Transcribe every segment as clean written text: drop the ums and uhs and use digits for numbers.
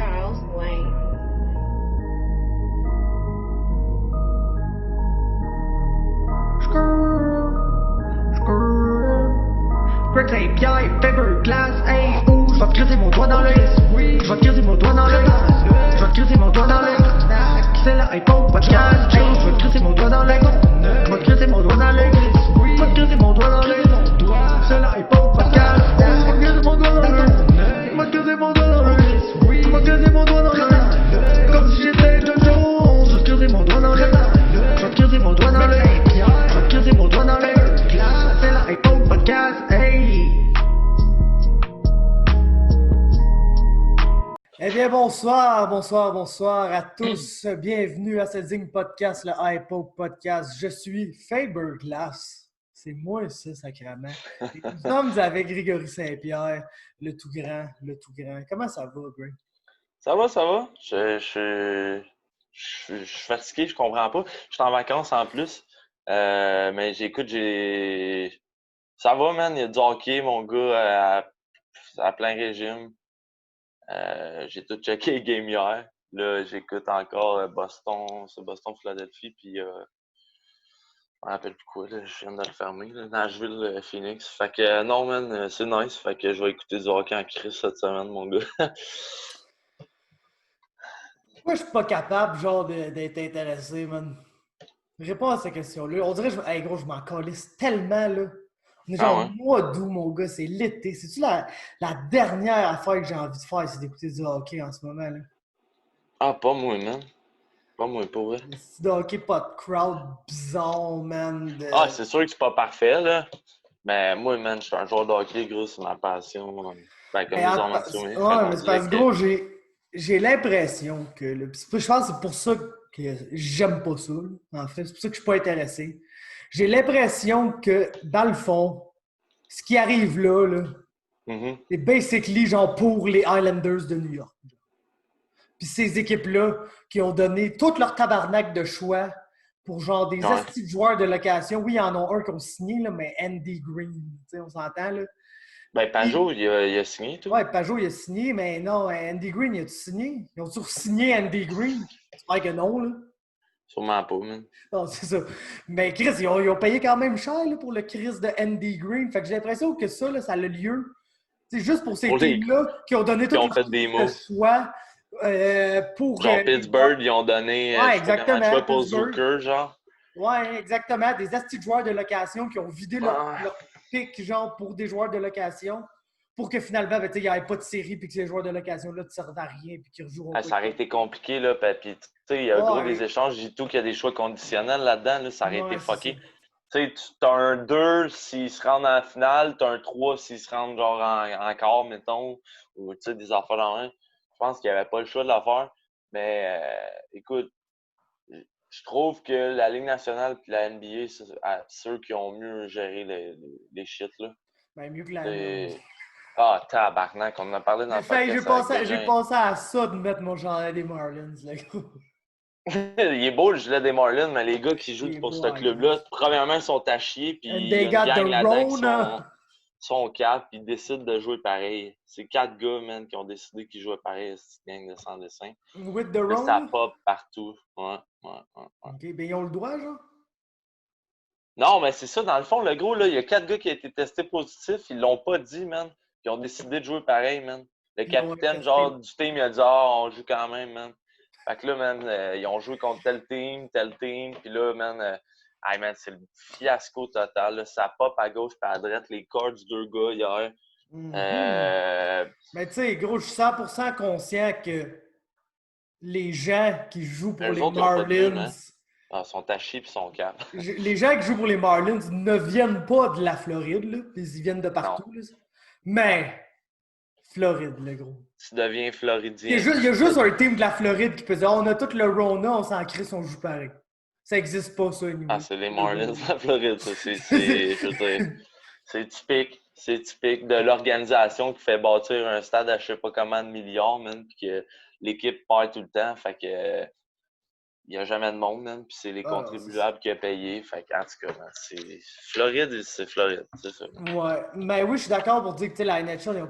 Charles Wayne. Greg Saint-Pierre, Faber Glass, hey, ouh, je vais te crisser mon doigt dans l'œil. Je vais te crisser mon doigt dans l'œil. Je vais te crisser mon doigt dans l'œil. C'est la iPhone podcast, hey, je vais te crisser mon doigt dans l'œil. Je vais te crisser mon doigt dans l'œil. Je vais te crisser mon doigt dans l'œil. C'est la iPhone podcast, je vais te crisser mon doigt dans l'œil. Je vais te crisser mon doigt dans l'œil. Je vais te crisser mon doigt dans l'œil. Comme si j'étais John Jones, je vais te crisser mon doigt dans l'œil. Je vais te crisser mon doigt dans l'œil. Je vais te crisser mon doigt dans l'œil. C'est la iPhone podcast, hey. Eh bien, bonsoir à tous. Bienvenue à ce digne podcast, le iPod Podcast. Je suis Faber Glass. C'est moi, ça, sacrément. Et nous sommes avec Grégory Saint-Pierre, le tout grand. Comment ça va, Greg? Ça va. Je suis fatigué, je comprends pas. Je suis en vacances en plus. Mais ça va, man. Il y a du hockey, mon gars, à plein régime. J'ai tout checké les games hier. Là, j'écoute encore Boston-Philadelphie, puis je me rappelle plus quoi, là, je viens de le fermer, là, Nashville-Phoenix. Fait que non, man, c'est nice. Fait que je vais écouter du hockey en crise cette semaine, mon gars. Moi, je suis pas capable, genre, d'être intéressé, man. Réponds à cette question-là. On dirait que hey, gros, je m'en calisse tellement, là. On est genre Ah ouais? mois d'août, mon gars, c'est l'été. C'est-tu la dernière affaire que j'ai envie de faire, c'est d'écouter du hockey en ce moment, là? Ah, pas moi, man. Pas moi, pour vrai. Le style de hockey, pas de crowd bizarre, man. Ah, c'est sûr que c'est pas parfait, là. Mais moi, man, je suis un joueur de hockey, gros, c'est ma passion. Ben, comme Mais les arts martiaux, ça ouais, qu'on mais c'est parce disait que, gros, j'ai l'impression que... je pense que c'est pour ça que j'aime pas ça, là, en fait. C'est pour ça que je suis pas intéressé. J'ai l'impression que, dans le fond, ce qui arrive là, Mhm. c'est basically genre pour les Islanders de New York. Puis ces équipes-là qui ont donné tout leur tabarnak de choix pour genre des Ouais. astis de joueurs de location. Oui, il y en a un qui ont signé, là, mais Andy Green, tu sais, on s'entend, là. Ben, Pajot, il a signé, tout. Ouais, Pajot, il a signé, mais non, Andy Green, il a-tu signé? Ils ont-tu signé Andy Green? J'espère que non, là. Sûrement pas, man. Non, c'est ça. Mais Chris, ils ont payé quand même cher là, pour le Chris de Andy Green. Fait que j'ai l'impression que ça, là, ça a le lieu. C'est juste pour ces Pour les teams-là qui ont donné qui tout ont leur fait des moves. choix pour. Genre Pittsburgh, ils ont donné, Ouais, je sais pas comment de exactement. choix pour Pittsburgh. Zucker, genre. Ouais, exactement. Des astis de joueurs de location qui ont vidé Ah. leur pic, genre, pour des joueurs de location. Pour que finalement, ben, il n'y ait pas de série puis que ces joueurs de location-là ne servent à rien puis qu'ils rejoueront Ah, pas. ça aurait été compliqué, là. Puis, tu sais, il y a gros Ouais. les échanges, j'ai tout qu'il y a des choix conditionnels là-dedans, là, ça aurait Ouais, été c'est fucké. ça. Tu sais, t'as un 2 s'ils se rendent en finale, t'as un 3 s'ils se rendent genre en quart, mettons, ou tu sais, des affaires dans un. Je pense qu'il n'y avait pas le choix de la faire. Mais écoute, je trouve que la Ligue nationale et la NBA, c'est ceux qui ont mieux géré les shit, là. Ben, mieux que la C'est- Ah, tabarnak, on en a parlé dans le podcast avec J'ai Bégin. pensé à ça de mettre mon chandail des Marlins, là, gros. Il est beau le gilet des Marlins, mais les gars qui jouent Il est pour beau, ce ouais, club-là, premièrement, ils sont à chier, puis And il y they a une got gang the là-dedans qui Rona. sont quatre, puis ils décident de jouer pareil. C'est 4 gars, man, qui ont décidé qu'ils jouaient pareil, cette gang de sans dessin. With the Là, ça Rona. pop partout. Ouais. OK, ben ils ont le droit, genre? Non, mais c'est ça, dans le fond, le gros, là, il y a 4 gars qui ont été testés positifs, ils l'ont pas dit, man. Ils ont décidé de jouer pareil, man. Le Ils l'ont capitaine, testé. genre, du team, il a dit « Ah, on joue quand même, man. » Fait que là, man, ils ont joué contre tel team, puis là, man, hey, man, c'est le fiasco total, là. Ça pop à gauche et à droite, les corps du deux gars hier. Mais tu sais, gros, je suis 100% conscient que les gens qui jouent pour Eux les autres, ils ont pas de but, Marlins, hein. Ah, ils sont tachés puis ils sont calmes. les gens qui jouent pour les Marlins ne viennent pas de la Floride, là. Ils viennent de partout, là. Mais, Floride, le gros. Tu deviens floridien. Il y a juste un team de la Floride qui peut dire on a tout le Rona, on s'en crisse, on joue pareil. Ça n'existe pas, ça, anyway. Ah, c'est les Marlins de la Floride, ça. Je veux dire, c'est typique. C'est typique de l'organisation qui fait bâtir un stade à je sais pas comment de milliards, man, puis que l'équipe perd tout le temps. Fait que il n'y a jamais de monde, man, puis c'est les Ah, non, contribuables qui ont payé. Fait qu'en tout cas, man, c'est Floride, c'est Floride, c'est ça. ouais, mais oui, je suis d'accord pour dire que tu sais, la NHL,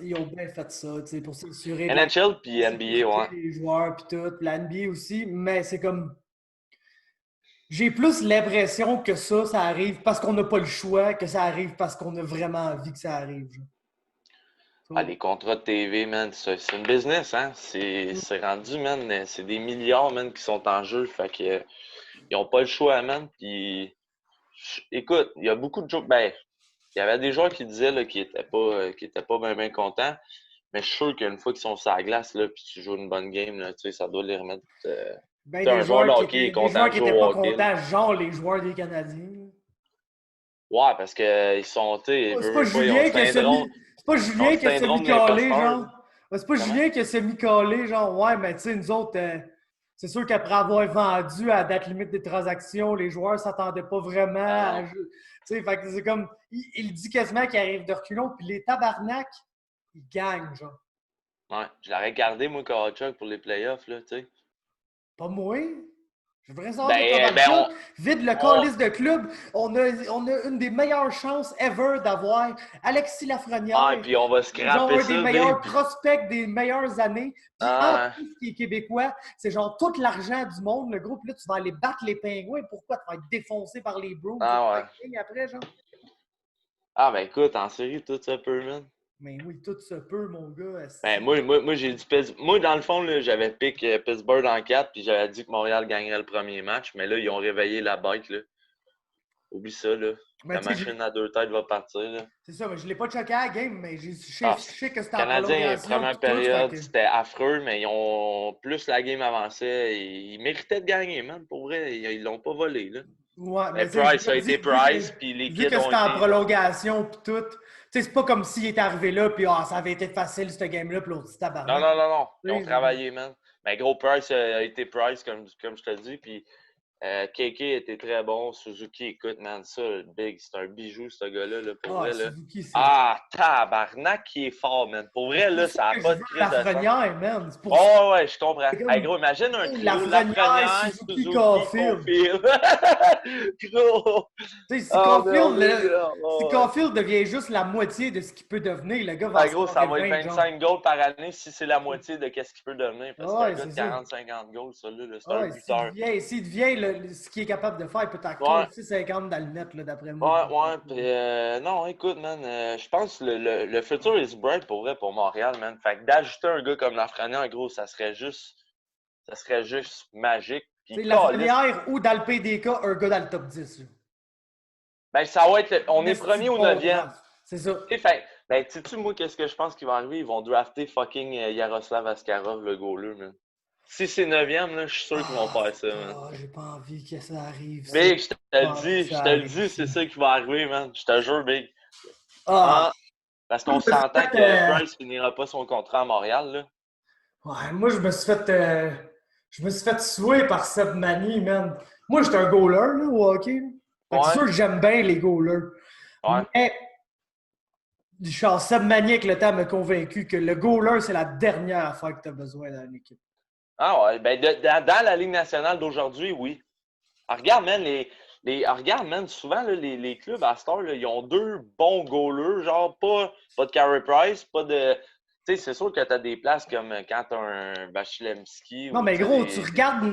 ils ont bien fait ça, tu sais, pour s'assurer de la NHL puis NBA, sécurité ouais. des joueurs puis tout, puis la NBA aussi, mais c'est comme j'ai plus l'impression que ça arrive parce qu'on n'a pas le choix, que ça arrive parce qu'on a vraiment envie que ça arrive. Genre. Ah, So, les contrats de TV, man, c'est une business, hein. C'est rendu, man, c'est des milliards, man, qui sont en jeu. Fait que ils ont pas le choix, man. Puis, écoute, il y a beaucoup de joueurs. Ben, il y avait des joueurs qui disaient là, qu'ils étaient pas bien contents. Mais je suis sûr qu'une fois qu'ils sont sur la glace, là, puis tu joues une bonne game, là, tu sais, ça doit les remettre. ben, Tu sais, un joueur de hockey est des content joueurs de qui jouer n'étaient au pas hockey, là. contents, genre les joueurs des Canadiens. Ouais, parce que ils sont, tu sais, C'est pas veux pas, ils ont le Julien qui a syndrome, C'est pas ils ont le Julien qui a syndrome de semi-collé, l'imposteur, là. genre. C'est pas Comment? Julien qui a semi-collé, genre. Ouais, mais tu sais, nous autres, c'est sûr qu'après avoir vendu à date limite des transactions, les joueurs s'attendaient pas vraiment Ah à non. jouer. Tu sais, fait que c'est comme. Il dit quasiment qu'il arrive de reculons, puis les tabarnak, ils gagnent, genre. Ouais, je l'aurais gardé, moi, Kawachuk, pour les playoffs, là, tu sais. Pas moi. Je voudrais savoir que Ben, Kovalchuk vide le on, calice de club. On a une des meilleures chances ever d'avoir Alexis ah, Lafrenière, puis on va genre scraper un des ça, meilleurs big. prospects des meilleures années. Puis en Ah, plus, ce qui est québécois, c'est genre tout l'argent du monde. Le groupe, là, tu vas aller battre les Pingouins. Pourquoi? Tu vas être défoncé par les Bruins ouais. après, genre. Ah, ben écoute, en série, tout ça peut, man. Mais oui, tout se peut, mon gars. Ben, Esti. moi j'ai dit Moi, dans le fond, là, j'avais pick Pittsburgh en 4, puis j'avais dit que Montréal gagnerait le premier match, mais là, ils ont réveillé la bête, là. Oublie ça, là. Mais La tu sais, machine à deux têtes va partir, là. c'est ça, mais je ne l'ai pas checké à la game, mais Ah, je sais que c'était en Canadiens, prolongation première puis tout. Fait période, que... c'était affreux, mais ils ont plus la game avançait. Ils méritaient de gagner, man. Pour vrai, ils l'ont pas volé, là. Ouais, Mais mais tu sais, Price a été Price, puis les vu kids que ont c'était en été. prolongation pis tout, tu sais, c'est pas comme s'il était arrivé là puis ah, ça avait été facile, ce game-là, puis l'autre dit Non, tabarnak. non, non, non. Ils Tu ont sais, je- travaillé, man. Mais gros, Price a été Price, comme je te dis. Puis KK était très bon. Suzuki, écoute, man, ça, le Big, c'est un bijou, ce gars-là, là, pour Ah, vrai, là. Suzuki, c'est. Ah, tabarnak, qui est fort, man. Pour C'est vrai, pour là, ça ça n'a que je pas de veux crise de sens. Lafrenière, man. C'est pour ça. Oh, ouais, je comprends. C'est Hey, comme gros, imagine un oh, trio Lafrenière, Lafrenière, Suzuki, Suzuki, Caulfield. Confield. Gros! Tu sais, Oh, merveilleux! Si Oh, ouais. Caulfield devient juste la moitié de ce qu'il peut devenir, le gars va Ah, gros, ça scorer va être 20, genre. 25 goals par année si c'est la moitié de ce qu'il peut devenir. Parce que c'est Ah un ouais, gars c'est de ça. 40-50 goals, ça, là, c'est Ah un ouais, buteur. s'il devient ce qu'il est capable de faire, il peut t'en Ouais, coller 50 dans le net, là, d'après moi. ouais. Puis, non, écoute, man, je pense que le futur is bright pour vrai pour Montréal, man. Fait que d'ajouter un gars comme Lafrenière, gros, ça serait juste magique. C'est Puis, la calisse, première ou dans le PDK, un gars dans le top 10. Là. ben, ça va être. On Un est esti premier de au bon 9e. draft. C'est ça. Tu sais, fait, ben, sais-tu, moi, qu'est-ce que je pense qui va arriver? Ils vont drafter fucking Yaroslav Askarov, le goaler, man. Si c'est 9e, là, je suis sûr qu'ils vont faire ça, man. J'ai pas envie que ça arrive, ça. Big, je te J'ai pas le envie que dis, ça je te le arrive, dis, ça. c'est ça qui va arriver, man. Je te jure, Big. Ah, Ah, parce moi, qu'on je me suis s'entend fait, que Price finira pas son contrat à Montréal, là. ouais, moi, je me suis fait souer par Seb Mani, man. Moi, j'étais un goaler, là, au hockey. Là. Fait que c'est Ouais, sûr que j'aime bien les goalers. ouais. Mais, genre, Seb Mani, avec le temps, m'a convaincu que le goaler, c'est la dernière affaire que tu as besoin dans une équipe. Ah ouais, ben dans la Ligue nationale d'aujourd'hui, oui. Ah, regarde, man, regarde, man, souvent, là, les clubs à Star, là, ils ont deux bons goalers, genre pas de Carey Price, pas de. Tu sais, c'est sûr que tu as des places comme quand tu as un Vasilevski Non, ou mais tu sais, gros, tu regardes,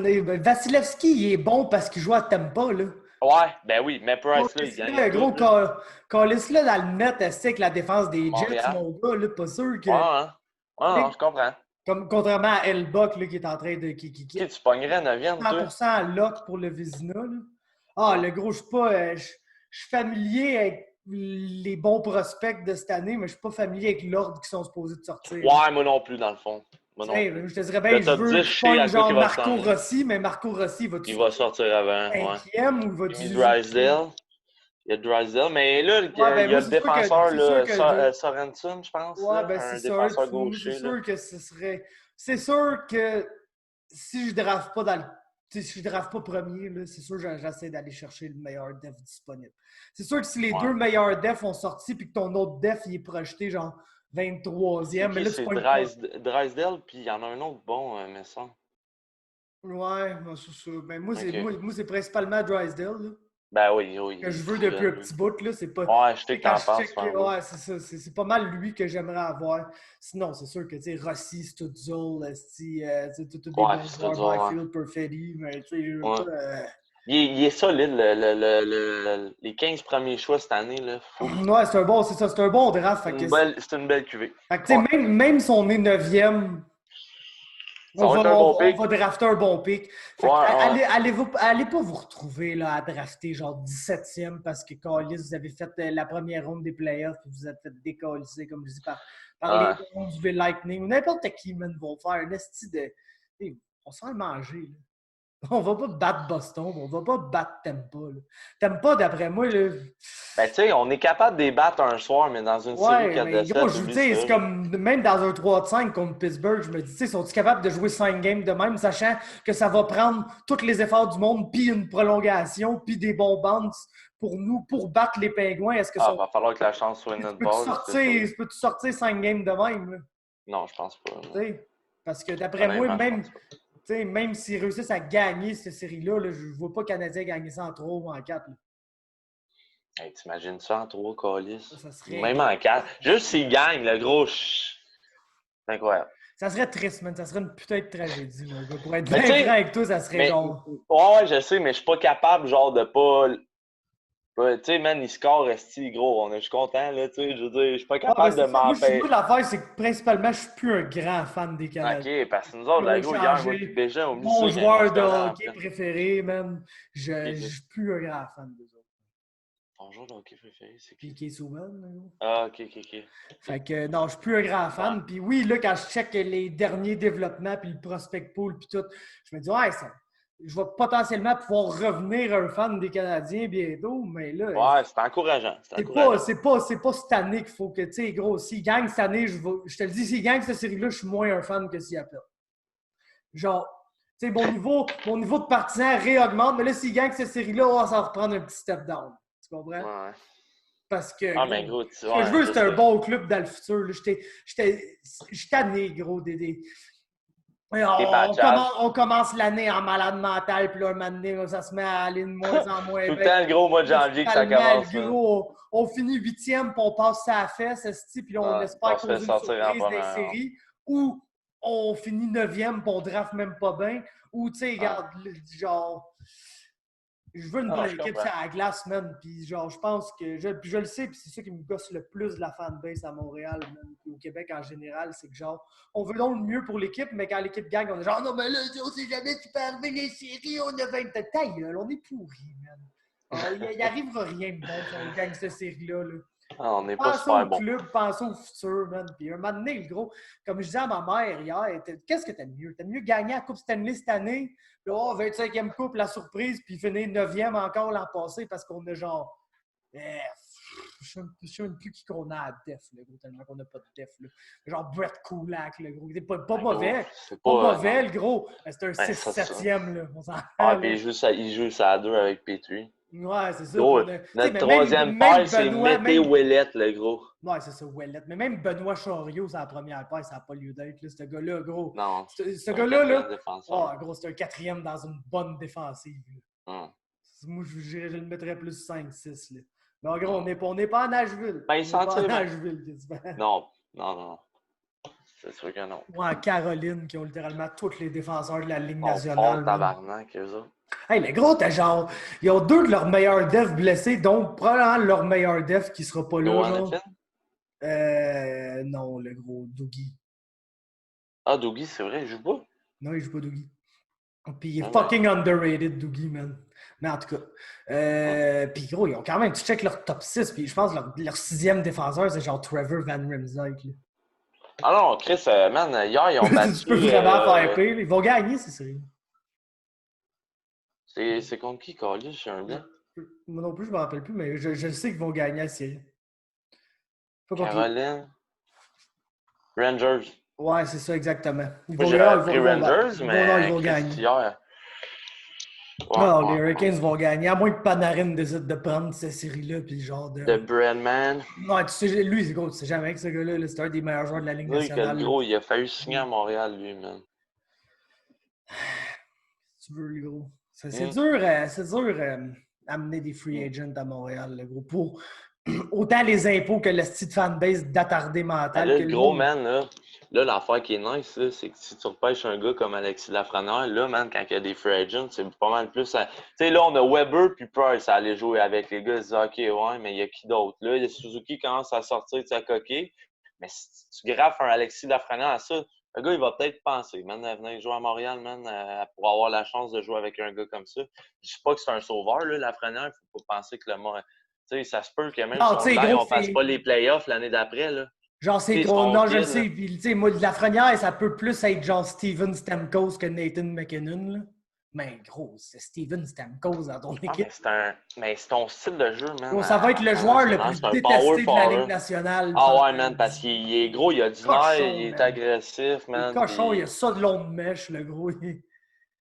Vasilevski, il est bon parce qu'il joue à Tampa, là. Ouais, ben oui, mais Price, là, il gagne Là, tout, gros, là. Calis là dans le net, c'est avec la défense des Jets, Montréal. mon gars, là, pas sûr Ouais, que. hein. Ouais, non, je comprends. Comme, contrairement à Elbuck, là, qui est en train de. Qui Qui est tu pognerais 9e, toi? 100% lock pour le Vézina, là. Ah, Ouais. le gros, je suis pas. Je suis familier avec les bons prospects de cette année, mais je suis pas familier avec l'ordre qui sont supposés de sortir. Ouais, moi non plus, dans le fond. Moi Tu non sais, plus. je te dirais Le bien, je top veux 10, qu'il je sais pogne à quoi genre qu'il va se Marco s'en venir. Rossi, mais Marco Rossi, va-tu Il va sortir avant, ouais. cinquième ou va-tu. Jimmy Drysdale. Il y a Drysdale, mais là, Ouais, ben il y a moi, le défenseur, c'est sûr là, que Sorensen, je pense, ouais, là, ben c'est un sûr. défenseur Moi, c'est gaucher, là. sûr que ce serait. C'est sûr que si je draft pas dans le. Si je draft pas premier, là, c'est sûr que j'essaie d'aller chercher le meilleur def disponible. C'est sûr que si les Ouais. deux meilleurs defs ont sorti puis que ton autre def il est projeté genre C'est 23e, mais qui? là tu C'est pognes pas. Drysdale, puis il y en a un autre bon, mais ça. Ouais, moi, c'est ça. Ben, moi, Ok. moi, c'est principalement Drysdale, là, Ben oui, oui, que il je est veux fou depuis un jeune, lui. petit bout, là. C'est pas. Ouais, je Tu sais sais, que quand t'en je penses check, super beau. ouais, c'est ça. C'est pas mal lui que j'aimerais avoir. Sinon, c'est sûr que, tu sais, Rossi, Stutzel, tous des Ouais, bons c'est joueurs, dur, ouais. Byfield, Perfetti, mais, tu sais, je veux Ouais. pas. Il est solide, les 15 premiers choix cette année, là. Fou. Ouais, c'est ça, c'est un bon draft. C'est une belle cuvée. Fait que, tu sais, Ouais. même si on est 9e, Ça va être un bon on pick. va drafter un bon pick. Ouais, Fait que ouais. allez pas vous retrouver là, à drafter genre 17e parce que Callis, vous avez fait la première ronde des playoffs et vous êtes fait décalisser, comme je dis, par les Ouais. Browns du Lightning ou n'importe qui, man, vont faire un esti de. On se fait manger, là. On va pas battre Boston, on va pas battre Tampa. Là. Tampa, d'après moi, là, Ben, tu sais, on est capable de les battre un soir, mais dans une série ouais, 4 de mais gros, 7, je veux oublie dire, ça, c'est là. comme même dans un 3-5 contre Pittsburgh, je me dis, tu sais, sont-ils capables de jouer 5 games de même, sachant que ça va prendre tous les efforts du monde, puis une prolongation, puis des bons bounces pour nous, pour battre les Pingouins? Est-ce que Ah, sont. va falloir que la chance soit notre bord, c'est sûr. Peux-tu sortir 5 games de même, là? Non, je pense pas. Tu Non. sais? Parce que d'après moi, Honnêtement, je pense pas. même s'ils réussissent à gagner cette série-là, là, je ne vois pas Canadien gagner ça en 3 ou en 4. Hey, t'imagines ça en 3 colis? Ça serait. Même en 4. Juste s'ils gagnent, le gros. C'est incroyable. Ça serait triste, man. Ça serait une putain de tragédie, mon gars. Pour être Mais tu bien franc sais, avec toi, ça serait genre. ouais, je sais, mais je suis pas capable, genre, de pas. Tu sais, man, il score, esti, gros. Je suis content, là, tu sais. Je veux dire, je suis pas Ouais, ben capable de c'est ça. Moi, m'empêcher. l'affaire, c'est que principalement, je suis plus un grand fan des Canadiens. Ok, parce que nous Ils autres, ont la go, hier, moi, puis changé. déjà, on oublie Mon ça quand on joueur se de connaît en hockey plein. préféré, man. Je Qui, ça? suis plus un grand fan d'eux autres. Ton joueur de hockey préféré, c'est qui? Piqué Souban, là. Ah, ok. Fait que non, je suis plus un grand Ouais. fan. Puis oui, là, quand je check les derniers développements, puis le prospect pool, puis tout, je me dis, ouais, je vais potentiellement pouvoir revenir un fan des Canadiens bientôt, mais là, Ouais, c'est encourageant. C'est c'est encourageant. pas cette année qu'il faut que, tu sais, gros, s'ils gagnent cette année, je te le dis, s'ils gagnent cette série-là, je suis moins un fan que s'ils appellent. Genre, tu sais, mon niveau de partisan réaugmente, mais là, s'ils gagnent cette série-là, ça va reprendre un petit step down. Tu comprends? Ouais. Parce que, Ah, gros, mais gros, ce que je veux, ouais, c'est un bon club dans le futur. Je suis tanné, gros, t'es patchage. On commence l'année en malade mental, puis là, un moment donné, ça se met à aller de moins en moins Tout le bien. temps, le gros mois de janvier que ça Finalement, commence, le là. gros, on finit 8e, puis on passe ça à la fesse, puis là, on Ouais, espère on se fait causer une sortir en surprise des première ronde. séries, ou on finit 9e, puis on draft même pas bien, ou, tu sais, Ouais. regarde, genre, je veux une Non, bonne je équipe comprends. sur la glace, man. Puis genre, je pense que. Puis je le sais, puis c'est ça qui me gosse le plus de la fanbase à Montréal, man, puis au Québec en général, c'est que genre, on veut donc le mieux pour l'équipe, mais quand l'équipe gagne, on est genre, non, mais là, on sait jamais, tu peux arriver les séries, on a 20 ta gueule, on est pourris, man. Il arrivera rien de bon si on gagne cette série-là. Là. Ah, on n'est pas Pensez super au bon. club, pensez au futur, man. Puis un moment donné, le gros, comme je disais à ma mère hier, qu'est-ce que t'aimes mieux? T'aimes mieux gagner la Coupe Stanley cette année, puis 25e Coupe, la surprise, puis finir 9e encore l'an passé parce qu'on a genre. Je ne sais même plus qui qu'on a à def, le gros, tellement qu'on n'a pas de def. Là. Genre Brett Kulak, le gros. Pas mauvais. C'est Pas pas mauvais, non. le gros. Mais c'est un Ouais, ça, 6-7e, là. On s'en Ah, puis il joue ça à deux avec Petrie. Ouais, c'est ça. Gros, notre troisième paire, c'est Mété Ouellette, le gros. Ouais, c'est ça, Ouellette. Mais même Benoît Chariot, c'est la première paire, ça n'a pas lieu d'être. Là. Ce gars-là, gros. Non. Ce gars-là, là. Défenseur. Oh, gros, c'est un 4e dans une bonne défensive. Moi, je le mettrais plus 5-6. Là. Mais en gros, on n'est pas à Nashville. Ben, il s'en tire. Nashville, Non. C'est sûr que non. Ou en Caroline, qui ont littéralement tous les défenseurs de la Ligue On nationale. part tabarnak, eux autres. Hey, les gros, t'as genre. Ils ont 2 de leurs meilleurs devs blessés, donc probablement leur meilleur dev qui sera pas là. Genre. Non, le gros Dougie. Ah, Dougie, c'est vrai, il joue pas? Non, il joue pas Dougie. Puis il est fucking underrated, Dougie, man. Mais en tout cas. Puis gros, ils ont quand même. Tu check leur top 6, puis je pense que leur 6e défenseur, c'est genre Trevor Van Riemsdyk. Ah non, Chris, man, hier, ils ont battu. Tu peux vraiment faire pire. Ils vont gagner, c'est sérieux. C'est contre qui, Carly? Je suis un blanc. Moi non plus, je ne me rappelle plus, mais je sais qu'ils vont gagner la série. Caroline. Rangers. Ouais, c'est ça, exactement. Ils vont gagner. Hier. Les Hurricanes vont gagner, à moins que Panarin décide de prendre cette série-là, puis genre de... The Breadman. Ouais, tu sais, lui, c'est gros, tu sais jamais que ce gars-là, c'est un des meilleurs joueurs de la Ligue nationale. Gros, il a fallu signer à Montréal, lui, man. tu veux, le gros. C'est Mm. dur amener des free agents à Montréal, le gros, pour autant les impôts que le style fanbase d'attardé Ben mental là, que le le gros, monde. man, là l'affaire qui est nice, là, c'est que si tu repêches un gars comme Alexis Lafrenière, là, man, quand il y a des free agents, c'est pas mal plus. Tu sais, là, on a Weber puis Price à aller jouer avec les gars. Ils disent, OK, ouais, mais il y a qui d'autre? Là, il y a Suzuki qui commence à sortir de sa coquille. Mais si tu graffes un Alexis Lafrenière à ça, le gars, il va peut-être penser, man, à venir jouer à Montréal, man, pour avoir la chance de jouer avec un gars comme ça. Je dis pas que c'est un sauveur, là, Lafrenière. Il faut pas penser que le monde. Tu sais, ça se peut que même si Non, tu sais, on gros, ne passe c'est. pas les playoffs l'année d'après, là. Genre, c'est Tu sais, gros. son Non, je le kid, là. sais. Puis, tu sais, moi, de Lafrenière, ça peut plus être genre Steven Stamkos que Nathan McKinnon, là. Mais gros, c'est Steven Stamkos dans ton Ah, équipe. mais c'est ton style de jeu, man, Gros, ça va être le en joueur le national. plus C'est un power détesté de la Ligue forward. nationale Ah pendant ouais, man, parce qu'il est gros, il a du nerf, cochon, il est man. agressif, Il est man. cochon, il a Puis... ça de long de mèche, le gros.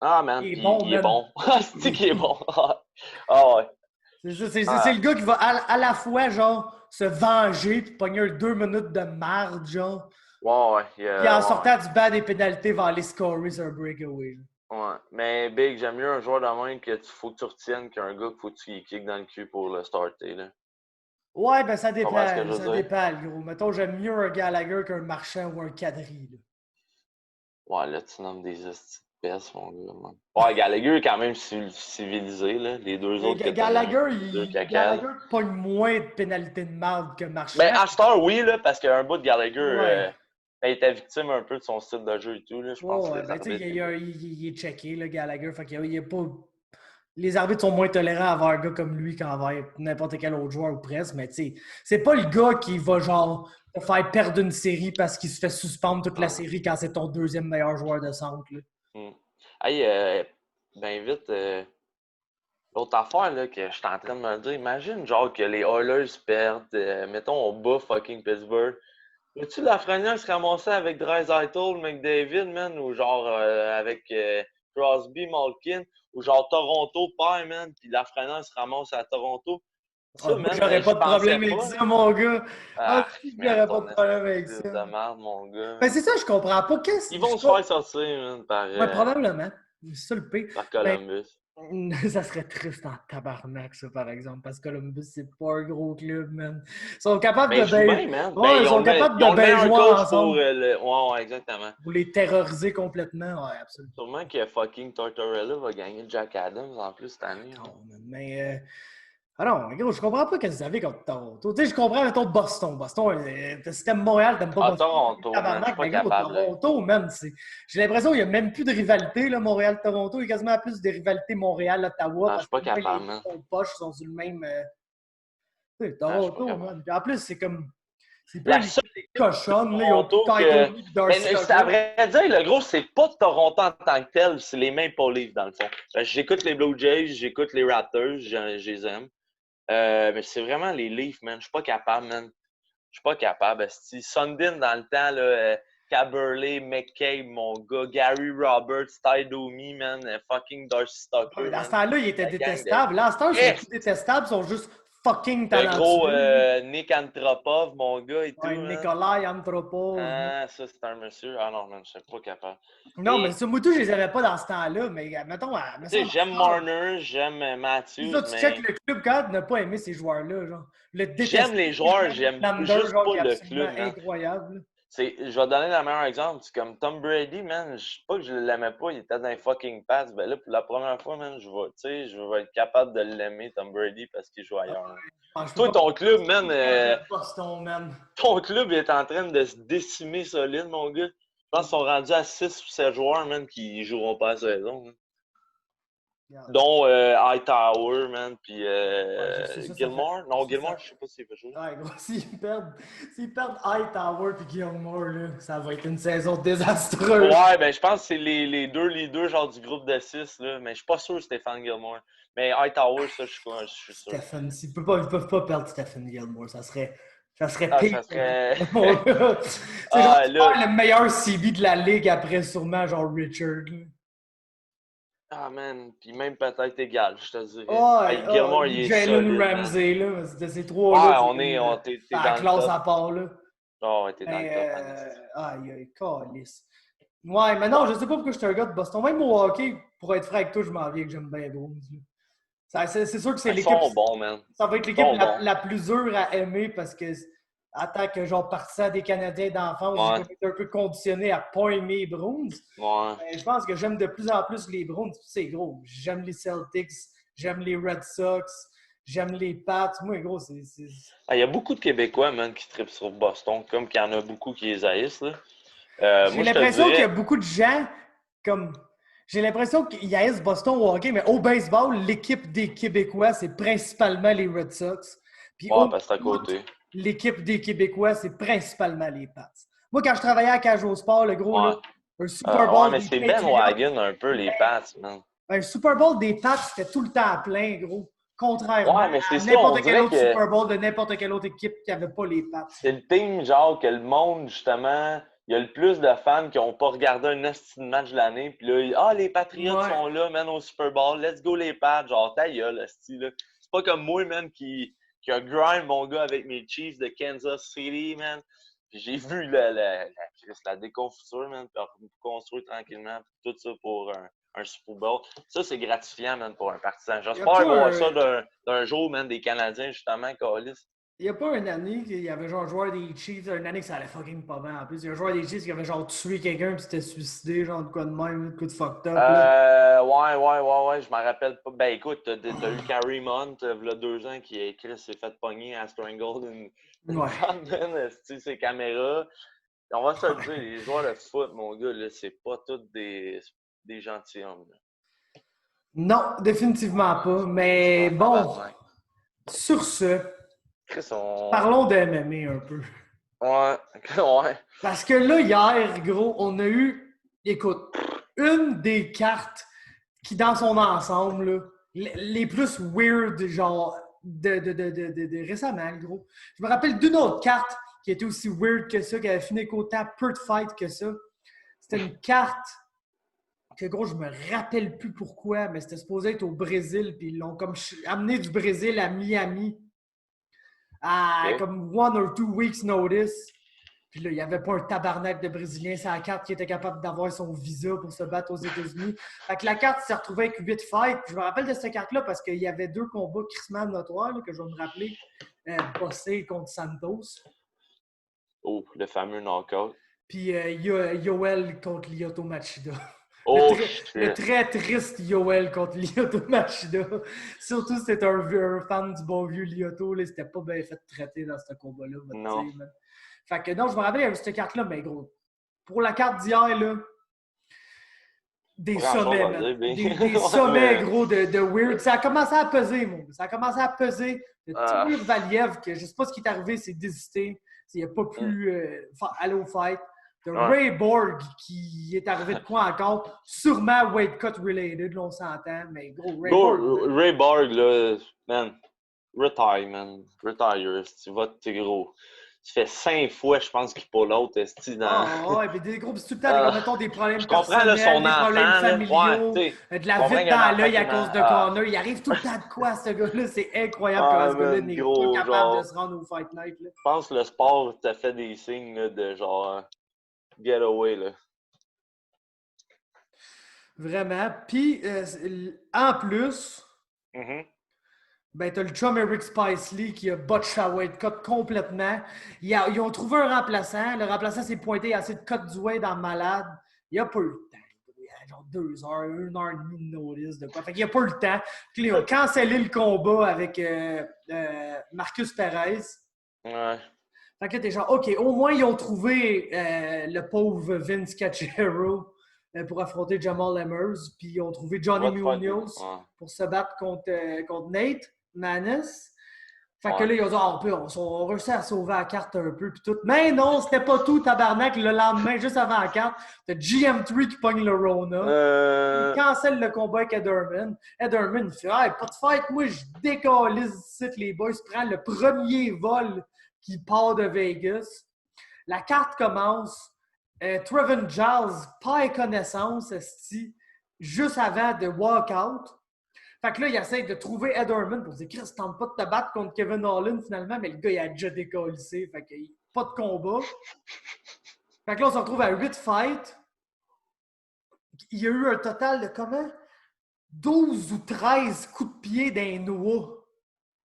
Ah, man, Il est puis bon, il est man. bon. C'est qu'il est bon. Ah ouais. C'est ça, c'est Ah, le gars qui va à la fois, genre, se venger puis pogner 2 minutes de marde, genre. ouais, ouais. Puis en Ouais, sortant du bas des pénalités, va aller scorer sur un breakaway. ouais. Mais Big, j'aime mieux un joueur de même que tu faut que tu retiennes qu'un gars qu'il faut que tu y kicks dans le cul pour le starter, là. Ouais, ben ça Tu comprends ce que dépend. je Ça veux dire? dépend, le gros. Mettons, j'aime mieux un Gallagher qu'un Marchand ou un Kadri. Là. Ouais, là, tu nommes des hosties de peste, mon gars, man. Ouais, Gallagher est quand même civilisé, là. Les deux autres que t'as nommés, Gallagher, c'est deux cacades. Gallagher pogne moins de pénalités de marde que Ben, Marchand. à cette heure, oui, là, parce qu'un bout de Gallagher, Ouais. ben, il était victime un peu de son style de jeu et tout, là. Je pense que Ouais, les ben tu sais, arbitres. il est checké, le Gallagher. Fait qu'il y a pas. Les arbitres sont moins tolérants à avoir un gars comme lui qu'envers n'importe quel autre joueur ou presque, mais tu sais, c'est pas le gars qui va genre te faire perdre une série parce qu'il se fait suspendre toute la Ah, série quand c'est ton deuxième meilleur joueur de centre. Là. hmm. Hey, ben vite, l'autre affaire là, que je suis en train de me dire, imagine genre que les Oilers perdent, mettons, on bat fucking Pittsburgh. Veux-tu Lafrenière se ramasser avec Draisaitl, McDavid, man, ou genre avec Crosby, Malkin, ou genre Toronto perd, man, puis Lafrenière se ramasse à Toronto? Ah, Ça, moi, man, j'aurais pas j'y de pensais problème avec pas, ça, là. mon gars. Ah, Ah, si, man, j'aurais pas ton de problème avec estime ça. de merde, mon gars, Ben, man. c'est ça, je comprends pas. Qu'est-ce Ils je vont sais se pas. faire sortir, man, Ouais, probablement. C'est ça le pire. par Ben, Columbus. ça serait triste en tabarnak, ça, par exemple, parce que Columbus, c'est pas un gros club, man. Ils sont capables Ben, de ils jouent bien. bien, man. Ben, Ouais, ils sont capables ils de ont le bien meilleur jouer coach pour ensemble le. Ouais, ouais, exactement. pour les terroriser complètement. Ouais, absolument. Sûrement que fucking Tortorella va gagner Jack Adams en plus cette année. Hein. Non, man, mais. Ah non, gros, je comprends pas qu'est-ce que vous avez contre Toronto. Tu sais, je comprends, mettons, Boston. Boston, si t'aimes Montréal, t'aimes pas Ah, Boston. Toronto, man, je suis Tabarnak, pas mais gros, capable. Là. Toronto, man, j'ai l'impression qu'il n'y a même plus de rivalité, là, Montréal-Toronto. Il y a quasiment plus de rivalité Montréal-Ottawa Ah, je parce suis que pas les capable, man. deux poches sont sur le même. Tu sais, Ah, je suis pas Toronto, capable. man. Puis en plus, c'est comme. C'est pas La une seule équipe équipe de cochonne, là. Ils ont plus Toronto Kyle que. Domi et Darcy Mais à Tucker. vrai dire, le gros, c'est pas Toronto en tant que tel, c'est les Maple Leafs, dans le fond. J'écoute les Blue Jays, j'écoute les Raptors, je les aime. Mais c'est vraiment les Leafs, man. Je suis pas capable, man. Je suis pas capable. Sundin, dans le temps, là, Caberlet, McCabe, mon gars, Gary Roberts, Ty Domi, man, fucking Darcy Tucker, Dans ce man. temps-là, ils étaient La gang de détestables. Là, à ce temps, ils sont plus Est, détestables, ils sont juste fucking le gros talentueux. Nick Antropov, mon gars et tout, Ouais, man. Nikolai Antropov. Ah, ça, c'est un monsieur. Ah non, man, je suis pas capable. Non, mais Mais, sur Moutou, je les avais pas dans ce temps-là, mais mettons, me tu sais, semble à j'aime ce temps, Marner, j'aime c'est ça, Matthews, tu check mais le club quand n'a pas aimé ces joueurs-là, genre. Le j'aime les détester, joueurs, John j'aime Lander, juste genre, pas qui est le absolument club, man. incroyable. Je vais donner le meilleur exemple. C'est comme Tom Brady, man. Je sais pas que je l'aimais pas, il était dans les fucking Pats. Ben là, pour la première fois, man, je vais être capable de l'aimer, Tom Brady, parce qu'il joue ailleurs. Là. Je peux Toi, pas ton club, man, Boston, man. ton club est en train de se décimer solide, mon gars. Je pense qu'ils sont rendus à 6 ou 7 joueurs, man, qui joueront pas la saison. Man. Regarde. Dont Hightower, man, puis Ouais, je sais, ça fait. Gilmore. Non, Ça, Gilmore, je sais pas s'il peut jouer. ouais, gros, s'ils perdent Hightower et Gilmore, là, ça va être une saison désastreuse. Ouais, ben je pense que c'est les deux leaders genre du groupe de 6, là. Mais je suis pas sûr Stéphane Gilmore. Mais Hightower, ça, je suis sûr. Stephen, ils peuvent pas perdre Stephen Gilmore. Ça serait Ah, pire. ça serait. C'est genre Ah, tu là. perds le meilleur CB de la ligue après sûrement genre Richard. Là. Ah, man. Puis même peut-être égal, je te dirais. Ouais, Hey, Gilmore, il est Jalen solide, man. Ramsey, là. Ces trois-là, T'es c'est la dans le classe top. à part, là. Oh, ouais, t'es dans le Mais, top, Anis. aïe, calice. Ouais, mais non, je sais pas pourquoi je suis un gars de Boston. Même au hockey, pour être franc avec toi, je m'en viens que j'aime bien les Bruins. Là. C'est sûr que c'est Ils l'équipe. sont bons, man. Ça va être Ils l'équipe sont bons. la plus dure à aimer parce que, en tant que genre partisan des Canadiens d'enfance, j'ai Ouais, comme été un peu conditionné à pas aimer les Bruins. ouais. Mais je pense que j'aime de plus en plus les Bruins. C'est gros. J'aime les Celtics, j'aime les Red Sox, j'aime les Pats. Moi, gros, Ah, il y a beaucoup de Québécois, man, qui trippent sur Boston, comme qu'il y en a beaucoup qui les haïssent, là. J'ai Moi, je te l'impression qu'il y a dirais, beaucoup de gens comme. J'ai l'impression qu'ils haïssent Boston au hockey, mais au baseball, l'équipe des Québécois, c'est principalement les Red Sox. Puis ouais, au parce que c'est à foot, côté. l'équipe des Québécois, c'est principalement les Pats. Moi, quand je travaillais à Cage au Sport, le gros, là, Ouais. un Super Ouais, Bowl mais des c'est Patriots, bandwagon un peu, les Pats, man. un Super Bowl des Pats, c'était tout le temps plein, gros. Contrairement Ouais, mais c'est à ça, on n'importe quel dirait autre que Super Bowl de n'importe quelle autre équipe qui n'avait pas les Pats. c'est le team, genre, que le monde, justement, il y a le plus de fans qui n'ont pas regardé un esti de match de l'année. Puis là, les Patriots Ouais. sont là, man, au Super Bowl. Let's go, les Pats. Genre, ta gueule, esti, là. C'est pas comme moi, man, qui a grind, mon gars, avec mes Chiefs de Kansas City, man. Puis j'ai vu la déconfiture, man, puis construire tranquillement, puis tout ça pour un Super Bowl. Ça, c'est gratifiant, man, pour un partisan. Il n'y a J'espère pas voir un. ça d'un jour, man, des Canadiens, justement, Calis. Il n'y a pas une année qu'il y avait genre un joueur des Chiefs, une année que ça allait fucking pas bien en plus. Il y a un joueur des Chiefs qui avait genre tué quelqu'un puis s'était suicidé, genre de quoi de même, de quoi de fucked up. Là. Ouais, je m'en rappelle pas. Ben écoute, t'as eu Carrie Mont, il y a 2 ans, qui écrit s'est fait pogner à Strangled une Ouais. femme, man, ses caméras. On va se le dire, les joueurs de foot, mon gars, là, c'est pas tous des gentilshommes. Là. Non, définitivement pas. Mais En bon, tabarnak. sur ce, Chris, on... parlons de MMA un peu. Ouais, ouais. Parce que là, hier, gros, on a eu, écoute, une des cartes qui, dans son ensemble, là, les plus weird, genre, de récemment, gros. Je me rappelle d'une autre carte qui était aussi weird que ça, qui avait fini avec autant peu de fight que ça. C'était une carte que, gros, je me rappelle plus pourquoi, mais c'était supposé être au Brésil, puis ils l'ont comme amené du Brésil à Miami à OK. comme 1 or 2 weeks notice. Puis là, il n'y avait pas un tabarnak de Brésiliens sur la carte qui était capable d'avoir son visa pour se battre aux États-Unis. Fait que la carte s'est retrouvée avec 8 fights. Puis je me rappelle de cette carte-là parce qu'il y avait 2 combats crissement notoires là, que je vais me rappeler. Bossé contre Santos. Oh, le fameux knockout. Puis Yoel contre Lyoto Machida. Oh, Le shit. très triste Yoel contre Lyoto Machida. Surtout si c'était un fan du bon vieux Lyoto. Là, c'était pas bien fait traiter dans ce combat-là. Non. Fait que non, je me rappelle, il y avait cette carte-là, mais gros, pour la carte d'hier, là, des Pas grand-chose sommets, à man. dire, mais... Des Ouais, sommets, mais... gros, de weird. Ça a commencé à peser, mon gars. Ça a commencé à peser. Le Ah, Timur Valiev, que je sais pas ce qui est arrivé, c'est désisté. Il n'a pas pu aller au fight. De ouais. Ray Borg, qui est arrivé de quoi encore? Sûrement weight cut related, là, on s'entend. Mais gros, Ray Go, Borg. Ray Borg, là, man, retire, man. Retire, tu vas, t'es gros. Tu fais 5 fois, je pense, qu'il pull l'autre, esti, dans... Ah, ouais, mais des gros, c'est tout le temps, mettons, des problèmes Je comprends, là, personnels, son des enfant, problèmes là. familiaux, Ouais, tu sais, de je la comprends vite qu'il y a un dans enfant l'œil à qui cause de Ah, corner. Il arrive tout le temps de quoi, ce gars-là? C'est incroyable comment ce gars-là man, n'est pas gros, capable genre... de se rendre au Fight Night. Là. Je pense que le sport t'a fait des signes, là, de genre... get away, là. Vraiment. Puis, en plus, Mhm. ben, t'as le chum Eric Spicely qui a botché sa weight cut complètement. Ils ont trouvé un remplaçant. Le remplaçant s'est pointé assez de cut du weight dans le malade. Il a pas eu le temps. Il y a genre 2 heures, 1 heure et demie de notice de quoi. Fait qu'il a pas eu le temps. Puis ils ont cancellé le combat avec Marcus Perez. Ouais. Fait que là, t'es genre, OK, au moins ils ont trouvé le pauvre Vince Cachero pour affronter Jamal Emmers. Puis ils ont trouvé Johnny Va te faire... Munoz Ouais. pour se battre contre Nate Maness. Fait que Ouais. là, ils ont dit, on réussit à sauver la carte un peu. Puis tout. Mais non, c'était pas tout, tabarnak. Le lendemain, juste avant la carte, t'as GM3 qui pogne le Rona. Il cancelle le combat avec Ederman. Ederman, il fait, hey, pas de fight, moi, je décalise ici, les boys. Prend le premier vol qui part de Vegas. La carte commence. Trevin Giles, pas connaissance, esti, juste avant de walk-out. Fait que là, il essaie de trouver Ederman pour dire Chris, tente pas de te battre contre Kevin Holland finalement, mais le gars, il a déjà décollissé. Fait que pas de combat. Fait que là, on se retrouve à 8 fights. il y a eu un total de comment? 12 ou 13 coups de pied d'un noix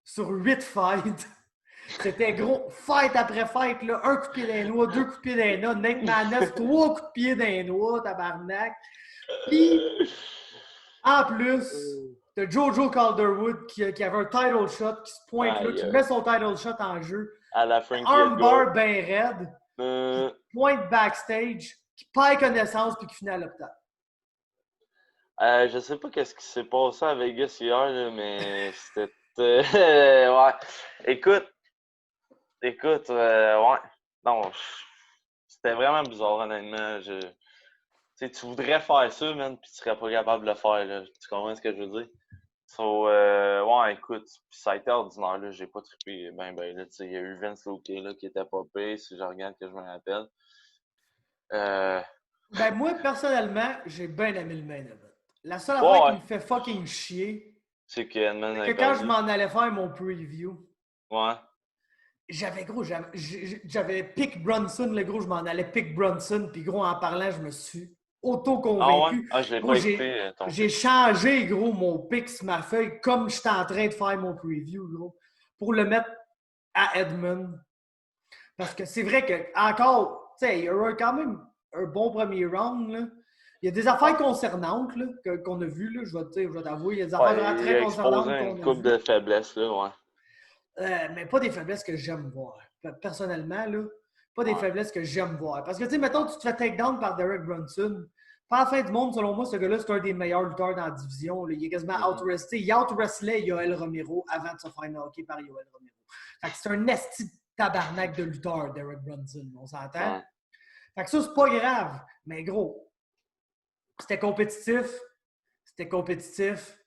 sur 8 fights. C'était gros, fight après fight, là. Un coup de pied d'un noix, 2 coups de pied d'un noix, Nate Maness, 3 coups de pied d'un noix, tabarnak. Puis, en plus, t'as Jojo Calderwood qui avait un title shot, qui se pointe là, qui met son title shot en jeu. À la Frankie Armbar bien raide, Edgar. pointe backstage, qui perd connaissance puis qui finit à l'hôpital. Je sais pas qu'est-ce qui s'est passé à Vegas hier, là, mais c'était... ouais. Écoute, ouais. Non, c'était vraiment bizarre, honnêtement. Tu sais, tu voudrais faire ça, man, puis tu serais pas capable de le faire, là. Tu comprends ce que je veux dire? So, ouais, écoute, puis ça a été ordinaire, là. J'ai pas trippé là. Tu sais, il y a eu Vince Locke, là, qui était pas payé, si je regarde que je me rappelle. Ben, moi, personnellement, j'ai bien aimé le main event. La seule Ouais, affaire ouais. qui me fait fucking chier, C'est que Edmund c'est a que quand je perdu. m'en allais faire mon preview, Ouais. j'avais pick Brunson, le gros, je m'en allais pick Brunson, puis gros, en parlant, je me suis Ah ouais? auto-convaincu. Ah, je l'ai Gros, pas écouté, ton j'ai changé, gros, mon pick sur ma feuille, comme j'étais en train de faire mon preview, gros, pour le mettre à Edmund. Parce que c'est vrai que, encore, tu sais, il y aura quand même un bon premier round, là. Il y a des affaires concernantes là, qu'on a vues, là, je vais t'avouer. Il y a des affaires vraiment Ouais, il très a exposé concernantes une qu'on a couple vues. de faiblesses, là, ouais. Mais pas des faiblesses que j'aime voir. Personnellement, là, pas des Ouais. faiblesses que j'aime voir. Parce que, tu sais, mettons, tu te fais takedown par Derek Brunson. Pas à la fin du monde, selon moi, ce gars-là, c'est un des meilleurs lutteurs dans la division. Là. Il est quasiment out-wrestlé. Il out-wrestlait Yoel Romero avant de se faire knocker par Yoel Romero. Fait que c'est un esti de tabarnak de lutteur, Derek Brunson. On s'entend? Ouais. Fait que ça, c'est pas grave. Mais gros, c'était compétitif. C'était compétitif.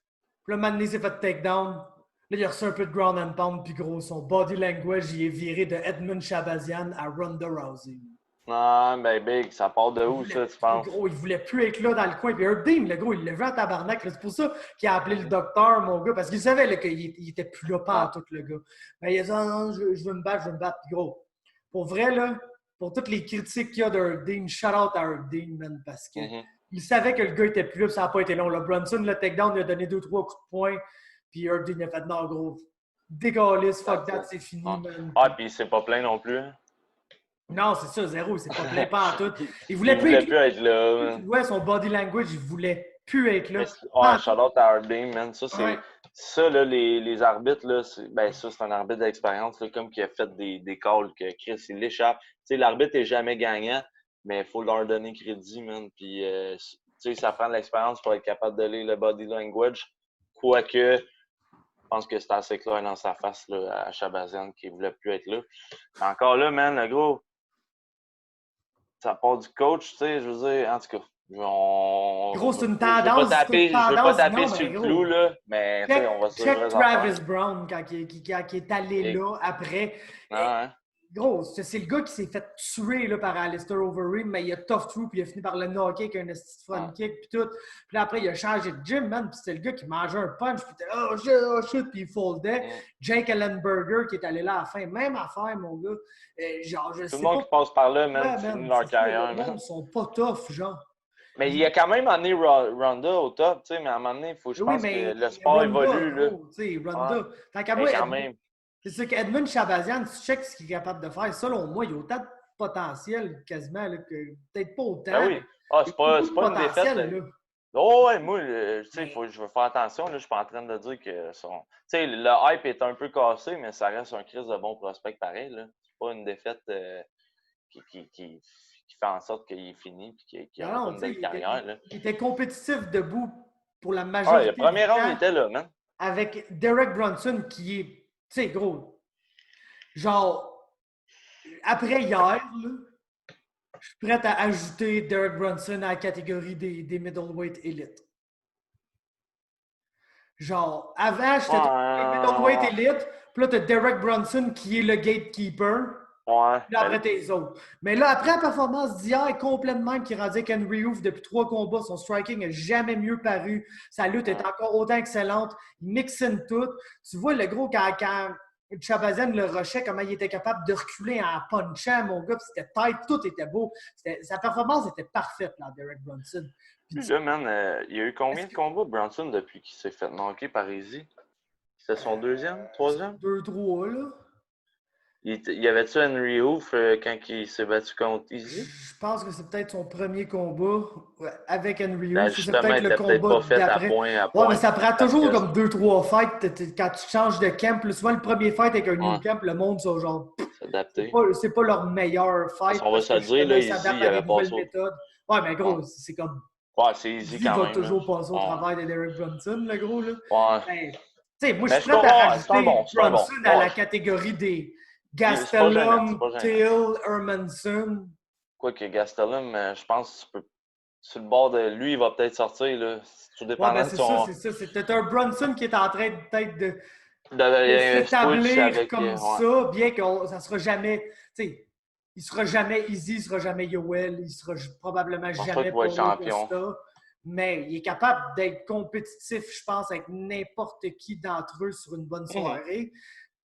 Puis là, Manny s'est fait takedown. Là, il a reçu un peu de ground and pound, puis gros, son body language, il est viré de Edmund Shabazian à Ronda Rousey. Non, ben, Big, ça part de où, ça, tu penses? Gros, il voulait plus être là dans le coin. Puis Herb Dean, le gros, il l'a vu en tabarnak. C'est pour ça qu'il a appelé le docteur, mon gars, parce qu'il savait là, qu'il était plus là, pas en tout, le gars. Ben, il a dit, non, je veux me battre, je veux me battre. Puis gros, pour vrai, là, pour toutes les critiques qu'il y a d'Herb Dean, shout out à Herb Dean, man, parce que il savait que le gars était plus là, puis ça n'a pas été long. Là, Brunson, le takedown, il a donné 2-3 coups de poing. Puis Herb Dean a fait non, gros. Décalisse, fuck that, c'est fini, man. Ah, puis c'est pas plein non plus. Hein. Non, c'est ça, zéro. Il s'est pas plein pas en tout. Il voulait plus être là. Tu vois, son body language, il voulait plus être là. Ouais, shout-out à Harding, man. Ça, c'est. Ouais. Ça, là, les arbitres, là, ça, c'est un arbitre d'expérience, là, comme qui a fait des calls que Chris, il l'échappe. Tu sais, l'arbitre est jamais gagnant, mais il faut leur donner crédit, man. Puis, tu sais, ça prend de l'expérience pour être capable de lire le body language. Quoique, je pense que c'est assez clair dans sa face, là, à Shabazian, qui ne voulait plus être là. Mais encore là, man, le gros, ça part du coach, tu sais, je veux dire, en tout cas. Gros, c'est une tendance. Je veux pas taper non, sur le gros. clou, là, mais tu sais, on va se dire. Check Travis Brown quand il est allé là après. Ah, hein? Gros, c'est le gars qui s'est fait tuer là, par Alistair Overeem, mais il a tough through, puis il a fini par le knocker avec un esti front kick, puis tout. Puis là, après, il a changé de gym, man, puis c'était le gars qui mangeait un punch, puis il était oh shit, puis il foldait. Jake Ellenberger qui est allé là à la fin, même affaire, mon gars. Genre, je sais pas. Tout le monde qui passe par là, man, finit leur carrière, man. Ils sont pas tough, genre. Mais il a quand même amené Ronda au top, tu sais, mais à un moment donné, je pense que le sport évolue, là. Tu sais, Ronda. Tant qu'à mais moi, quand même. C'est sûr qu'Edmund Shabazian, tu checkes ce qu'il est capable de faire. Selon moi, il a autant de potentiel quasiment là, que peut-être pas autant. Ben oui. Ah, c'est pas une défaite. Là. Oh, ouais, moi, tu sais, je veux faire attention. Là, je suis pas en train de dire que son. Tu sais, le hype est un peu cassé, mais ça reste un crise de bon prospect pareil. Là. C'est pas une défaite qui fait en sorte qu'il est fini et qu'il a une belle carrière. Il était compétitif debout pour la majorité. Ah, le premier round, il était là, man. Avec Derek Brunson qui est. Tu sais, gros, genre, après hier, là, je suis prêt à ajouter Derek Brunson à la catégorie des middleweight élite. Genre, avant, j'étais middleweight élite, puis là, t'as Derek Brunson qui est le gatekeeper. Ouais. Puis là, après, t'es les autres. Mais là, après la performance d'hier, complètement, qui rendait qu'Henry Hoof, depuis 3 combats, son striking n'a jamais mieux paru. Sa lutte est encore autant excellente. Il mixe in tout. Tu vois, le gros, quand Shabazian le rushait, comment il était capable de reculer en punchant, mon gars, puis c'était tight, tout était beau. Sa performance était parfaite, là, Derek Brunson. Puis là, man, il y a eu combien de combats, Brunson, depuis qu'il s'est fait manquer par Izzy? C'était son deuxième, troisième? 2-3, là. Y avait-tu Henry Hoof quand il s'est battu contre Izzy? Je pense que c'est peut-être son premier combat avec Henry Ben, Hoof. C'est justement, peut-être il le était peut-être combat pas fait à d'après. point. Ouais, mais ça prend toujours que- comme 2-3 fights quand tu changes de camp. Là, souvent, le premier fight avec un new Ouais. camp, le monde, sont genre. S'adapter. C'est pas leur meilleur fight. On va se le dire, là, Izzy, il avait passé au... méthodes. Ouais, mais gros, Ouais. c'est comme. Ouais, c'est Izzy Izzy quand va même. toujours là. passer au travail de Derek Brunson, le gros, là. Ouais. Ben, tu sais, moi, je Mais suis prêt à rajouter c'est un bon. Brunson à la Ouais. catégorie des C'est pas Gastelum, gênant, c'est pas Till, Hermanson. Quoique Gastelum, je pense que tu peux... Sur le bord de... Lui, il va peut-être sortir, là. Tout Ouais, dépendant ben de c'est son... ça, c'est ça. C'est peut-être un Brunson qui est en train de peut-être de de switch s'établir avec... comme ouais. ça, bien que ça sera jamais, tu sais, il sera jamais Easy, il sera jamais Yoel, il sera probablement pense pas jamais qu'il va être Paulo champion. Costa, mais il est capable d'être compétitif, je pense, avec n'importe qui d'entre eux sur une bonne soirée.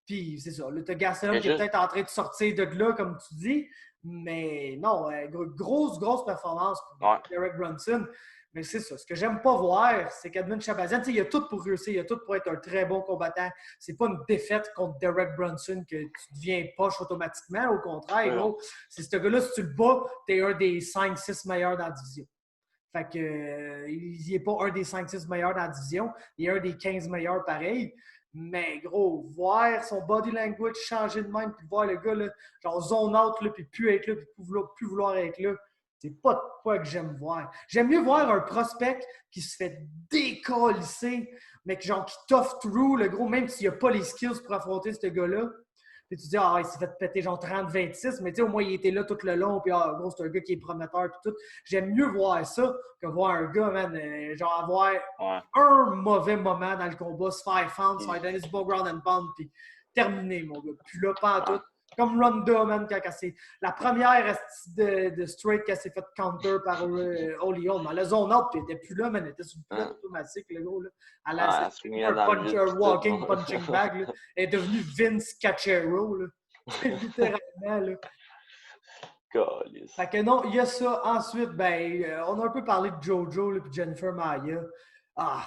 Puis c'est ça, là, t'as Gastelum qui est peut-être en train de sortir de là, comme tu dis, mais non, grosse performance pour Derek Brunson. Mais c'est ça. Ce que j'aime pas voir, c'est qu'Edmund Shabazian, il a tout pour réussir, il a tout pour être un très bon combattant. C'est pas une défaite contre Derek Brunson que tu deviens poche automatiquement. Au contraire, gros, c'est ce gars-là, si tu le bats, t'es un des 5-6 meilleurs dans la division. Fait que il n'est pas un des 5-6 meilleurs dans la division, il est un des 15 meilleurs pareil. Mais gros, voir son body language changer de même, puis voir le gars, là, genre zone out, là, puis plus être là, puis plus vouloir être là, c'est pas de quoi que j'aime voir. J'aime mieux voir un prospect qui se fait décalisser, mais genre qui tough through, le gros, même s'il n'a pas les skills pour affronter ce gars-là. Puis tu dis, ah, il s'est fait péter genre 30-26, mais tu sais, au moins, il était là tout le long, puis ah, gros, c'est un gars qui est prometteur, puis tout. J'aime mieux voir ça que voir un gars, man, genre avoir un mauvais moment dans le combat, se faire fendre, se faire donner du beau ground and pound, puis terminer, mon gars. Puis là, pas en tout. Comme Ronda, man, quand c'est la première de straight qu'elle s'est fait counter par Holly Holm. Elle a zone out, puis elle était plus là, man, elle était sur le pilote automatique, le gros, là. Elle a un walking punching bag, là. Elle est devenue Vince Cachero, là. Littéralement, là. Fait que non, il y a ça. Ensuite, ben, on a un peu parlé de Jojo, là, puis Jennifer Maia. Ah,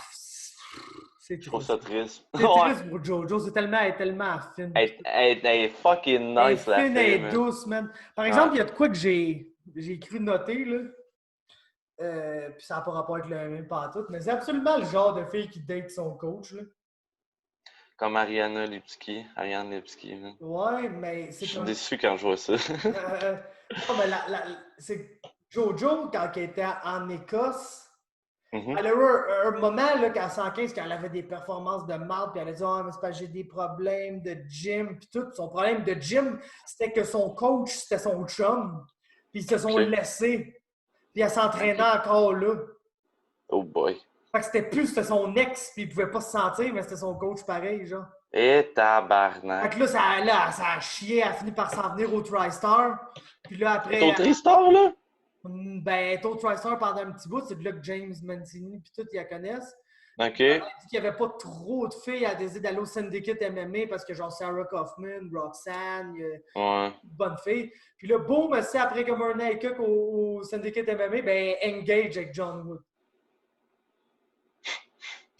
c'est triste. Je trouve ça triste. C'est triste pour Jojo. Elle est tellement fine. Elle est fucking nice, la fille. Elle est douce, man. Par exemple, il y a de quoi que j'ai cru noter, là. Puis ça n'a pas rapport avec le même pantoute, mais c'est absolument le genre de fille qui date son coach, là. Comme Ariane Lipski. Ouais, mais c'est Je suis déçu quand je vois ça. non, mais c'est Jojo, quand elle était en Écosse, elle a eu un moment, là, qu'à 115, quand elle avait des performances de marde, puis elle a dit « Ah, mais c'est parce que j'ai des problèmes de gym, puis tout. » Son problème de gym, c'était que son coach, c'était son chum, puis ils se sont laissés, puis elle s'entraînait encore là. Oh boy. Fait que c'était son ex, puis il pouvait pas se sentir, mais c'était son coach pareil, genre. Et tabarnak. Fait que là, ça a chié, elle a fini par s'en venir au TriStar. Puis là, après. Au TriStar, là? Ben, au TriStar pendant un petit bout, c'est de là que James Mancini puis tout, ils la connaissent. OK. Elle a dit qu'il n'y avait pas trop de filles à décider d'aller au Syndicate MMA parce que genre Sarah Kaufman, Roxanne, bonne fille. Puis là, boum, c'est après comme un Nike au Syndicate MMA, ben, engage avec John Wood.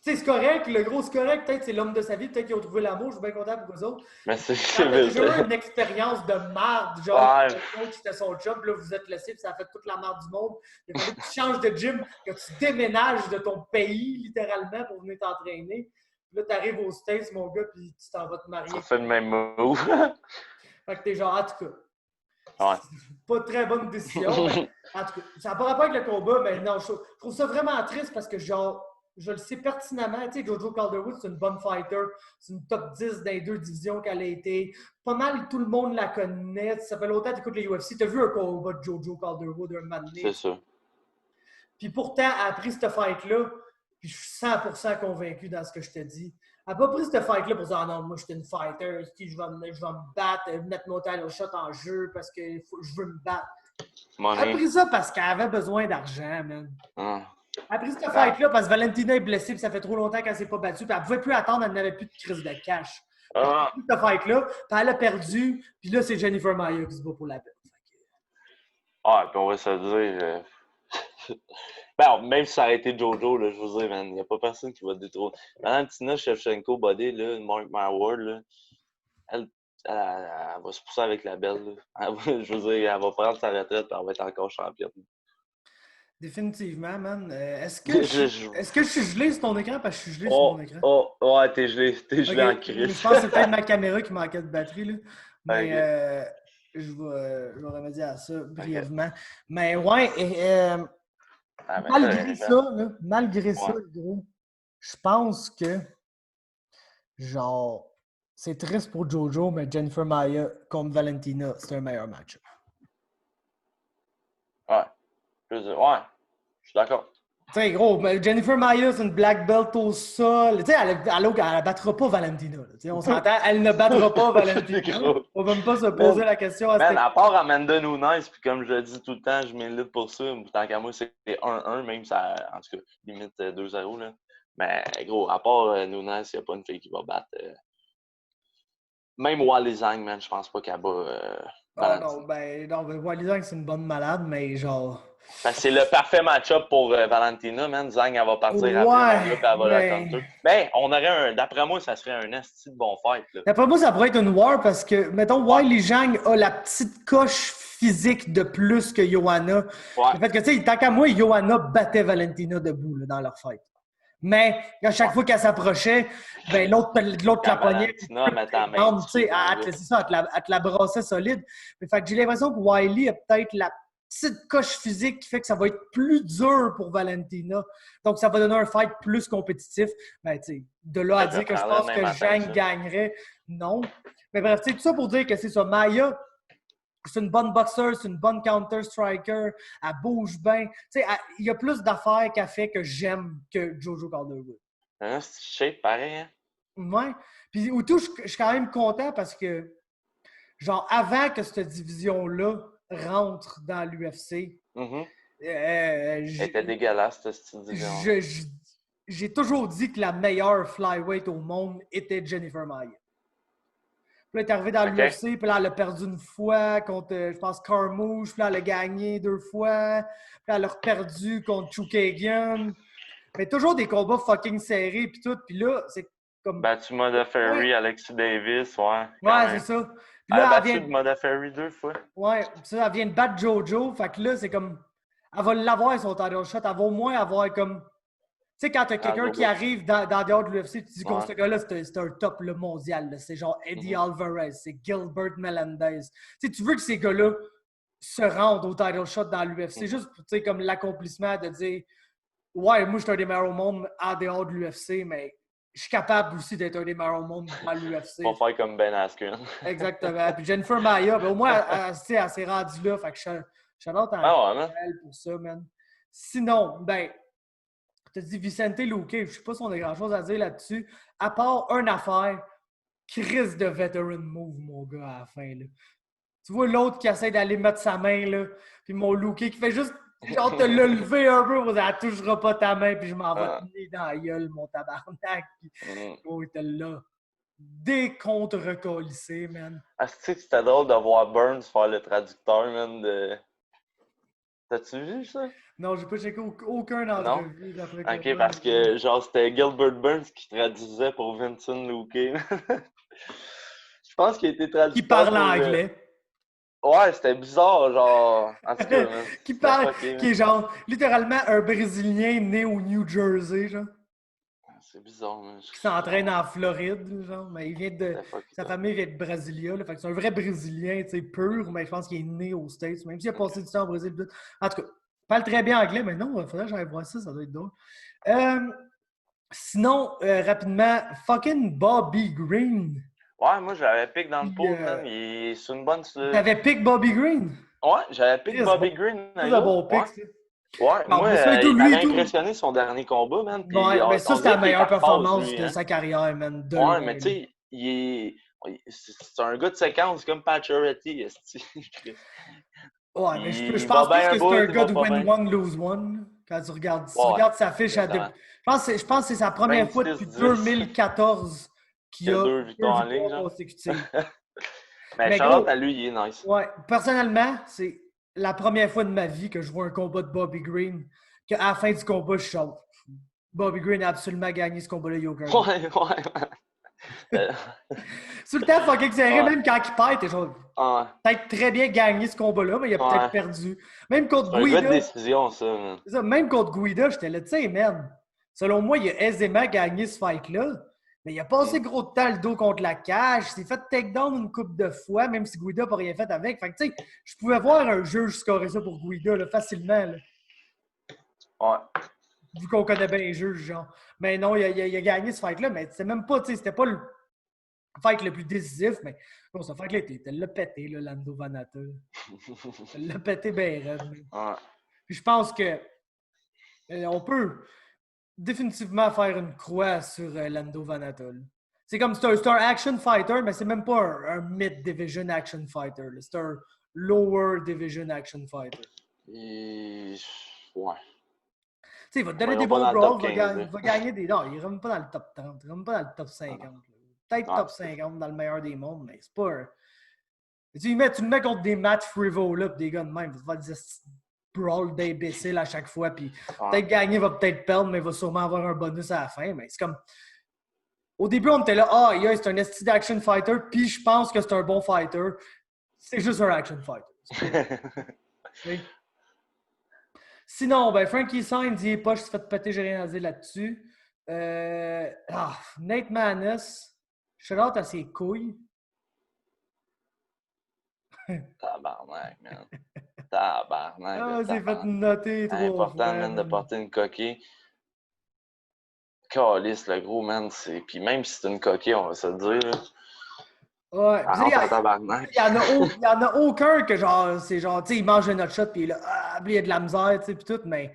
Tu sais, c'est correct, le gros, c'est correct. Peut-être c'est l'homme de sa vie, peut-être qu'ils ont trouvé l'amour, je suis bien content pour eux autres. Mais c'est Quand t'as déjà eu une expérience de marde, genre, le coach c'était son job, là, vous êtes laissé, puis ça a fait toute la marde du monde. Il fallait que tu changes de gym, que tu déménages de ton pays, littéralement, pour venir t'entraîner. Puis là, t'arrives aux States, mon gars, puis tu t'en vas te marier. Ça fait le même move. Fait que t'es genre, en tout cas. Ouais. Pas de très bonne décision. Mais, en tout cas, ça n'a pas rapport avec le combat, mais non, je trouve ça vraiment triste parce que, genre, je le sais pertinemment. Tu sais, Jojo Calderwood, c'est une bonne fighter. C'est une top 10 dans les 2 divisions qu'elle a été. Pas mal, tout le monde la connaît. Ça fait longtemps que tu écoutes les UFC. Tu as vu un combat de Jojo Calderwood un moment donné. C'est ça. Puis pourtant, elle a pris cette fight-là. Puis je suis 100% convaincu dans ce que je te dis. Elle n'a pas pris cette fight-là pour dire « Ah non, moi, je suis une fighter. Je vais me battre, mettre mon title shot en jeu parce que je veux me battre. » Elle a pris ça parce qu'elle avait besoin d'argent, man. Elle a pris cette fight-là parce que Valentina est blessée et ça fait trop longtemps qu'elle ne s'est pas battue. Puis elle ne pouvait plus attendre, elle n'avait plus de crise de cash. Ah, Cette fight-là, puis elle a perdu, puis là, c'est Jennifer Maia qui se bat pour la belle. ouais, puis on va se le dire. Ben, même si ça a été Jojo, là, je vous dis, man, il n'y a pas personne qui va détrôner. Valentina Shevchenko, body, là, Mark My Word, là, elle, elle va se pousser avec la belle. Là. Je veux dire, elle va prendre sa retraite et elle va être encore championne. Définitivement, man. Je- Est-ce que je suis gelé sur ton écran? Parce que je suis gelé sur mon Oh, écran. oh, ouais, t'es gelé en Ok, crise. je pense que c'est peut-être ma caméra qui manquait de batterie, là. Mais Ok. je vais remédier à ça Ok. brièvement. Mais ouais, Ah, ben, t'as malgré raison. ça, là, malgré ça, Ouais. gros, je pense que, genre, c'est triste pour Jojo, mais Jennifer Maia contre Valentina, c'est un meilleur match. Ouais. Ouais. Je suis d'accord. Tu sais, gros, mais Jennifer Maia, c'est une black belt au sol. Tu sais, elle battra pas Valentina. Tu sais, on s'entend, elle ne battra pas C'est Valentina. gros. On va même pas se poser Man, la question à man, cette à part Amanda Nunes, puis comme je le dis tout le temps, je milite pour ça. Tant qu'à moi, c'est 1-1, même ça, en tout cas, limite 2-0. Là. Mais gros, à part Nunes, il n'y a pas une fille qui va battre. Même Wally Zhang, man, je pense pas qu'elle bat Oh Valentina. non, ben, Wiley Zhang, c'est une bonne malade, mais genre. Parce que c'est le parfait match-up pour Valentina, man. Zhang, elle va partir rapidement là, Ouais, puis elle va la mais. counter. Ben, on aurait un. D'après moi, ça serait un esti de bon fight, là. D'après moi, ça pourrait être une war parce que, mettons, Ouais, Wiley Zhang a la petite coche physique de plus que Johanna. ouais, Le fait que, tu sais, tant qu'à moi, Johanna battait Valentina debout là, dans leur fight. Mais à chaque ouais. fois qu'elle s'approchait, ben, l'autre la Quand pognait. Valentina mettait la main Tu sais, dessus, mon gars. c'est ça, elle te la brassait solide. Mais fait que j'ai l'impression que Wiley a peut-être la petite coche physique qui fait que ça va être plus dur pour Valentina. Donc, ça va donner un fight plus compétitif. Ben, tu sais, de là à Je dire que je prendrais pense même que matin que Zhang ça. gagnerait, non. Mais bref, tu sais, tout ça pour dire que c'est ça. Maya, c'est une bonne boxeur, c'est une bonne counter-striker, elle bouge bien. Tu sais, il y a plus d'affaires qu'elle fait que j'aime que Jojo Calderwood. Hein, c'est shape pareil, hein? Ouais. Puis, au tout, je suis quand même content parce que, genre, avant que cette division-là rentre dans l'UFC, Mhm. Elle était j'ai dégueulasse, cette petite division. je- je- j'ai toujours dit que la meilleure flyweight au monde était Jennifer Maia. Puis là, elle est arrivée dans OK? l'UFC, puis là, elle a perdu une fois contre, je pense, Carmouche, puis là, elle a gagné 2 fois, puis là, elle a perdu contre Chookagian. Mais toujours des combats fucking serrés, puis tout. Puis là, c'est comme. Battu Moda Ouais, Ferry, Alexis Davis, ouais, quand ouais, c'est même. ça. Puis Elle a là, elle battu vient. Moda Ferry 2 fois. Ouais, ça, elle vient de battre Jojo. Fait que là, c'est comme. Elle va l'avoir, son title shot. Elle va au moins avoir comme. Tu sais, quand t'as Ah, quelqu'un go, qui go. arrive dans dehors de l'UFC, tu dis que Ouais. ce gars-là, c'est un top le mondial. Là. C'est genre Eddie Mhm. Alvarez, c'est Gilbert Melendez. Tu sais, tu veux que ces gars-là se rendent au title shot dans l'UFC, Mhm. juste pour, tu sais, comme l'accomplissement de dire ouais, moi, je suis un des meilleurs au monde en dehors de l'UFC, mais je suis capable aussi d'être un des meilleurs au monde dans Pas l'UFC. faire comme Ben Askren. Exactement. Puis Jennifer Maia, ben, au moins, tu sais, elle s'est rendue là. Fait que je suis en Ah ouais, man. elle pour ça, man. Sinon, ben, tu as dit Vicente Luque, je sais pas si on a grand-chose à dire là-dessus, à part une affaire, crise de veteran move, mon gars, à la fin, là. Tu vois l'autre qui essaie d'aller mettre sa main, là, puis mon Luque qui fait juste, genre, te le lever un peu, elle touchera pas ta main, puis je m'en vais te Ah. tenir dans la gueule, mon tabarnak. Puis, Mhm. oh, il te l'a décontre-collissé, man. Ah, c'est que c'était drôle de voir Burns faire le traducteur, man, de... T'as-tu vu ça? Non, j'ai pas checké aucun Non? entrevue d'après OK, combat. parce que, genre, c'était Gilbert Burns qui traduisait pour Vincent Luque. Je pense qu'il a été Qui traducteur parle pour... anglais. Ouais, c'était bizarre, genre... En tout cas, man, Qui c'était parle, fucké, qui man. est genre littéralement un Brésilien né au New Jersey, genre, C'est bizarre, man. qui s'entraîne en Floride, genre, mais il vient de. C'était fucké. Sa famille vient de Brasilia, là, fait que c'est un vrai Brésilien, tu sais, pur, mais je pense qu'il est né aux States, même s'il a passé du temps au Brésil. Tout. En tout cas, il parle très bien anglais, mais non, il faudrait que j'aille voir ça, ça doit être drôle. Sinon, rapidement, fucking Bobby Green. Ouais, moi, j'avais pick dans le Puis, pool, man. Il est sur une bonne... t'avais pick Bobby Green? Ouais, j'avais pick Chris, Bobby bon, Green, c'est un là. bon pick, Ouais. ça. Ouais, Non, moi, mais ça et tout, il lui et m'avait tout. impressionné son dernier combat, man. Puis Ouais, mais ça, on c'était la dirait qu'il est meilleure en phase, performance lui, de hein. sa carrière, man. De Ouais, loin, mais là. tu sais, c'est un gars de séquence comme Pacioretty, esti. Ouais, mais je Il va pense plus bien un que c'est bout, un il gars va de pas win bien. one, lose one. Là. Quand tu regardes, si tu Ouais, regardes sa fiche, exactement. je pense que c'est sa première fois depuis 26-10. 2014 qui a 2 victoires en ligne, victoires genre. consécutives. Mais Mais Charlotte, gros, à lui, il est nice. ouais, personnellement, c'est la première fois de ma vie que je vois un combat de Bobby Green, qu'à la fin du combat, je chante. Bobby Green a absolument gagné ce combat-là, Yoga. Ouais. Sur le temps, fucking serré, Ouais. même quand il perd, t'es genre, Ouais. peut-être très bien gagné ce combat-là, mais il a peut-être Ouais. perdu. Même contre C'est un gars de Guida, décision, ça, man. c'est ça, même contre Guida, j'étais là, tu sais, man. Selon moi, il a aisément gagné ce fight-là. Mais il a passé gros de temps le dos contre la cage. Il s'est fait takedown une couple de fois, même si Guida n'a pas rien fait avec. Fait que, tu sais, je pouvais voir un juge scorer ça pour Guida là, facilement. Là, Ouais. vu qu'on connaît bien les juges, genre. Mais non, il a gagné ce fight-là. Mais c'était même pas, tu sais, c'était pas le fight le plus décisif. Mais bon, ce fight-là, il l'a pété, là, Lando Vannata. Il l'a pété bien raide. Ouais. Puis je pense que on peut définitivement faire une croix sur Lando Vannata. C'est comme c'est un action fighter, mais c'est même pas un mid-division action fighter. là. C'est un lower division action fighter. Ouais. Tu sais, il va te donner Voyons des pas bons dans le brawls, top 15, il va gagner des. Non, il ne rentre pas dans le top 30, il ne rentre pas dans le top 50. là. Peut-être Ouais. top 50 dans le meilleur des mondes, mais c'est pas un. Tu le mets contre des matchs frivoles, pis des gars de même. Tu vas faire des brawls d'imbéciles à chaque fois, puis peut-être gagner, va peut-être perdre, mais il va sûrement avoir un bonus à la fin. Mais c'est comme. Au début, on était là, c'est un esti d'action fighter, puis je pense que c'est un bon fighter. C'est juste un action fighter. Okay. Sinon, ben, Frankie Sainz, il est pas, je suis fait péter, j'ai rien à dire là-dessus. Nate Maness, shout-out à ses couilles. Tabarnak, man. Tabarnak. C'est fait noter C'est 3 important, fois. man, de porter une coquille. Calice, le gros, man. Puis même si c'est une coquille, on va se le dire. Là. Ouais. Ça rentre en tabarnak. Il y en a aucun que genre, c'est genre, tu sais, il mange un autre shot, puis là, il y a de la misère, tu sais, puis tout, mais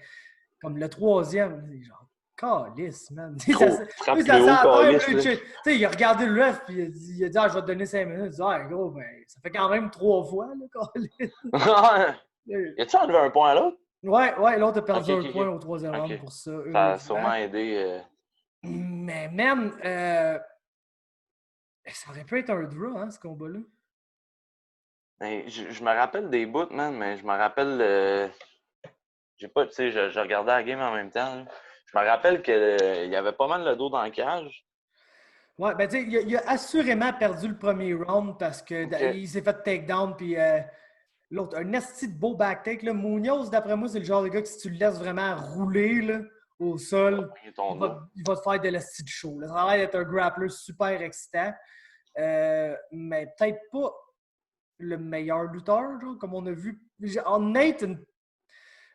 comme le troisième, c'est genre, calice, man. Frappe plus haut, calice. Tu sais, il a regardé le ref, puis il a dit, je vais te donner 5 minutes. Il a dit, gros, ben, ça fait quand même 3 fois, là, calice. Y a-tu enlevé un point à l'autre? Ouais, l'autre a perdu un point au troisième round pour ça. Ça a sûrement aidé. Mais man, ça aurait pu être un draw, hein, ce combat-là. Ben, je me rappelle des bouts, man, mais je me rappelle. J'ai pas, tu sais, je regardais la game en même temps. Là. Je me rappelle qu'il y avait pas mal le dos dans la cage. Ouais, ben tu sais, il a assurément perdu le premier round parce qu'il s'est fait takedown, puis l'autre, un esti de beau back take. Là. Munoz, d'après moi, c'est le genre de gars que si tu le laisses vraiment rouler là, au sol, il va te faire de l'esti de show. Là. Ça a l'air d'être un grappler super excitant, mais peut-être pas le meilleur lutteur, genre, comme on a vu. En Nate,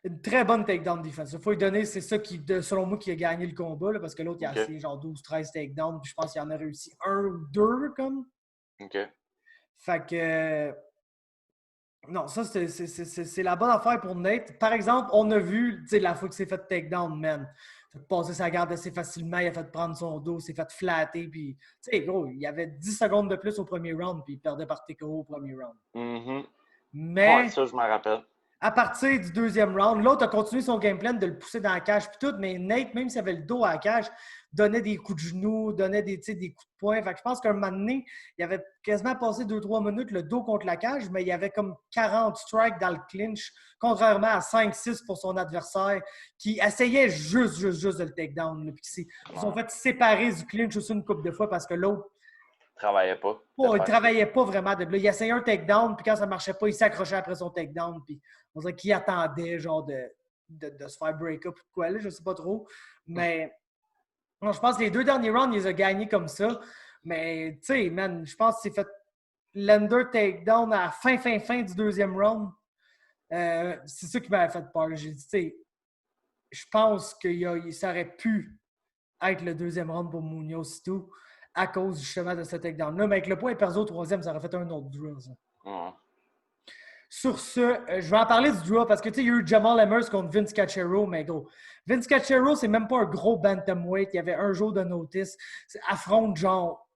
une très bonne takedown defense. Il faut lui donner, c'est ça qui, selon moi, qui a gagné le combat, là, parce que l'autre, il a essayé genre 12-13 takedowns, puis je pense qu'il en a réussi 1 ou 2, comme. OK. Fait que. Non, ça, c'est la bonne affaire pour Nate. Par exemple, on a vu, tu sais, la fois qu'il s'est fait takedown, man. Il a fait passer sa garde assez facilement, il a fait prendre son dos, il s'est fait flatter, puis, tu sais, gros, il y avait 10 secondes de plus au premier round, puis il perdait par TKO au premier round. Mm-hmm. Mais. Ouais, ça, je m'en rappelle. À partir du deuxième round, l'autre a continué son game plan de le pousser dans la cage puis tout, mais Nate, même s'il avait le dos à la cage, donnait des coups de genoux, donnait des coups de poing. Fait que je pense qu'un moment donné, il avait quasiment passé 2-3 minutes le dos contre la cage, mais il y avait comme 40 strikes dans le clinch, contrairement à 5-6 pour son adversaire, qui essayait juste de le takedown. Ils ont fait séparer du clinch aussi une couple de fois parce que l'autre travaillait pas. Il travaillait pas vraiment. Il essayait un takedown, puis quand ça marchait pas, il s'accrochait après son takedown, puis on dirait qu'il attendait genre de se faire break-up ou de quoi, là, je sais pas trop. Mais non, je pense que les 2 derniers rounds, il les a gagnés comme ça. Mais, tu sais, man, je pense qu'il s'est fait l'under takedown à la fin du deuxième round. C'est ça qui m'avait fait peur. J'ai dit, tu sais, je pense que ça aurait pu être le deuxième round pour Munoz et tout, à cause justement de ce takedown-là. Mais avec le point perdu au troisième, ça aurait fait un autre draw. Sur ce, je vais en parler du draw parce que tu sais, il y a eu Jamal Emmers contre Vince Cachero, mais gros. Vince Cachero, c'est même pas un gros bantamweight. Il y avait un jour de notice. Affronte genre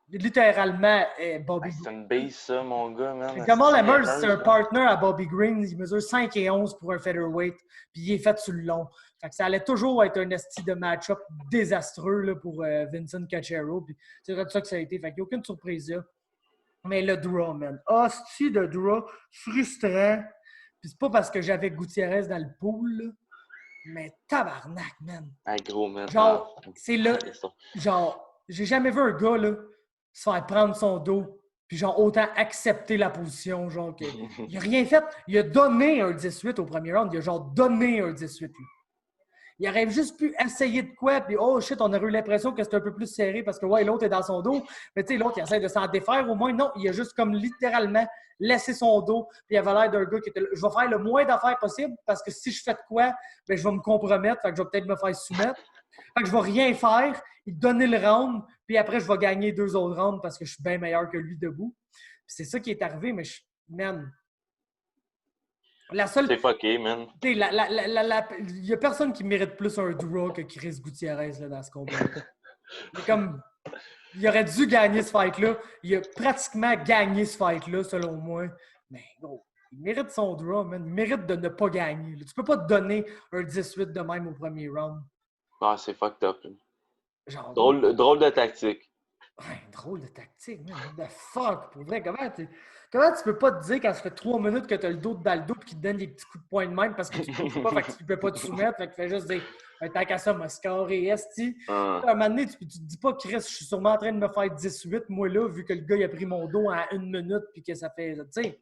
littéralement Bobby Green. C'est une base, ça, mon gars, man. Jamal Emmers, c'est un partner à Bobby Green. Il mesure 5 et 11 pour un featherweight, puis il est fait sur le long. Fait que ça allait toujours être un esti de match-up désastreux là, pour Vincent Cachero. Puis c'est vrai de ça que ça a été. Fait qu'il n'y a aucune surprise là. Mais le draw, man. Hostie de draw, frustrant. Puis c'est pas parce que j'avais Gutiérrez dans le pool, là, mais tabarnak, man. Hey, gros, man. Genre, c'est là. C'est ça. Genre, j'ai jamais vu un gars, là, se faire prendre son dos, puis genre, autant accepter la position, genre, que. Il a rien fait. Il a donné un 18 au premier round. Il a genre donné un 18, lui. Il aurait juste pu essayer de quoi, puis oh shit, on aurait eu l'impression que c'était un peu plus serré parce que ouais, l'autre est dans son dos. Mais tu sais, l'autre, il essaie de s'en défaire au moins. Non, il a juste comme littéralement laissé son dos, puis il avait l'air d'un gars qui était là. Je vais faire le moins d'affaires possible parce que si je fais de quoi, ben, je vais me compromettre, fait que je vais peut-être me faire soumettre. Fait que je vais rien faire, il donner le round, puis après, je vais gagner 2 autres rounds parce que je suis bien meilleur que lui debout. Puis c'est ça qui est arrivé, mais man. La seule. C'est fucké, man. Il n'y a personne qui mérite plus un draw que Chris Gutiérrez là, dans ce combat. Il aurait dû gagner ce fight-là. Il a pratiquement gagné ce fight-là, selon moi. Mais gros, il mérite son draw, man. Il mérite de ne pas gagner. Tu peux pas te donner un 18 de même au premier round. Ah, c'est fucked up. Genre, Drôle de tactique. Ouais, drôle de tactique, man. What the fuck? Pour vrai, comment tu peux pas te dire quand ça fait 3 minutes que t'as le dos dans le dos et qu'il te donne des petits coups de poing de même parce que tu ne peux pas, fait que tu peux pas te soumettre, fait que tu fais juste dire tant qu'à ça, m'a scoré, esti. À un moment donné, tu te dis pas, Chris, je suis sûrement en train de me faire 18, moi là, vu que le gars il a pris mon dos en 1 minute puis que ça fait. Tu sais.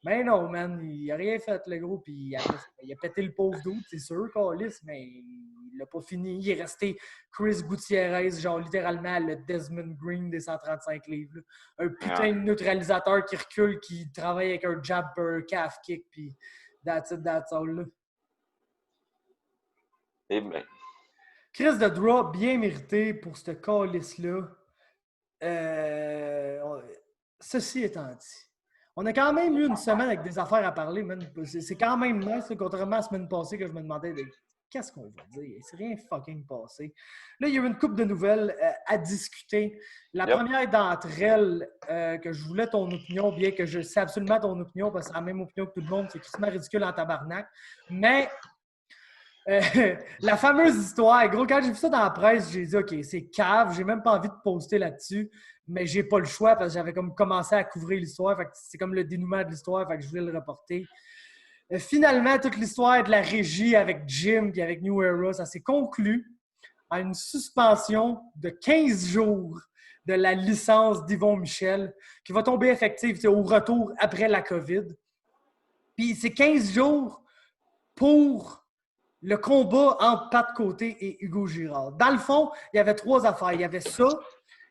Mais non, man, il a rien fait, le gros, puis il a pété le pauvre doute, c'est sûr, Carlis, mais il l'a pas fini. Il est resté Chris Gutiérrez, genre littéralement le Desmond Green des 135 livres. Là. Un putain de neutralisateur qui recule, qui travaille avec un jab, un calf kick, puis that's it, that's all, là. Eh bien. Chris de draw, bien mérité pour ce Carlis-là. Ceci étant dit. On a quand même eu une semaine avec des affaires à parler, man. C'est quand même nice, contrairement à la semaine passée que je me demandais qu'est-ce qu'on va dire. C'est rien fucking passé. Là, il y a eu une couple de nouvelles à discuter. La première d'entre elles, que je voulais ton opinion, bien que je sais absolument ton opinion, parce que c'est la même opinion que tout le monde, c'est crissement ridicule en tabarnak. Mais la fameuse histoire, gros, quand j'ai vu ça dans la presse, j'ai dit, OK, c'est cave, j'ai même pas envie de poster là-dessus. Mais j'ai pas le choix parce que j'avais comme commencé à couvrir l'histoire. Fait que c'est comme le dénouement de l'histoire, fait que je voulais le reporter. Finalement, toute l'histoire de la régie avec Jim et avec New Era, ça s'est conclu à une suspension de 15 jours de la licence d'Yvon Michel qui va tomber effective au retour après la COVID. Puis c'est 15 jours pour le combat entre Pat Côté et Hugo Girard. Dans le fond, il y avait 3 affaires. Il y avait ça.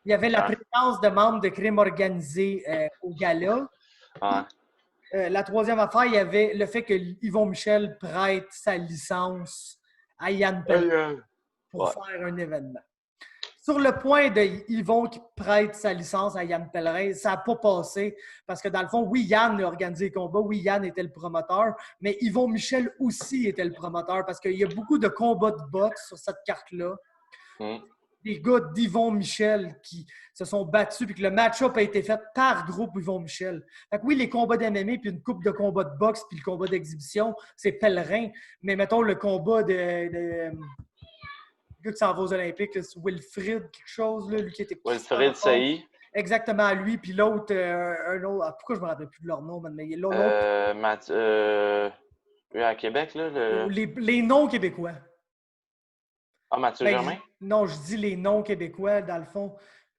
Il y avait la présence de membres de crime organisé au gala. La troisième affaire, il y avait le fait que Yvon Michel prête sa licence à Yann Pellerin pour faire un événement. Sur le point de Yvon qui prête sa licence à Yann Pellerin, ça n'a pas passé parce que dans le fond, oui, Yann a organisé le combat, oui, Yann était le promoteur, mais Yvon Michel aussi était le promoteur parce qu'il y a beaucoup de combats de boxe sur cette carte-là. Des gars d'Yvon Michel qui se sont battus puis que le match-up a été fait par groupe Yvon Michel. Fait que oui, les combats d'MMA puis une coupe de combats de boxe puis le combat d'exhibition, c'est Pellerin. Mais mettons le combat de le gars qui s'en va aux Olympiques, c'est Wilfrid quelque chose, là, lui qui était... Wilfrid Sailly. Exactement, lui. Puis l'autre, un autre... pourquoi je me rappelle plus de leur nom, mais l'autre... à Québec, là. Les noms québécois. Ah, Mathieu Germain? Non, je dis les noms québécois, dans le fond.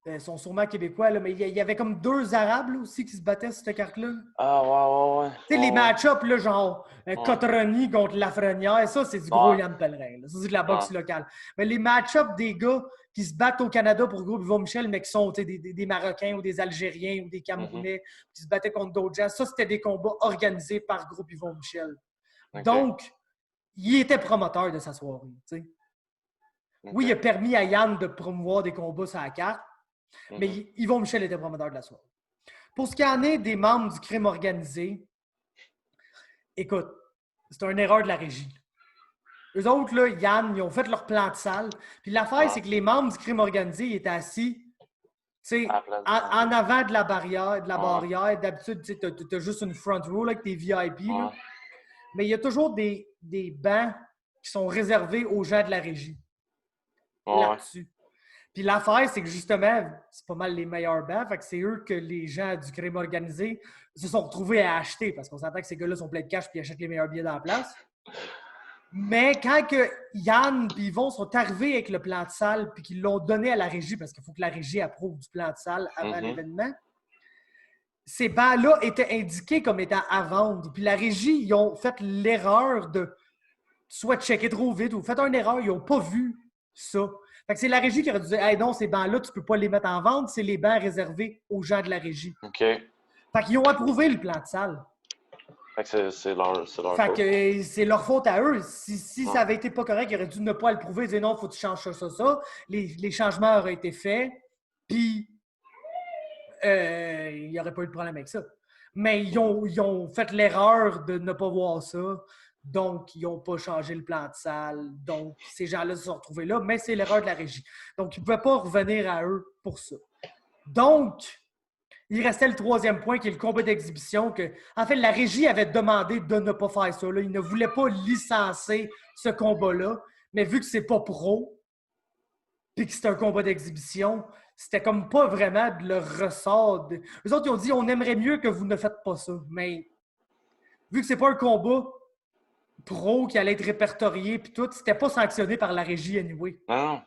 Ils sont sûrement québécois, là, mais il y avait comme 2 Arabes là, aussi qui se battaient sur cette carte-là. Ah, ouais. Tu sais, les match-ups, là, genre Cotroni contre Lafrenière, ça, c'est du gros Yann Pellerin. Là. Ça, c'est de la boxe locale. Mais les match-ups des gars qui se battent au Canada pour le groupe Yvon Michel, mais qui sont des Marocains ou des Algériens ou des Camerounais qui se battaient contre d'autres gens, ça, c'était des combats organisés par groupe Yvon Michel. Okay. Donc, il était promoteur de sa soirée, tu sais. Oui, il a permis à Yann de promouvoir des combats sur la carte, mais Yvon Michel était promoteur de la soirée. Pour ce qui en est des membres du crime organisé, écoute, c'est une erreur de la régie. Eux autres, là, Yann, ils ont fait leur plan de salle. Puis l'affaire, c'est que les membres du crime organisé ils étaient assis en avant de la barrière. D'habitude, tu as juste une front row là, avec tes VIP. Là. Mais il y a toujours des bancs qui sont réservés aux gens de la régie. Ouais. Là-dessus. Puis l'affaire, c'est que justement, c'est pas mal les meilleurs bancs. Fait que c'est eux que les gens du crime organisé se sont retrouvés à acheter parce qu'on s'entend que ces gars-là sont pleins de cash puis ils achètent les meilleurs billets dans la place. Mais quand que Yann et Yvon sont arrivés avec le plan de salle puis qu'ils l'ont donné à la régie parce qu'il faut que la régie approuve du plan de salle avant l'événement, ces bancs-là étaient indiqués comme étant à vendre. Puis la régie, ils ont fait l'erreur de soit checker trop vite ou fait une erreur, ils n'ont pas vu ça. Fait que c'est la régie qui aurait dû dire « Hey, non, ces bancs-là, tu peux pas les mettre en vente, c'est les bancs réservés aux gens de la régie. » OK. Fait qu'ils ont approuvé le plan de salle. Fait que c'est leur Fait faute. que c'est leur faute à eux. Si ça avait été pas correct, ils auraient dû ne pas le prouver, dire non, faut que tu changes ça. Les changements auraient été faits, puis il n'y aurait pas eu de problème avec ça. Mais ils ont fait l'erreur de ne pas voir ça. Donc, ils n'ont pas changé le plan de salle. Donc, ces gens-là se sont retrouvés là, mais c'est l'erreur de la régie. Donc, ils ne pouvaient pas revenir à eux pour ça. Donc, il restait le troisième point, qui est le combat d'exhibition. En fait, la régie avait demandé de ne pas faire ça. Là. Ils ne voulaient pas licencer ce combat-là. Mais vu que c'est pas pro, puis que c'est un combat d'exhibition, c'était comme pas vraiment de leur ressort. Eux autres, ils ont dit, on aimerait mieux que vous ne faites pas ça. Mais vu que c'est pas un combat pro qui allait être répertorié, puis tout, c'était pas sanctionné par la régie anyway. Non.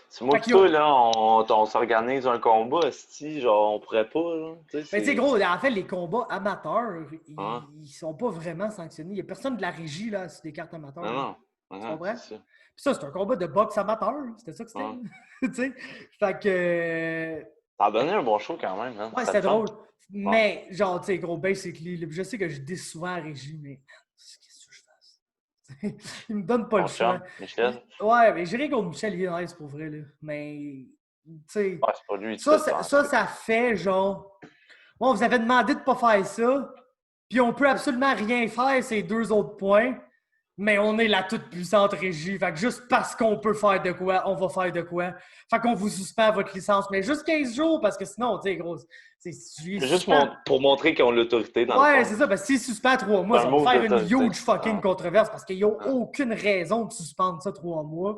C'est moi et toi, là, on s'organise un combat, si genre, on pourrait pas, là. Mais tu sais, gros, en fait, les combats amateurs, ils sont pas vraiment sanctionnés. Il n'y a personne de la régie, là, sur des cartes amateurs. Non. Tu comprends? Puis ça, c'est un combat de boxe amateur. C'était ça que c'était. Tu sais? Fait que... Ça a donné un bon show quand même, hein? Ouais, c'était drôle. Mais, genre, tu sais, gros, basically, je sais que je dis souvent à la régie, mais qu'est-ce que je fasse? Il me donne pas le choix. Michel? Ouais, mais j'ai rien contre Michel, il est nice pour vrai, là. Mais, tu sais, ouais, c'est pas lui, ça fait genre, bon, vous avez demandé de pas faire ça, puis on peut absolument rien faire ces deux autres points, mais on est la toute-puissante régie. Fait que juste parce qu'on peut faire de quoi, on va faire de quoi. Fait qu'on vous suspend votre licence, mais juste 15 jours, parce que sinon, tu sais, gros, c'est juste pour montrer qu'ils ont l'autorité dans le ouais, c'est ça. Parce que s'ils suspendent 3 mois, ça va faire une huge fucking controverse parce qu'ils n'ont aucune raison de suspendre ça 3 mois.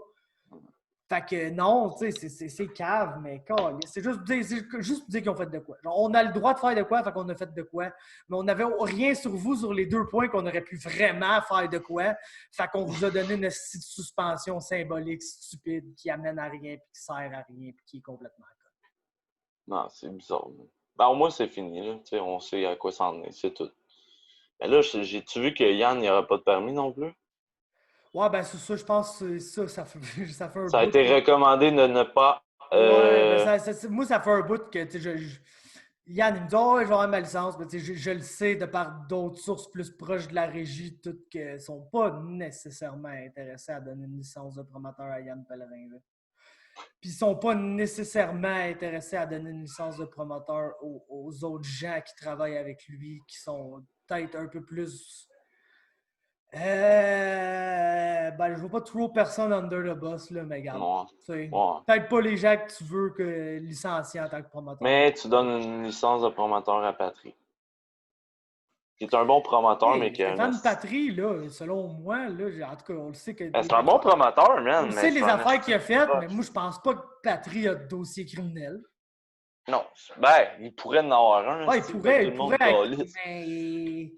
Fait que non, tu sais, c'est cave, mais c'est juste dire qu'ils ont fait de quoi. Genre, on a le droit de faire de quoi, fait qu'on a fait de quoi. Mais on n'avait rien sur vous sur les deux points qu'on aurait pu vraiment faire de quoi. Fait qu'on vous a donné une petite suspension symbolique stupide qui amène à rien, puis qui sert à rien, puis qui est complètement con. Non, c'est bizarre. Ben, au moins, c'est fini, là. Tu sais, on sait à quoi s'en est, c'est tout. Mais là, j'ai-tu vu que Yann, il n'y aurait pas de permis non plus? Ouais, ben c'est ça, je pense que ça fait un Ça a été recommandé de ne pas... Ouais, mais moi, ça fait un bout que, tu sais, Yann, il me dit « Oh, je vais avoir ma licence. » Mais tu sais, je le sais de par d'autres sources plus proches de la régie, toutes qui ne sont pas nécessairement intéressés à donner une licence de promoteur à Yann Pellerin. Là. Puis ils ne sont pas nécessairement intéressés à donner une licence de promoteur aux autres gens qui travaillent avec lui, qui sont peut-être un peu plus... ben, je vois pas trop personne under the bus, là, mais regarde. Peut-être pas les gens que tu veux licencier en tant que promoteur. Mais tu donnes une licence de promoteur à Patry. Qui est un bon promoteur, mais qui a Stéphane Patry, là, selon moi, là, en tout cas, on le sait que... c'est un bon promoteur, man. On sait les affaires qu'il a faites, mais moi, je pense pas que Patry a de dossier criminel. Non. Ben, il pourrait en avoir un. Ouais, il pourrait mais...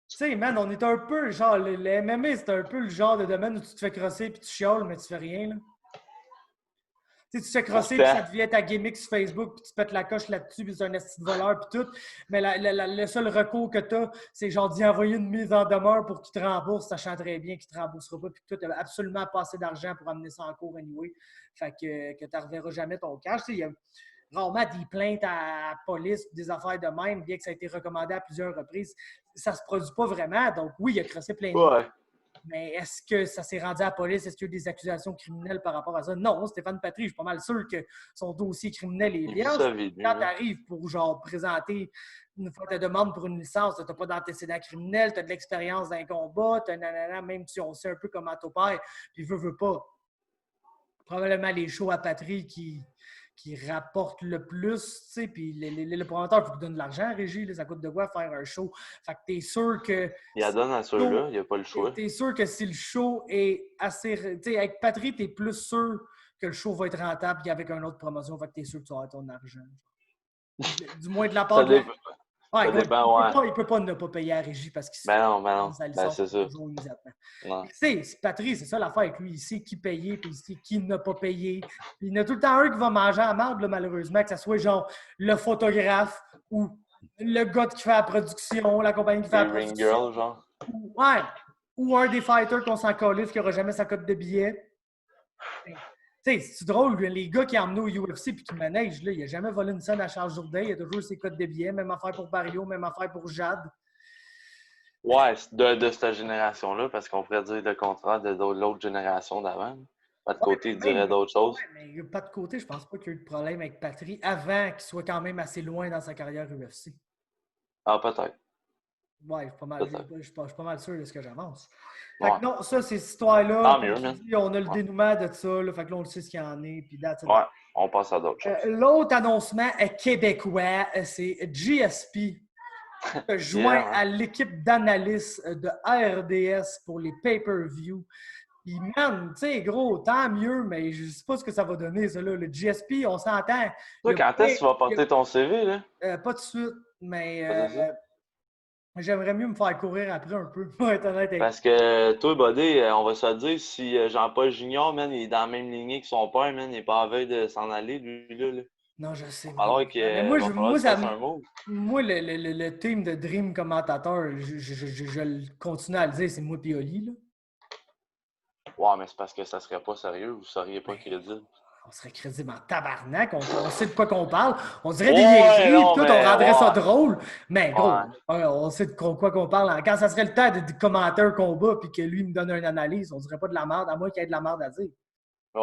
Tu sais, man, on est un peu, genre, le MMA, c'est un peu le genre de domaine où tu te fais crosser puis tu chiales, mais tu fais rien, là. Tu sais, tu te fais crosser puis ça devient ta gimmick sur Facebook puis tu pètes la coche là-dessus puis c'est un esti de voleur puis tout. Mais le seul recours que tu as, c'est genre d'y envoyer une mise en demeure pour qu'il te rembourse, sachant très bien qu'il te remboursera pas puis que toi, tu n'as absolument pas assez d'argent pour amener ça en cours anyway. Fait que tu ne reverras jamais ton cash. Tu sais, il y a rarement des plaintes à la police, des affaires de même, bien que ça a été recommandé à plusieurs reprises. Ça se produit pas vraiment. Donc oui, il a crossé plein de ouais. Mais est-ce que ça s'est rendu à la police? Est-ce qu'il y a eu des accusations criminelles par rapport à ça? Non, Stéphane Patry, je suis pas mal sûr que son dossier criminel est bien. Quand tu arrives pour genre présenter une fois ta demande pour une licence, tu n'as pas d'antécédent criminel, tu as de l'expérience dans un combat, même si on sait un peu comment t'opères, puis veut pas. Probablement les shows à Patry qui qui rapporte le plus, tu sais, puis le promoteur, il faut qu'il donne de l'argent à Régie, là, ça coûte de quoi faire un show. Fait que t'es sûr que... Il la donne à ceux-là, il n'y a pas le choix. T'es sûr que si le show est assez... Tu sais, avec Patry, t'es plus sûr que le show va être rentable qu'avec une autre promotion, fait que t'es sûr que tu vas avoir ton argent. Du moins de la part Ça de la... dépend. Ouais, Ça gros, dépend, ouais. il peut pas ne pas payer à la Régie parce qu'il se Ben non, ben dans non. sa Ben licence c'est ça. toujours immédiatement. Non. Tu sais, Patrick, c'est ça l'affaire avec lui. Il sait qui payer puis il sait qui n'a pas payé. Puis il y en a tout le temps un qui va manger à la marde, là, malheureusement, que ce soit genre le photographe ou le gars qui fait la production, la compagnie qui fait la Les ring production. girls, genre. Ouais. Ou un des fighters qu'on s'en calisse qui n'aura jamais sa cote de billet. Tu sais, c'est drôle, les gars qui ont emmené au UFC et qui manègent, là, il n'a jamais volé une scène à Charles Jourdain. Il a toujours ses cotes de billets. Même affaire pour Barrio, même affaire pour Jade. Ouais, de cette génération-là, parce qu'on pourrait dire le contraire de l'autre génération d'avant. Pas de côté, il dirait d'autres choses. Ouais, mais pas de côté, je pense pas qu'il y a eu de problème avec Patry avant qu'il soit quand même assez loin dans sa carrière UFC. Ah, peut-être. Ouais, je suis pas mal sûr de ce que j'avance. Fait Ouais. que non, ça, c'est cette histoire-là. Tant mieux, man. On a le dénouement de ça, là, fait que là, on le sait ce qu'il y en est. Puis Ouais, on passe à d'autres choses. L'autre annoncement québécois, c'est GSP. Joint à l'équipe d'analyse de RDS pour les pay-per-view. Puis, man, tu sais, gros, tant mieux, mais je sais pas ce que ça va donner, ça, là. Le GSP, on s'entend. Toi, quand est-ce que tu vas porter ton CV, là? Pas de suite, mais j'aimerais mieux me faire courir après un peu, pour être honnête avec Parce que toi, Buddy, on va se le dire, si Jean-Paul Junior, man, il est dans la même lignée que son père, man, il n'est pas en veille de s'en aller, lui, là. Non, je sais. Alors qu'il va falloir se faire un move. Moi, le team de Dream commentateur, je le continue à le dire, c'est moi et Oli, là. Ouais, mais c'est parce que ça serait pas sérieux, vous seriez pas crédible. On serait crédible en tabarnak, on sait de quoi qu'on parle. On dirait des Ouais, niaiseries, non, tout, on mais rendrait ça ouais. drôle. Mais gros, Ouais. on sait de quoi qu'on parle. Quand ça serait le temps de commenter un combat puis que lui me donne une analyse, on dirait pas de la merde, à moins qu'il y ait de la merde à dire. Ouais.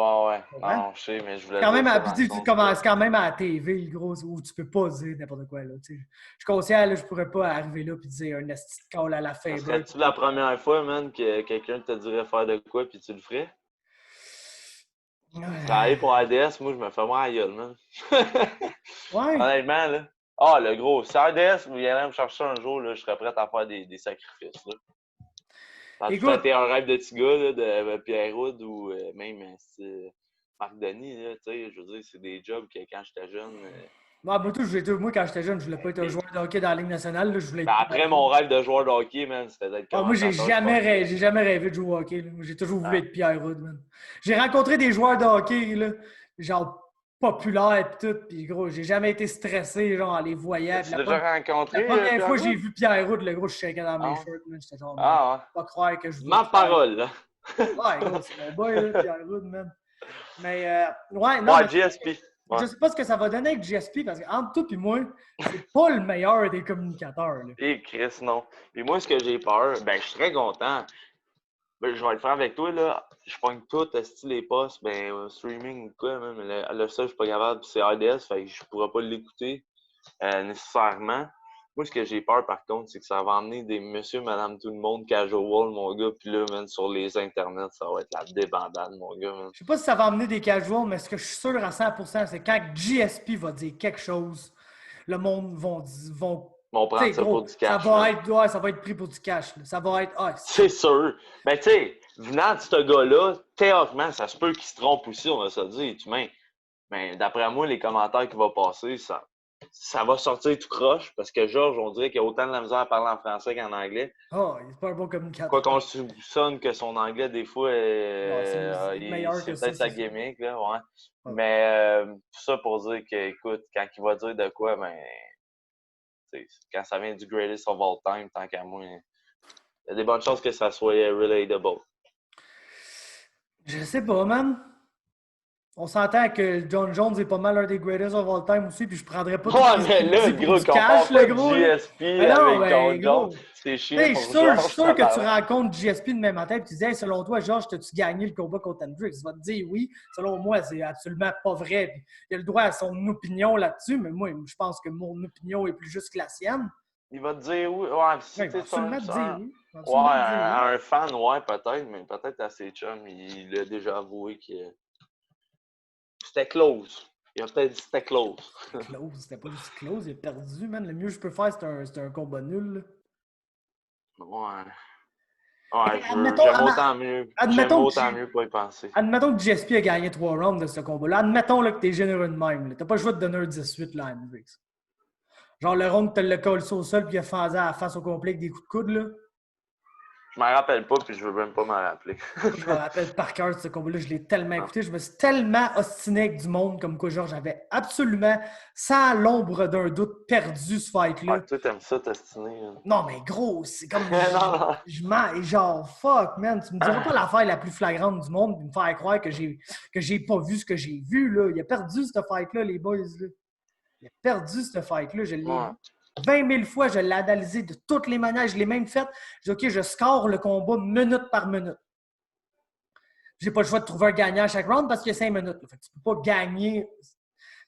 Ouais. Non, je sais, mais je voulais Quand même, dire puis tu commences quand même à la TV, gros, où tu peux pas dire n'importe quoi. Là, je suis conscient, là, je pourrais pas arriver là et dire un esti de call à la Faber. Serait-tu la première fois, man, que quelqu'un te dirait faire de quoi puis tu le ferais? Travailler pour ADS, moi, je me fais moi à la gueule, man. Ouais. Honnêtement, là. Ah, le gros, si ADS viendrait me chercher un jour, là, je serais prêt à faire des sacrifices, là. Ça Écoute, été un rêve de petit gars, là, de Pierre Houd ou même Marc Denis, là, tu sais, je veux dire, c'est des jobs que quand j'étais jeune. moi, quand j'étais jeune, je voulais pas être un joueur de hockey dans la Ligue nationale. Là, je voulais être... Ben, après mon rêve de joueur de hockey, man, c'était d'être moi, j'ai commentateur. jamais rêvé de jouer au hockey. Là. J'ai toujours voulu être Pierre Houd, man. J'ai rencontré des joueurs de hockey, là, genre populaires et tout, puis gros, j'ai jamais été stressé, genre, en les voyant. Tu l'as déjà rencontré? La première fois que Pierre j'ai vu Pierre Houd, le gros, je shakeais dans mes Ah. shorts, man. J'étais genre, Ah, pas croire que je ouais. veux Ma parole, là. Ouais, gros, c'est mon boy, là, Pierre Houd, man. Mais, ouais, non. Ouais, mais, GSP. Ouais. je sais pas ce que ça va donner avec GSP, parce qu'entre toi et moi, c'est pas le meilleur des communicateurs, là. Et Chris, non. Et moi, ce que j'ai peur, ben, je suis très content. Ben, je vais le faire avec toi, là. Je pogne tout, style les postes, ben, streaming ou quoi, même. Le seul, je suis pas capable, c'est RDS, fait que je pourrais pas l'écouter nécessairement. Moi, ce que j'ai peur, par contre, c'est que ça va emmener des monsieur, madame, tout le monde casual, mon gars. Puis là, man, sur les internets, ça va être la débandade, mon gars, man. Je sais pas si ça va amener des casuals, mais ce que je suis sûr à 100%, c'est quand GSP va dire quelque chose, le monde vont On prend ça gros, pour du cash. ça va être pris pour du cash. Là. Ça va être... c'est sûr. Mais tu sais, venant de ce gars-là, théoriquement, ça se peut qu'il se trompe aussi, on va se le dire, humain. Mais d'après moi, les commentaires qui vont passer, ça va sortir tout croche, parce que Georges, on dirait qu'il a autant de la misère à parler en français qu'en anglais. il est pas un bon communicateur. Quoi qu'on soupçonne que son anglais, des fois, c'est meilleur que c'est peut-être ça, sa gimmick, là, ouais. Ouais. Mais tout ça pour dire que, écoute, quand il va dire de quoi, ben, quand ça vient du greatest of all time, tant qu'à moi, il y a des bonnes chances que ça soit relatable. Je sais pas, man. On s'entend que John Jones est pas mal un des greatest of all time aussi, puis je prendrais pas Ouais, mais là, pour gros, du cash, compare le pas gros. GSP avec John Jones. C'est chiant Je pour suis Georges, sûr que tu rencontres GSP de même matin et tu dis hey, selon toi, Georges, t'as-tu gagné le combat contre Hendrix? Il va te dire oui. Selon moi, c'est absolument pas vrai. Puis, il a le droit à son opinion là-dessus, mais moi, je pense que mon opinion est plus juste que la sienne. Il va te dire oui. Ouais, si Il va absolument te dire oui. Ouais, un fan, ouais, peut-être, mais peut-être à ses chums, il a déjà avoué que c'était close. Il a peut-être dit que c'était close. Close, c'était pas juste close, il a perdu, man. Le mieux que je peux faire, c'est un combat nul. Là. Ouais. Ouais, Admettons, j'aime admettons, autant mieux pas y penser. admettons que GSP a gagné 3 rounds de ce combat-là. Admettons là, que t'es généreux de même. Là. T'as pas le choix de donner un 18 là, à Hendricks. Genre le round, t'as le collé au sol puis il a phasé à la face au complet avec des coups de coude. Là. Je m'en rappelle pas, puis je veux même pas m'en rappeler. Je me rappelle par cœur de ce combat-là, je l'ai tellement écouté, je me suis tellement ostiné avec du monde comme quoi, genre, j'avais absolument, sans l'ombre d'un doute, perdu ce fight-là. Ouais, toi, t'aimes ça, t'ostiner. Non, mais gros, c'est comme. Non. Je mens, et genre, fuck, man, tu me diras pas l'affaire la plus flagrante du monde de me faire croire que j'ai pas vu ce que j'ai vu, là. Il a perdu ce fight-là, les boys, là. Il a perdu ce fight-là, je l'ai Ouais. 20 000 fois, je l'ai analysé de toutes les manières, je l'ai même fait. Je dis, OK, je score le combat minute par minute. J'ai pas le choix de trouver un gagnant à chaque round parce qu'il y a 5 minutes. Là. Fait que tu peux pas gagner.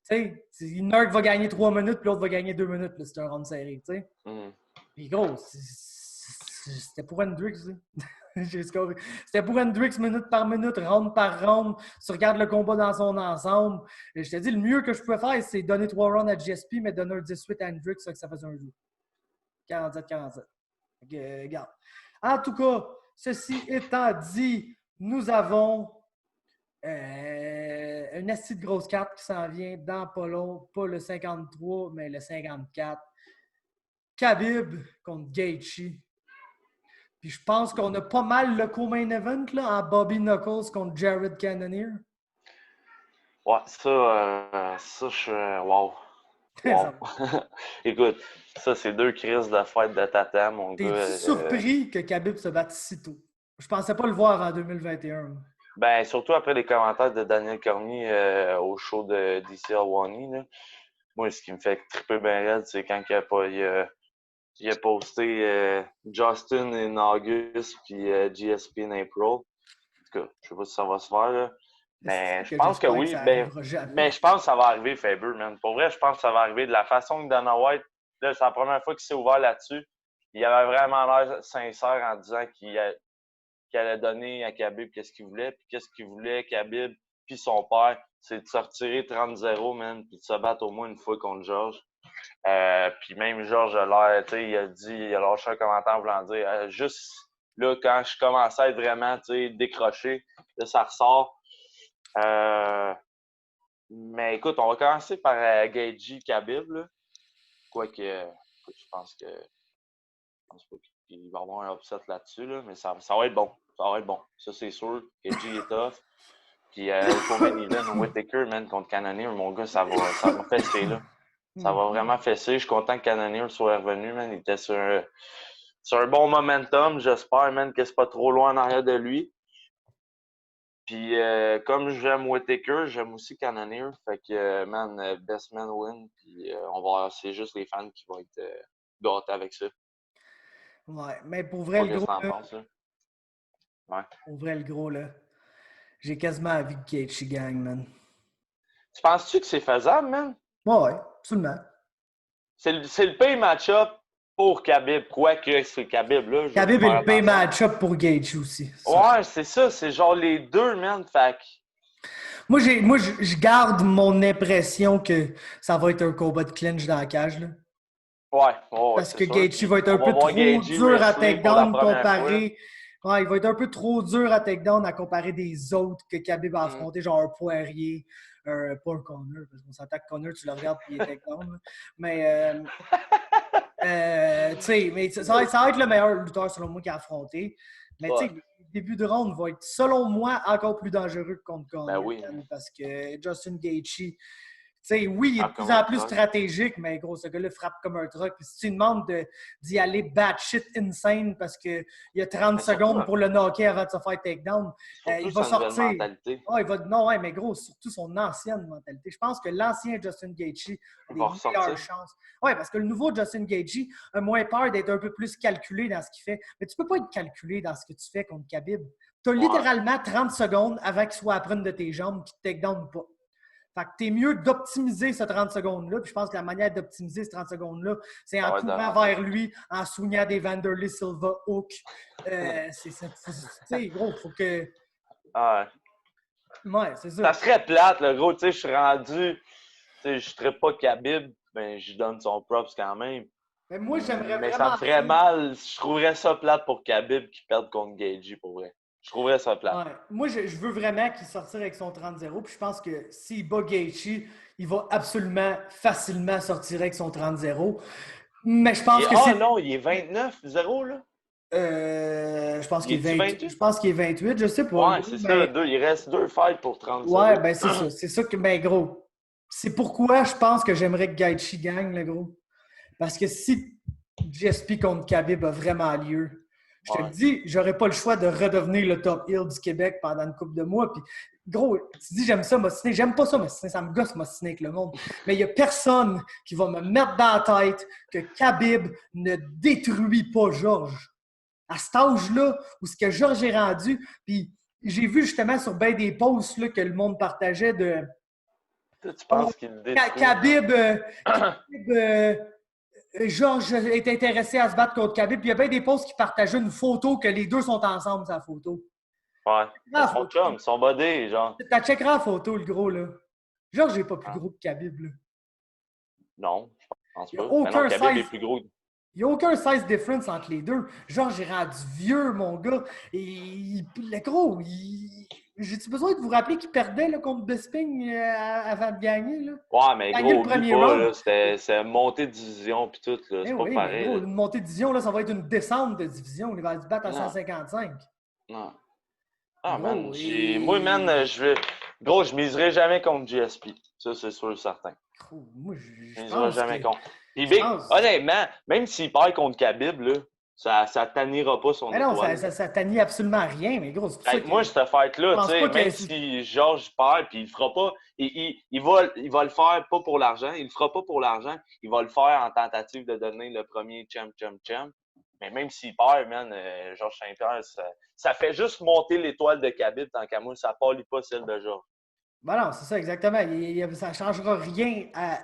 Tu sais, une heure qui va gagner 3 minutes, puis l'autre va gagner 2 minutes. C'est un round serré, tu sais. Puis gros, c'était pour Hendricks. J'ai scoré. C'était pour Hendricks minute par minute, round par round. Tu regardes le combat dans son ensemble. Et je te dis, le mieux que je pouvais faire, c'est donner 3 rounds à GSP, mais donner un 18 à Hendricks, ça faisait un jeu. 47-47. Regarde. En tout cas, ceci étant dit, nous avons une astuce de grosse carte qui s'en vient dans pas long, pas le 53, mais le 54. Khabib contre Gaethje. Puis je pense qu'on a pas mal le co-main event là, en Bobby Knuckles contre Jared Cannonier. Ouais, ça, je suis. Wow. Écoute, ça, c'est 2 crises de fête de tata, mon gars. T'es-tu surpris que Khabib se batte si tôt? Je pensais pas le voir en 2021. Ben, surtout après les commentaires de Daniel Cormier au show de DC Alwani. Moi, ce qui me fait triper bien raide, c'est quand il a posté Justin in August puis GSP in April. En tout cas, je sais pas si ça va se faire, là. Mais je pense que oui. Mais je pense que ça va arriver, Faber, man. Pour vrai, je pense que ça va arriver. De la façon que Dana White, là, c'est la première fois qu'il s'est ouvert là-dessus. Il avait vraiment l'air sincère en disant qu'il allait donner à Khabib qu'est-ce qu'il voulait. Puis qu'est-ce qu'il voulait, Khabib, puis son père, c'est de se retirer 30-0, man, puis de se battre au moins une fois contre Georges. Puis même Georges a l'air, tu sais, il a lâché un commentaire en voulant dire juste là, quand je commençais à être vraiment, tu sais, décroché, là, ça ressort. Mais écoute, on va commencer par Gaethje Khabib, là. Quoique, je pense pas qu'il va y avoir un upset là-dessus, là, mais ça va être bon. Ça va être bon. Ça, c'est sûr. Gaethje est tough. Puis, pour main event, Whittaker, man, contre Cannonier, mon gars, ça va fesser, là. Ça va vraiment fesser. Je suis content que Cannonier soit revenu, man. Il était sur un bon momentum. J'espère, man, que c'est pas trop loin en arrière de lui. Puis, comme j'aime Whittaker, j'aime aussi Cannonier. Fait que, man, best man win. Puis, c'est juste les fans qui vont être gâtés avec ça. Ouais, mais pour vrai, le gros. Penses, là? Ouais. Pour vrai, le gros, là. J'ai quasiment envie que Gaethje gagne, man. Tu penses-tu que c'est faisable, man? Ouais, absolument. C'est le pay match-up pour Khabib. Quoique c'est Khabib, là. Khabib est le pay match-up pour Gaethje aussi. Ça. Ouais, c'est ça. C'est genre les deux, man. Fait Moi, je garde mon impression que ça va être un combat de clinch dans la cage, là. Ouais. Parce que Gaethje va être un peu trop dur à takedown comparé. Ouais, il va être un peu trop dur à takedown à comparer des autres que Khabib a affronté, genre un Poirier, pas un Conor, parce qu'on s'entend que Conor, tu le regardes et il est takedown. Mais, tu sais, mais ça va être le meilleur lutteur, selon moi, qu'il a affronté. Mais, tu sais, le début de round va être, selon moi, encore plus dangereux que contre Conor. Ben oui. Parce que Justin Gaethje, tu sais, oui, il est de plus en plus stratégique, mais gros, ce gars-là frappe comme un truck. Puis si tu lui demandes d'y aller batshit insane parce qu'il y a 30 secondes pour le knocker avant de se faire takedown, il va sortir. Non, ouais, mais gros, surtout son ancienne mentalité. Je pense que l'ancien Justin Gaethje a des meilleures chances. Ouais, parce que le nouveau Justin Gaethje a moins peur d'être un peu plus calculé dans ce qu'il fait. Mais tu peux pas être calculé dans ce que tu fais contre Khabib. Tu as littéralement 30 secondes avant qu'il soit à prendre de tes jambes qui te takedown ou pas. Fait que t'es mieux d'optimiser ces 30 secondes-là. Puis je pense que la manière d'optimiser ces 30 secondes-là, c'est en courant vers lui, en soignant des Vanderlei Silva Hook. Tu sais, gros, faut que... Ouais, c'est Ça ça. serait plate, le gros. Tu sais, je suis rendu. Tu sais, je serais pas Khabib, ben, je donne son props quand même. Mais moi, j'aimerais Mais ça me vraiment ferait ça. mal. Je trouverais ça plate pour Khabib qui perde contre Gaethje, pour vrai. Je trouverais ça plate. Ouais. Moi, je veux vraiment qu'il sortire avec son 30-0. Puis je pense que s'il bat Gaethje, il va absolument facilement sortir avec son 30-0. Mais je pense que Ah c'est. non, il est 29-0, là. Je pense Il qu'il est est-tu 28. 28? Je pense qu'il est 28, je sais pas. Ouais, Gros, c'est ça. mais Il reste 2 fights pour ouais, 30-0. ben c'est ça. C'est ça que. Ben gros. C'est pourquoi je pense que j'aimerais que Gaethje gagne, le gros. Parce que si GSP contre Khabib a vraiment lieu, je te le Ouais. dis, j'aurais pas le choix de redevenir le top heel du Québec pendant une couple de mois. Puis, gros, tu dis j'aime ça m'ostiner. J'aime pas ça m'ostiner, ça me gosse m'ostiner avec le monde. Mais il y a personne qui va me mettre dans la tête que Khabib ne détruit pas Georges. À cet âge-là, où ce que Georges est rendu, puis j'ai vu justement sur ben des posts là, que le monde partageait de Toi, tu penses qu'il le détruit? Khabib, Georges est intéressé à se battre contre Khabib. Puis il y a bien des posts qui partageaient une photo que les deux sont ensemble, sa photo. Ouais. Ah, Son chum, son body, genre. t'as checké la photo, le gros, là. Georges n'est pas plus Ah. gros que Khabib, là. Non, je pense Il y a pas. Mais non, aucun Khabib est size. plus gros. Il n'y a aucun size difference entre les deux. Georges est rendu vieux, mon gars. Et le gros, j'ai-tu besoin de vous rappeler qu'il perdait là, contre Bisping avant de gagner, là? Ouais, mais Gagner gros, le oublie premier pas, round. là, c'était montée de division pis tout, là. Eh C'est pas oui, mais pareil. gros, Là. une montée de division, là, ça va être une descente de division. Il va se battre à Non. 155. Non. Ah, Gros, man, moi, man, gros, je miserai jamais contre GSP. Ça, c'est sûr et certain. Gros, moi, Je je miserai pense jamais que... contre. Puis, Big, pense- honnêtement, même s'il perd contre Khabib, là, ça tannira pas son Mais non, étoile. ça tannit absolument rien, mais gros, c'est pour ça que... Moi, cette fight-là, Je tu pense sais, pas que- même si Georges perd, puis il le fera pas, il va le faire pas pour l'argent, il le fera pas pour l'argent, il va le faire en tentative de donner le premier champ. Mais même s'il perd, man, Georges Saint-Pierre, ça fait juste monter l'étoile de Khabib tant qu'à moi, ça ne pas celle de Georges. Ben non, c'est ça, exactement. Ça ne changera rien à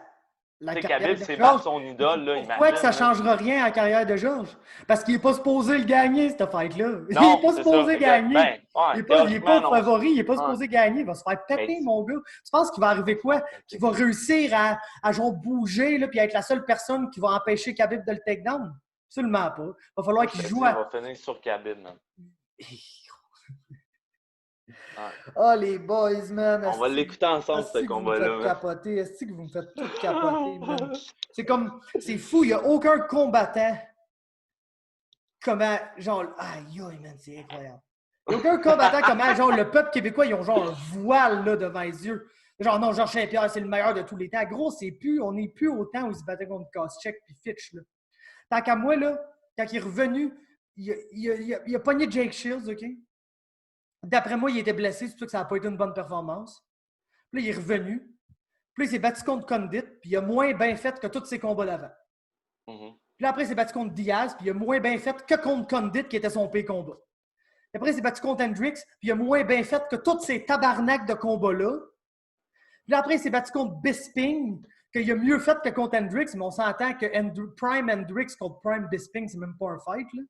la Tu sais, carrière Khabib, de c'est Georges. battre son idole, là, Pourquoi que ça ne imagine. Là. changera rien à la carrière de Georges? Parce qu'il n'est pas supposé le gagner, cette fight-là. Il Non, n'est pas c'est supposé ça. gagner. Ben, ouais, Il n'est théoriquement, pas non. favori, il n'est pas Ouais. supposé gagner. Il va se faire péter, Mais- mon gars. Tu penses qu'il va arriver quoi? Qu'il va réussir à genre bouger là, puis être la seule personne qui va empêcher Khabib de le takedown? Absolument pas. Il va falloir qu'il joue Il à... va finir sur Khabib, man. Oh, les boys, man. On va l'écouter ensemble, Est-ce ce que vous me combat-là. faites man. capoter? Est-ce que vous me faites tout capoter, man? C'est comme... C'est fou, il n'y a aucun combattant comment... Genre... Aïe, aïe, man, c'est incroyable. Il n'y a aucun combattant comment, genre, le peuple québécois, ils ont genre un voile, là, devant les yeux. Genre, non, Georges Saint-Pierre, c'est le meilleur de tous les temps. Gros, on n'est plus au temps où il se battait contre Koscheck puis Fitch, là. Tant qu'à moi, là, quand il est revenu, il a pogné Jake Shields, OK? D'après moi, il était blessé, c'est pour ça que ça n'a pas été une bonne performance. Puis là, il est revenu. Puis là, il s'est battu contre Condit, puis il a moins bien fait que tous ses combats d'avant. Mhm. Puis là, après, il s'est battu contre Diaz, puis il a moins bien fait que contre Condit, qui était son pire combat. Puis après, il s'est battu contre Hendricks, puis il a moins bien fait que tous ces tabarnaks de combats-là. Puis là, après, il s'est battu contre Bisping, qu'il a mieux fait que contre Hendricks, mais on s'entend que Prime Hendricks contre Prime Bisping, c'est même pas un fight, là.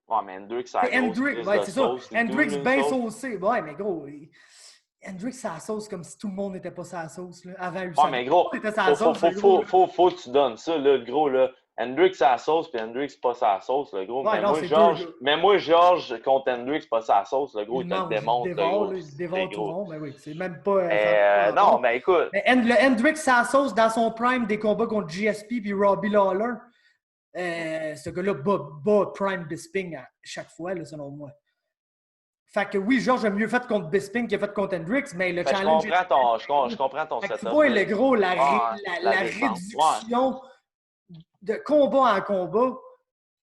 Ouais, mais Hendricks, ça a Hendricks, ouais, c'est ça. Hendricks bien saucé. Ouais, mais gros, Hendricks, sa sauce comme si tout le monde n'était pas sa sauce, là, avant Usain. Ouais, mais gros, faut que tu donnes ça, là, le gros, là. Hendricks, sa sauce, puis Hendricks, pas sa sauce, le gros. Ouais, mais moi, Georges contre Hendricks, pas sa sauce, le gros, il te le démontre. Il dévore tout le monde, mais oui, c'est même pas... non, mais écoute. Mais le Hendricks, sa sauce, dans son prime des combats contre GSP puis Robbie Lawler, ce gars-là bat Prime Bisping à chaque fois, là, selon moi. Fait que oui, Georges a mieux fait contre Bisping qu'il a fait contre Hendricks, mais le challenge... Je comprends ton setup. Tu vois, le gros, la réduction de combat en combat.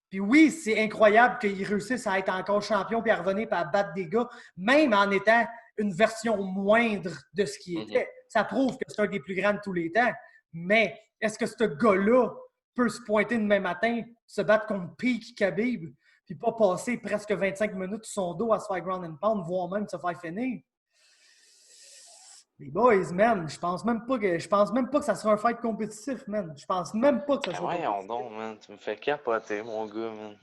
Puis oui, c'est incroyable qu'il réussisse à être encore champion puis à revenir et à battre des gars, même en étant une version moindre de ce qu'il était. Ça prouve que c'est un des plus grands de tous les temps. Mais est-ce que ce gars-là peut se pointer demain matin, se battre contre Peak Khabib, puis pas passer presque 25 minutes sur son dos à se faire ground and pound, voire même se faire finir? Les boys, man, je pense même pas que ça sera un fight compétitif, man. Je pense même pas que ça sera Voyons donc, man, tu me fais capoter, mon gars, man.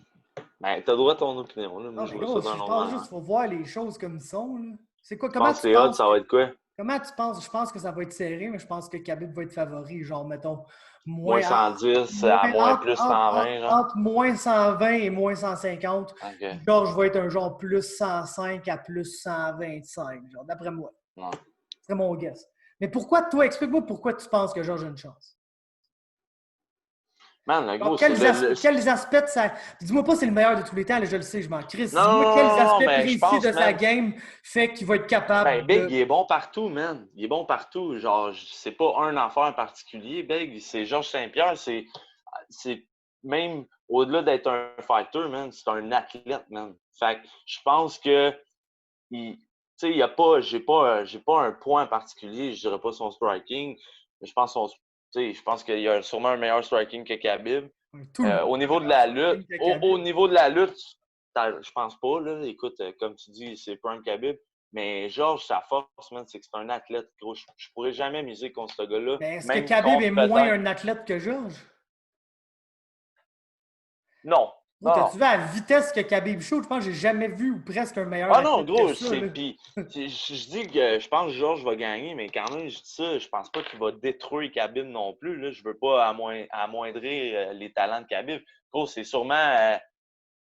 Ben, t'as droit à ton opinion, là. Moi, je vois ça dans je pense juste qu'il faut voir les choses comme ils sont, là. C'est quoi? Je pense que les odds, ça va être quoi? Comment tu penses? Je pense que ça va être serré, mais je pense que Khabib va être favori. Genre, mettons, Moins 110 à moins plus 120, genre. entre moins 120 et moins 150. OK. Georges va être un genre plus 105 à plus 125, genre, d'après moi. Ouais. C'est mon guess. Mais pourquoi, toi, explique-moi pourquoi tu penses que Georges a une chance. Man, le gros, Alors, c'est quels aspects de sa. Dis-moi pas c'est le meilleur de tous les temps, là, je le sais, je m'en crisse. Non, Dis-moi quels aspects mais précis je pense, de sa man. game fait qu'il va être capable Ben, Big, de. il est bon partout, man. Il est bon partout. Genre, c'est pas un affaire en particulier, Big. C'est Georges Saint-Pierre. C'est même au-delà d'être un fighter, man, c'est un athlète, man. Fait que je pense que tu sais, il y a pas, j'ai pas un point en particulier. Je dirais pas son striking, mais je pense qu'il y a sûrement un meilleur striking que Khabib. Tout le monde Au niveau de a la son lutte, game de Khabib. au niveau de la lutte, je pense pas, là. Écoute, comme tu dis, c'est pas un Khabib. Mais Georges, sa force, man, c'est que c'est un athlète, gros. Je pourrais jamais miser contre ce gars-là. Mais est-ce que Même Khabib est contre moins peut-être. un athlète que Georges? Non. Gros, Non. t'as-tu vu à la vitesse que Khabib shoot? Je pense que j'ai jamais vu ou presque un meilleur Ah non, athlète que gros, ça. Là. Puis, je dis que je pense que Georges va gagner, mais quand même, je dis ça, je pense pas qu'il va détruire Khabib non plus. Là. Je veux pas amoindrir les talents de Khabib. Gros, c'est sûrement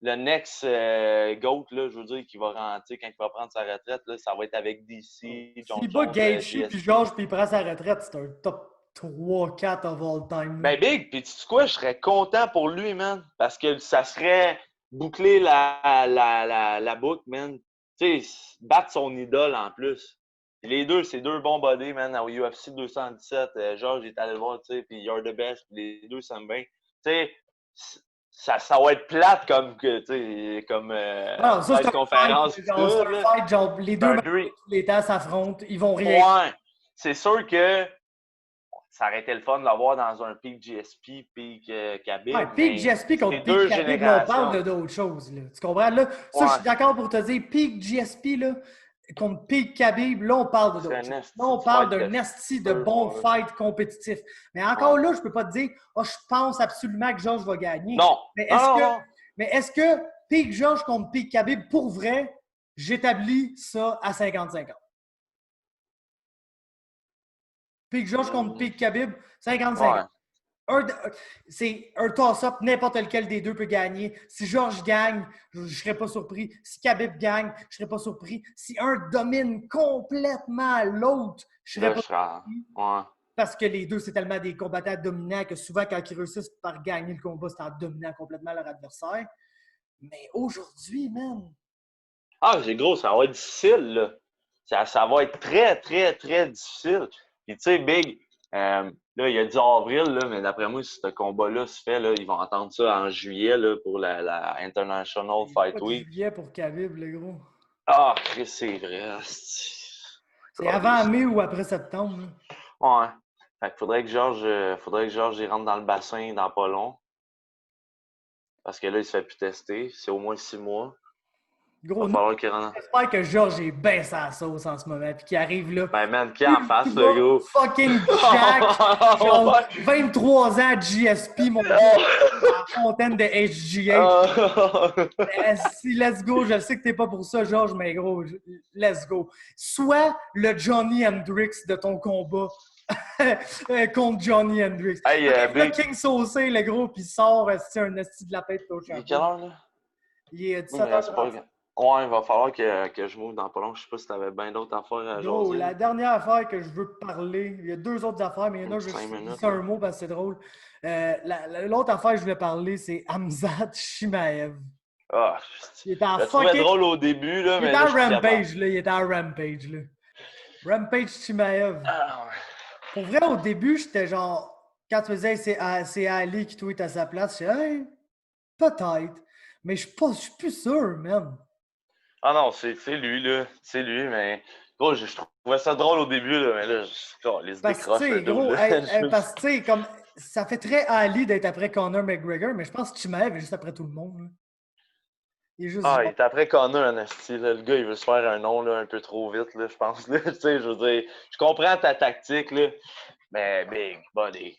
le next GOAT, là, je veux dire, qui va rentrer quand il va prendre sa retraite. Là, ça va être avec DC, John S'il bat Jones, Gaethje puis GSP. Georges puis il prend sa retraite, c'est un top 3-4 of all time. Là. Ben, Big, puis tu sais quoi, je serais content pour lui, man, parce que ça serait boucler la boucle, man. Tu sais, battre son idole en plus. Puis les deux, c'est deux bons bodies, man, au UFC 217. Georges est allé le voir, tu sais, puis You're the Best, puis les deux s'aiment bien. Tu sais, ça va être plate comme, tu sais, comme Non, ça, c'est un conférence. fight, genre, c'est un fight, genre, les deux, Un même dream. tous les temps s'affrontent, ils vont rien. Ouais, c'est sûr que ça aurait été le fun de l'avoir dans un Peak GSP, Peak Khabib. Ouais, Peak GSP contre deux Peak Khabib, là, on parle générations. d'autres choses. Là. Tu comprends? Là, ça, je suis d'accord pour te dire, Peak GSP là, contre Peak Khabib, là, on parle d'autres choses. Là, on parle d'un esti de bon fight compétitif. Mais encore là, je ne peux pas te dire, oh, je pense absolument que Georges va gagner. Non. Mais est-ce que Peak Georges contre Peak Khabib, pour vrai, j'établis ça à 50-50? Peak Georges contre Peak Khabib, 50-50. Ouais. C'est un toss-up, n'importe lequel des deux peut gagner. Si Georges gagne, je ne serais pas surpris. Si Khabib gagne, je ne serais pas surpris. Si un domine complètement l'autre, je ne serais pas surpris. Ouais. Parce que les deux, c'est tellement des combattants dominants que souvent, quand ils réussissent par gagner le combat, c'est en dominant complètement leur adversaire. Mais aujourd'hui, man. Ah, c'est gros, ça va être difficile, là. Ça va être très, très, très difficile. Puis, tu sais, Big, là, il a dit avril, là, mais d'après moi, si ce combat-là se fait, là, ils vont entendre ça en juillet là, pour la International Fight Week. Juillet pour Khabib, le gros. Ah, Chris, c'est vrai. C'est avant mai ou après septembre. Là. Ouais. Fait qu'il faudrait que Georges y rentre dans le bassin dans pas long. Parce que là, il se fait plus tester. C'est au moins 6 mois. Gros, il va falloir qu'il rentre. J'espère que Georges est bien sa sauce en ce moment puis qu'il arrive là. Ben, man, qui en face, le gros? Fucking Jack! Genre, 23 ans de GSP, mon gars, la fontaine de HGH. Si, let's go. Je sais que t'es pas pour ça, Georges, mais gros, let's go. Sois le Johnny Hendrix de ton combat contre Johnny Hendrix. Hey, le King Saucé, le gros, puis il sort un esti de la tête au Il est quelle heure, là? Il est 17h30. Ouais, il va falloir que je m'ouvre dans pas long. Je sais pas si t'avais bien d'autres affaires à jaser. La dernière affaire que je veux te parler, il y a deux autres affaires, mais il y en a, je vais dire un mot parce que c'est drôle. L'autre affaire que je voulais parler, c'est Khamzat Chimaev. Ah, il était en je trouvais drôle au début, là, mais il était en Rampage, là. Il était en Rampage, là. Rampage Chimaev. Ah, ouais. Pour vrai, au début, j'étais genre... Quand tu me disais c'est Ali qui tweet à sa place, je disais, hey, peut-être. Mais je suis plus sûr, man. Ah non, c'est lui, là. C'est lui, mais... Gros, je trouvais ça drôle au début, là, mais là, les décroche un gros, double. parce que, tu sais, comme... Ça fait très Ali d'être après Conor McGregor, mais je pense que Chimaev est juste après tout le monde, là. Il est après Conor, Anasty. Le gars, il veut se faire un nom là, un peu trop vite, là, je pense. Là. Tu sais, je veux dire, je comprends ta tactique, là, mais big body.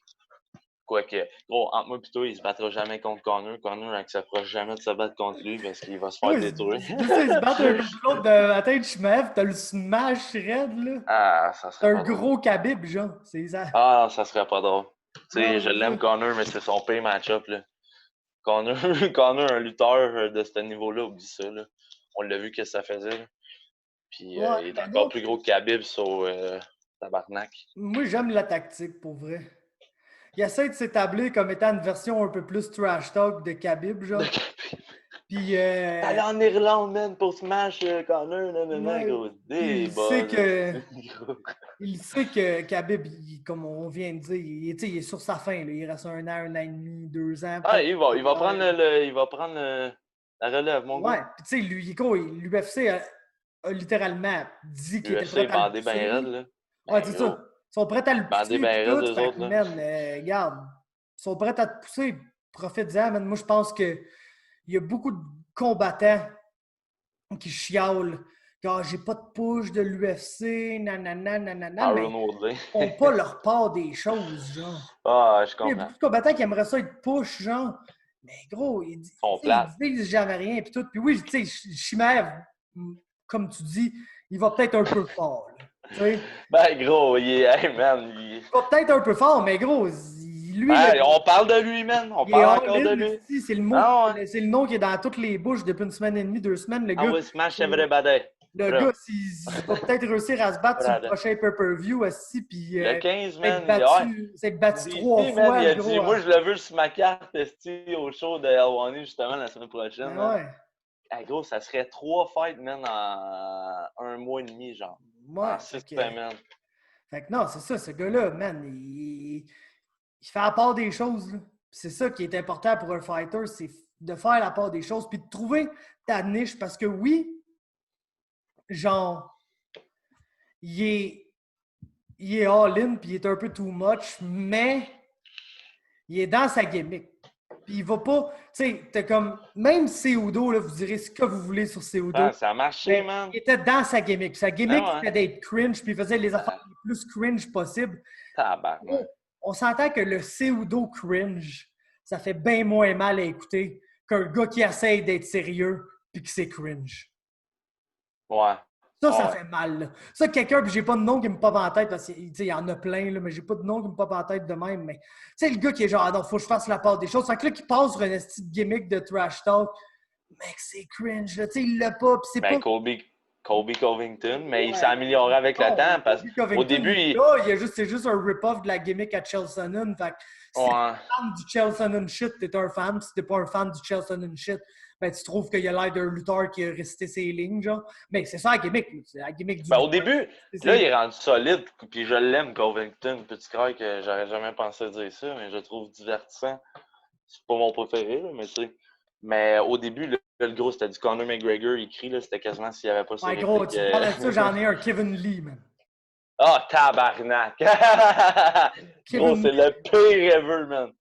Quoique, gros, entre moi et toi, il se battra jamais contre Connor. Connor n'acceptera jamais de se battre contre lui parce qu'il va se faire Oui, détruire. juste ça, ils se battent un contre l'autre de la tête de Shmev, t'as le smash raide, là. Ah, ça T'as serait un pas drôle. gros Khabib, genre. C'est ça. Ah, non, ça serait pas drôle. Tu sais, Non, je c'est l'aime ça. Connor, mais c'est son pire match-up, là. Connor, Connor, un lutteur de ce niveau-là, oublie ça, là. On l'a vu que ça faisait, là. Puis Ouais, il est mais encore non, plus gros que Khabib sur Tabarnak. moi, j'aime la tactique, pour vrai. Il essaie de s'établir comme étant une version un peu plus trash talk de Khabib, genre. Puis, T'allais en Irlande, man, pour Smash Connor, nanana, ouais, gros. puis Des buzz. il sait que Khabib, comme on vient de dire, il est sur sa fin, là. Il reste 1 an et demi, 2 ans. Ah, peut-être. il va prendre la relève, mon Ouais, gars. puis tu sais, lui, l'UFC a littéralement dit qu'il était UFC prêt à le bandé ben pousser. raide, là. Ouais, Ben c'est gros. ça. Ils sont prêts à le Bandé pousser, ben puis raide, tout. eux Fait autres, que, là. man, regarde, ils sont prêts à te pousser. Profite-en, man. Moi, je pense qu'il y a beaucoup de combattants qui chialent. Ah, j'ai pas de push de l'UFC, nanana, nanana, mais Aaron Woodley. ils font pas leur part des choses, genre. Ah, je Il y a comprends. beaucoup de combattants qui aimeraient ça être push, genre. Mais gros, ils Sont plates. disent jamais rien, puis tout. Puis oui, tu sais, Chimère, comme tu dis, il va peut-être un peu fort, là. Tu sais, Ben gros, hey man, il va peut-être un peu fort, mais gros, lui, Hey, on parle de lui, man. On il est parle encore de all-in, lui. c'est le mot, Ah ouais. c'est le nom qui est dans toutes les bouches depuis 1 semaine et demie, 2 semaines. Le I gars, will smash everybody. le Bro. gars, il va peut-être réussir à se battre sur le Brother. prochain pay-per-view aussi, puis Le 15, man, s'être battu DC, 3 man, fois, il a le dit, gros. moi, je le veux sur ma carte, esti, au show de L1 justement, la semaine prochaine, Ben man. ouais. Hey, gros, ça serait 3 fights, man, en 1 mois et demi, genre. Ouais, En 6 semaines. fait que non, c'est ça, ce gars-là, man, il fait la part des choses, là. C'est ça qui est important pour un fighter, c'est de faire la part des choses, puis de trouver ta niche, parce que oui, genre, il est all-in, puis il est un peu too much, mais il est dans sa gimmick. Puis il va pas, tu sais, t'es comme, même Cejudo, là, vous direz ce que vous voulez sur Cejudo. Ah, ça a marché, mais man. il était dans sa gimmick. Sa gimmick, Ah ouais. c'était d'être cringe, puis il faisait les affaires les plus cringe possibles. Tabarnak. On s'entend que le Cejudo cringe, ça fait bien moins mal à écouter qu'un gars qui essaye d'être sérieux puis que c'est cringe. Ouais. Ça fait mal. Là. Ça, quelqu'un, puis j'ai pas de nom qui me pop en tête, parce qu'il y en a plein, là, mais j'ai pas de nom qui me pop en tête de même. Mais tu sais, le gars qui est genre, ah non, faut que je fasse la part des choses. Fait que là, qui passe sur un esti de gimmick de trash talk, mec, c'est cringe. Tu sais, il l'a pas, puis c'est Ben, pas. Colby Covington, mais Ouais. il s'est amélioré avec le Non, temps parce Colby qu'au Covington, début, là, c'est juste un rip-off de la gimmick à Chael Sonnen. Fait que si t'es Ouais. un fan du Chael Sonnen shit, t'es un fan. Si t'es pas un fan du Chael Sonnen shit, ben tu trouves qu'il a l'air d'un lutteur qui a resté ses lignes, genre. Mais c'est ça la gimmick. C'est la gimmick du Ben, au lutteur. début, là, il est rendu solide, puis je l'aime, Covington. Petit croire que j'aurais jamais pensé dire ça, mais je le trouve divertissant. C'est pas mon préféré, là, mais tu sais. Mais au début, là, le gros, c'était du Conor McGregor, il crie, là, c'était quasiment s'il n'y avait pas ses Ouais, gros, répliques, tu parles de ça, j'en ai un, Kevin Lee, man. Ah, tabarnak! Gros, c'est le pire ever, man.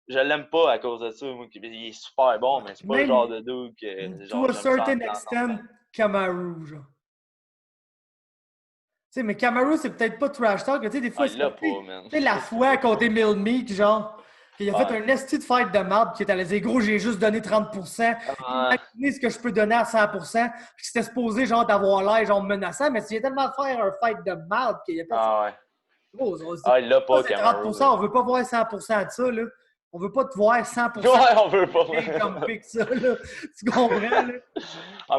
Je l'aime pas à cause de ça, moi. Il est super bon, mais c'est pas le genre de dude que. To a certain j'aime ça extent, Kamaru, genre. Tu sais, mais Kamaru, c'est peut-être pas trash talk, mais tu sais, des fois, il l'a pas, man. Tu sais, la fois contre Emil Meek, genre, qu'il a fait un esti de fight de marde, qui est allé dire, gros, j'ai juste donné 30%. Imaginez ce que je peux donner à 100%. Puis c'était supposé, genre, d'avoir l'air, genre, menaçant, mais tu viens tellement de faire un fight de marde qu'il y a pas ouais. Gros, il l'a pas, c'est Kamaru. 30%, on veut pas voir 100% de ça, là. On veut pas te voir 100% Ouais, on veut pas. comme que ça, là. Tu comprends, là?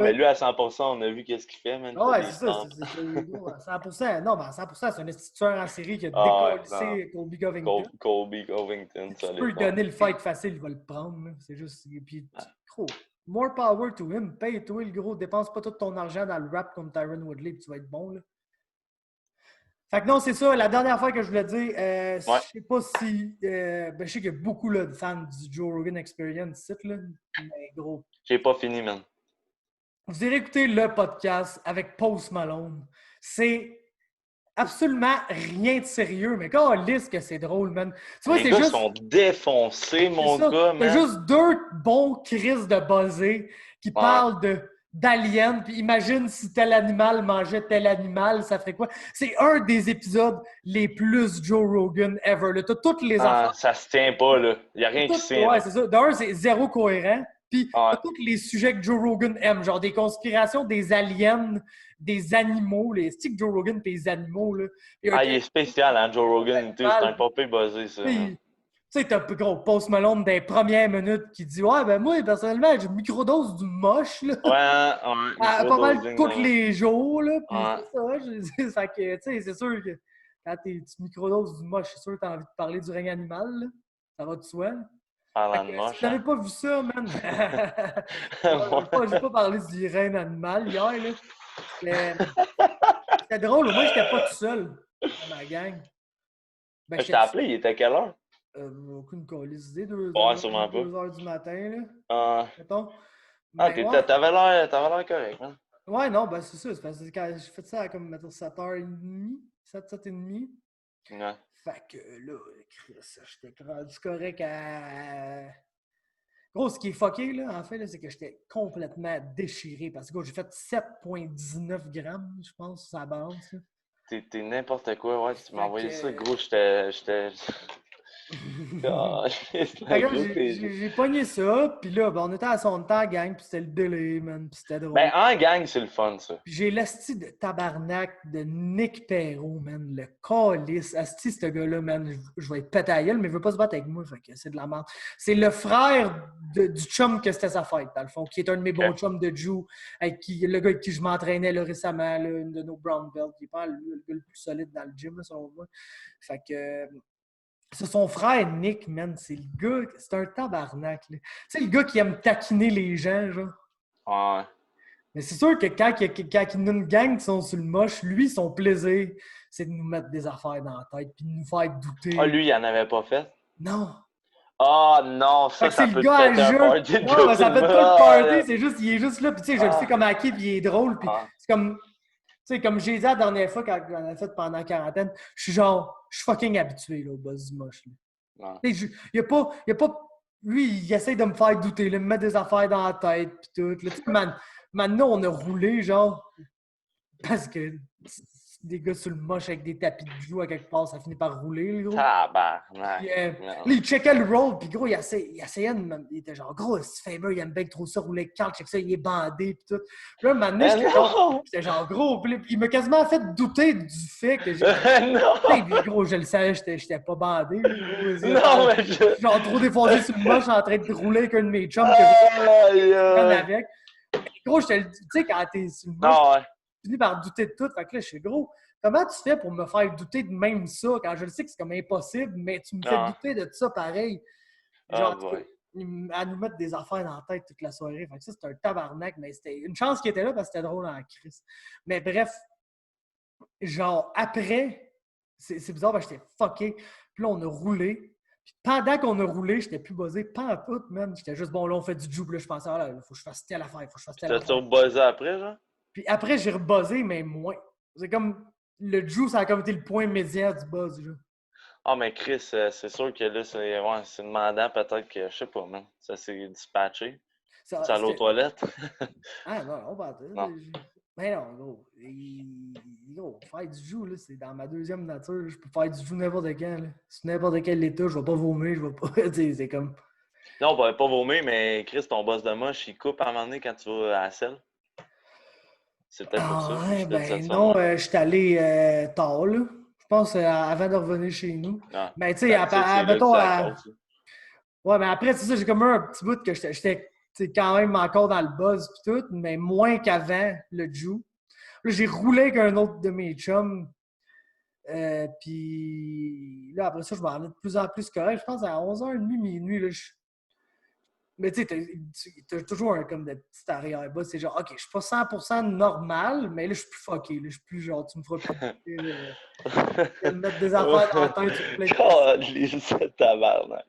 Mais lui, à 100%, on a vu qu'est-ce qu'il fait, man. Ouais, c'est ça. C'est 100%. Non, mais à 100%, c'est un instituteur en série qui a décollissé Colby Covington. Colby Covington, Si tu peux lui donner le fight facile, il va le prendre. Là. C'est juste. Puis, gros, more power to him. Paye-toi, le gros. Dépense pas tout ton argent dans le rap comme Tyron Woodley, puis tu vas être bon, là. Fait que non, c'est ça. La dernière fois que je voulais dire, je sais pas si. Je sais qu'il y a beaucoup là, de fans du Joe Rogan Experience, là. Mais gros. J'ai pas fini, man. Vous irez écouter le podcast avec Post Malone. C'est absolument rien de sérieux, mais quand on lisse que c'est drôle, man. Tu vois, les gars sont défoncés, mon gars, man. C'est juste deux bons crises de buzzés qui parlent de d'aliens, puis imagine si tel animal mangeait tel animal, ça ferait quoi? C'est un des épisodes les plus Joe Rogan ever. Là. T'as toutes les Ah, affaires. ça se tient pas, là. Il n'y a rien qui se tient, Ouais, là. c'est ça. D'un, c'est zéro cohérent. Puis, Ouais. t'as tous les sujets que Joe Rogan aime, genre des conspirations, des aliens, des animaux, les sticks Joe Rogan et les animaux. Là. Ah, il est spécial, hein, Joe Rogan. C'est un popé buzzé, ça. Tu sais, t'as un gros Post Malone des premières minutes qui dit ouais, ben moi, personnellement, j'ai une microdose du moche, là. Ouais, Pas mal microdosing, tous les jours, là. Puis Ouais. c'est ça, fait que, tu sais, c'est sûr que quand tu microdoses du moche, c'est sûr que t'as envie de parler du règne animal, là. Ça va de soi. Parlant de Si moche, vous n'avez hein. pas vu ça, man, Ouais. j'ai pas parlé du règne animal hier, là. C'était drôle, au moins, j'étais pas tout seul dans ma gang. Ben, Je t'ai appelé, il était quelle heure? aucune colise d'idée, 2 Ouais, heures, sûrement pas. 2 heures du matin, là, Ah, mettons. ah Mais ouais, t'avais l'air correct, hein? ouais, non, ben c'est ça. C'est parce que quand j'ai fait ça à comme mettons, 7h30, 7h30. Ouais. Fait que là, Chris, j'étais rendu correct à. Gros, ce qui est fucké, là, en fait, là, c'est que j'étais complètement déchiré parce que gros, j'ai fait 7,19 grammes, je pense, sur la balance. Là. T'es n'importe quoi, ouais. Tu m'as Fait envoyé ça, que. gros, j'étais. Ah, Fait c'était que là, gros, j'ai pogné ça, puis là, ben, on était à son temps, gang, puis c'était le délai, man, puis c'était drôle. Ben, en gang, c'est le fun, ça. Puis j'ai l'asti de tabarnak de Nick Perrault, man, le calice. Asti, ce gars-là, man, je vais être pété à la gueule, mais il veut pas se battre avec moi, fait que c'est de la merde. C'est le frère du chum que c'était sa fête, dans le fond, qui est un de mes bons chums de Jew, le gars avec qui je m'entraînais là, récemment, là, une de nos brown belts, qui est pas le gars le plus solide dans le gym, là, selon moi. Fait que... c'est son frère Nick, man. C'est le gars... c'est un tabarnak, là. C'est le gars qui aime taquiner les gens, genre. Ouais. Mais c'est sûr que quand il y a une gang qui sont sur le moche, lui, son plaisir, c'est de nous mettre des affaires dans la tête puis de nous faire douter. Ah, lui, il en avait pas fait? Non! Ah, non, Fait ça que c'est peut le te gars à péter un jeu. party de Non, mais ça fait pas le Ah, party, c'est juste, il est juste là, puis tu sais, je le sais Ah. comme hacké, puis il est drôle, puis Ah. c'est comme, tu sais, comme j'ai dit la dernière fois quand on a fait pendant la quarantaine, je suis fucking habitué, là, au boss du moche, là. Non. Tu sais, il y a pas, lui, il essaie de me faire douter, là, me mettre des affaires dans la tête, puis tout, là. Tu sais, maintenant, on a roulé, genre, parce que des gars sur le moche avec des tapis de joue à quelque part, ça finit par rouler, le gros. Tabarnak. Puis, Non. là, il checkait le roll, puis gros, il essayait de il était genre, gros, si Faber, il aime bien trop ça, rouler Carl, check ça, il est bandé, puis tout. Puis là, un moment donné, j'étais genre, gros, puis il m'a quasiment fait douter du fait que j'ai. Non! Puis, gros, je le savais, j'étais pas bandé. Gros, Non, mais je. genre, trop défoncé sur le moche en train de rouler avec un de mes chums que j'ai avec. Gros, tu sais, quand t'es sur le moche, Non, ouais. tu finis par douter de tout. Fait que là, je suis gros. Comment tu fais pour me faire douter de même ça quand je le sais que c'est comme impossible, mais tu me fais douter de ça pareil? Genre, à nous mettre des affaires dans la tête toute la soirée. Fait que ça, c'était un tabarnak, mais c'était une chance qu'il était là parce que c'était drôle en crise. Mais bref, genre, après, c'est bizarre, parce que j'étais fucké. Puis là, on a roulé. Puis pendant qu'on a roulé, j'étais plus buzzé. Pas en tout, man. J'étais juste, bon, là, on fait du juke. Là, je pensais, ah là, faut que je fasse telle affaire, faut que je fasse telle affaire. T'as-tu rebuzzé après, genre? Puis après, j'ai rebuzzé, mais moins. C'est comme, le juice, ça a comme été le point médian du buzz, là. Ah, mais Chris, c'est sûr que là, c'est demandant peut-être que, je sais pas, man. Ça s'est dispatché. Ça, Tu allé aux toilettes? Ah non, on va attendre. Non. Mais non, gros. Gros, faire du joue, là, c'est dans ma deuxième nature. Je peux faire du joue n'importe quand, là. Sur n'importe quel état, je vais pas vomir, je vais pas. C'est comme. Non, on va pas vomir, mais Chris, ton boss de moche, il coupe à un moment donné quand tu vas à la selle. C'est peut-être pour ça. Ouais, ben non, je suis allé tard, là. Je pense avant de revenir chez nous. Ah, mais tu sais, mettons. Ouais, mais après, c'est ça, j'ai comme un petit bout que j'étais quand même encore dans le buzz pis tout, mais moins qu'avant le Jew. Là, j'ai roulé avec un autre de mes chums. Puis là, après ça, je m'en allais de plus en plus correct. Je pense à 11h30, minuit. Là, mais tu sais, t'as toujours comme de petit arrière-bas. C'est genre, OK, je suis pas 100% normal, mais là, je suis plus fucké. Là, je suis plus genre, tu me feras pas me mettre des affaires dans la tête. C'est tabarnak.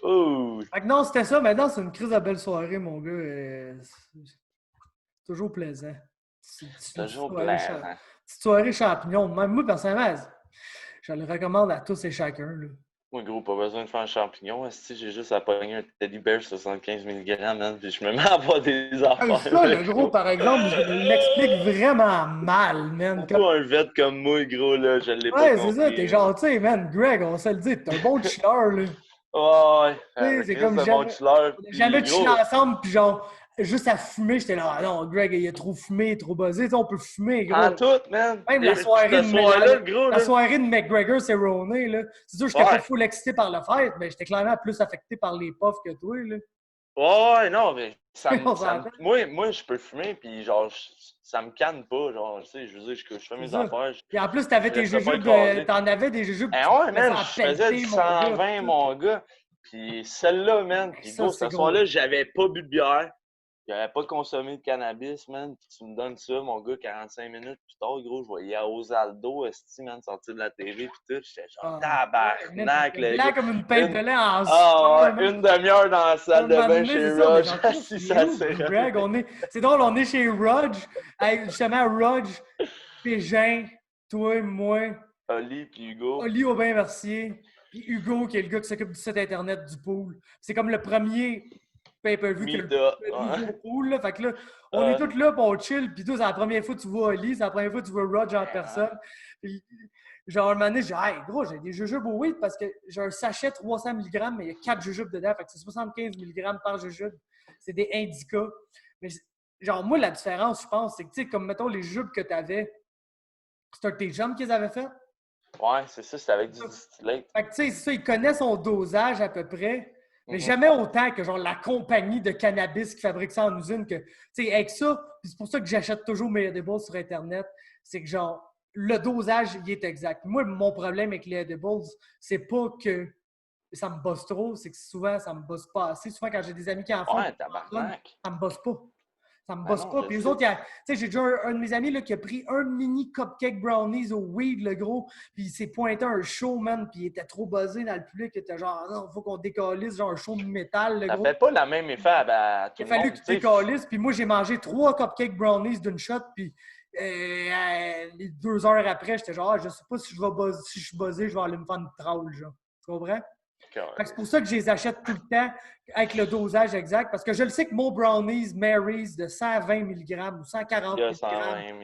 Ouh! Fait que non, c'était ça. Maintenant, c'est une crise de belle soirée, mon gars. C'est toujours plaisant. Toujours plaisant. Petite soirée champignon. Même moi, personnellement, je le recommande à tous et chacun. Là. Moi, gros, pas besoin de faire un champignon. Esti, j'ai juste à pogner un teddy bear 75 mg, man, puis je me mets à boire des affaires, Ça, là, le gros, gros. par exemple, je me l'explique vraiment mal, man. Pour un vet comme moi, gros, là, je l'ai pas Ouais, c'est ça, compris, t'es man. gentil, man. Greg, on va se le dire, t'es un bon chilleur, là. Ouais, Tu sais, avec c'est Chris comme de bon jamais. chiller, On n'a jamais puis chillé gros. ensemble, puis genre, juste à fumer, j'étais là, ah non, Greg, il a trop fumé, il est trop buzzé. Tu sais, on peut fumer, En gros. tout, man. Même Et puis ce soir-là, le gros, la là. soirée de McGregor, c'est Roné, là. C'est sûr, j'étais pas Ouais. full excité par le fait, mais j'étais clairement plus affecté par les puffs que toi, là. Ouais, non, mais On s'entend. moi, je peux fumer, puis genre, ça me canne pas, genre, tu sais, je veux dire, je fais C'est mes ça. affaires, Puis en plus, je t'avais tes reste pas jujubes, écrasé. t'en avais des jujubes, Eh tu ouais, te faisais man, en je faisais du pelleter, mon gars. 120, mon gars. Puis celle-là, man, puis Ça, gros, c'est ce gros. soir-là, j'avais pas bu de bière. J'avais pas consommé de cannabis, man. Puis tu me donnes ça, mon gars, 45 minutes plus tard, gros, je voyais Osaldo, esti, man, sortir de la TV, puis tout. J'étais genre, Ah, ouais, man, tabarnak, t'étais le blanc gars. comme une pinte de lait en Ah sueur, ouais, man. une demi-heure dans la Un salle de moment bain donné, chez c'est ça, mais Roger, genre, Chris, assis il est sa où, Greg? C'est drôle, on est chez Rudge, justement, Rudge, Pégin, toi, moi, Oli puis Hugo. Oli Aubin-Mercier, puis Hugo, qui est le gars qui s'occupe du site internet du pool. C'est comme le premier pay-per-view qui a Mita. le nouveau pool, là. Fait que là, on est Euh, tous là, puis on chill, puis toi, c'est la première fois que tu vois Oli, c'est la première fois que tu vois Rudge en personne. Puis, genre, un moment donné, j'ai dit, hey, gros, j'ai des jujubes au weed parce que j'ai un sachet 300 mg, mais il y a 4 jujubes dedans. Fait que c'est 75 mg par jujube. C'est des indicas. Mais genre, moi, la différence, je pense, c'est que, tu sais, comme, mettons, les jujubes que tu avais, c'était tes jumps qu'ils avaient fait. ouais, c'est ça, c'était avec du distillate. Fait que, tu sais, c'est ça, il connaît son dosage à peu près, mais Mhm. jamais autant que, genre, la compagnie de cannabis qui fabrique ça en usine. Que, tu sais, avec ça, puis c'est pour ça que j'achète toujours mes edibles sur Internet, c'est que, genre, le dosage, il est exact. Moi, mon problème avec les edibles, c'est pas que ça me bosse trop, c'est que souvent, ça me bosse pas assez. Souvent, quand j'ai des amis qui en font, Ouais, tabarnak. ça me bosse pas. Ça me Ah bosse non, pas. je Puis les sais. autres, tu sais, j'ai déjà un de mes amis là, qui a pris un mini cupcake brownies au weed, le gros, puis il s'est pointé à un show, man, puis il était trop buzzé dans le public, il était genre, non, faut qu'on décalisse, genre un show de métal, le Ça gros. fait pas le même effet à tout Il a le fallu monde, qu'il tu sais. décalisse, puis moi, j'ai mangé 3 cupcakes brownies d'une shot, puis les 2 heures après, j'étais genre, ah, je sais pas si si je suis buzzé, je vais aller me faire une traule, genre. Tu comprends? Fait que c'est pour ça que je les achète tout le temps avec le dosage exact, parce que je le sais que mon brownies Mary's de 120 mg ou 140 Il y a mg, 120 mg.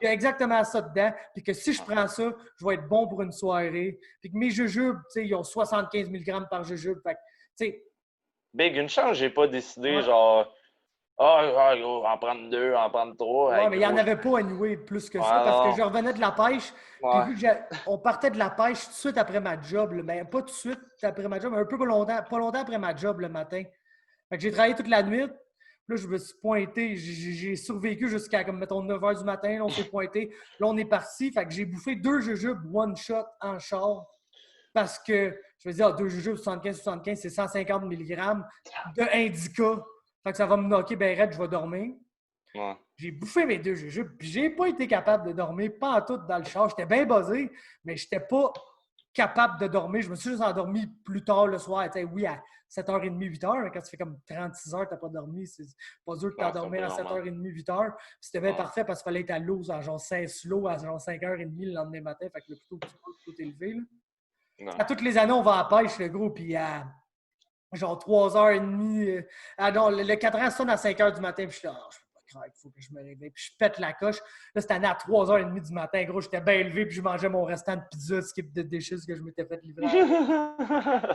il y a exactement ça dedans, puis que si je prends ça, je vais être bon pour une soirée, puis que mes jujubes, tu sais, ils ont 75 mg par jujube. Fait que, tu sais, Big, une chance, j'ai pas décidé, ouais. genre, gros, en prendre 2, en prendre 3. Ouais, Hey, mais il n'y en gros, avait pas anyway plus que ça ah parce que non. je revenais de la pêche. Puis Ouais. vu que on partait de la pêche tout de suite après ma job, là, ben, pas tout de suite après ma job, mais un peu pas longtemps après ma job le matin. Fait que j'ai travaillé toute la nuit. Là, je me suis pointé. J'ai survécu jusqu'à, comme, mettons, 9 h du matin. Là, on s'est pointé. Là, on est parti. Fait que j'ai bouffé 2 jujubes one shot en char parce que, je me dis, ah, 2 jujubes 75-75, c'est 150 mg de indica. Fait que ça va me knocker ben raide, je vais dormir. Ouais. J'ai bouffé mes 2 jujubes, puis j'ai pas été capable de dormir, pas en tout dans le char. J'étais bien buzzé, mais j'étais pas capable de dormir. Je me suis juste endormi plus tard le soir. Tu sais, oui, à 7h30, 8h, mais quand ça fait comme 36 heures que tu n'as pas dormi, c'est pas dur de Non, c'est t'endormir pas à normal. 7h30, 8h. C'était bien Ouais. parfait parce qu'il fallait être à l'eau, à genre 5 slow, à genre 5h30 le lendemain matin. Fait que le plus tôt que tu peux, le plus tôt t'es levé. Là. Non. À toutes les années, on va à la pêche, le gros, puis à genre 3h30. Non, le 4h sonne à 5h du matin, puis je suis là, oh, je peux pas croire qu'il faut que je me réveille. Puis je pète la coche. Là, c'était à 3h30 du matin, gros, j'étais bien élevé, puis je mangeais mon restant de pizza, skip de déchets que je m'étais fait livrer.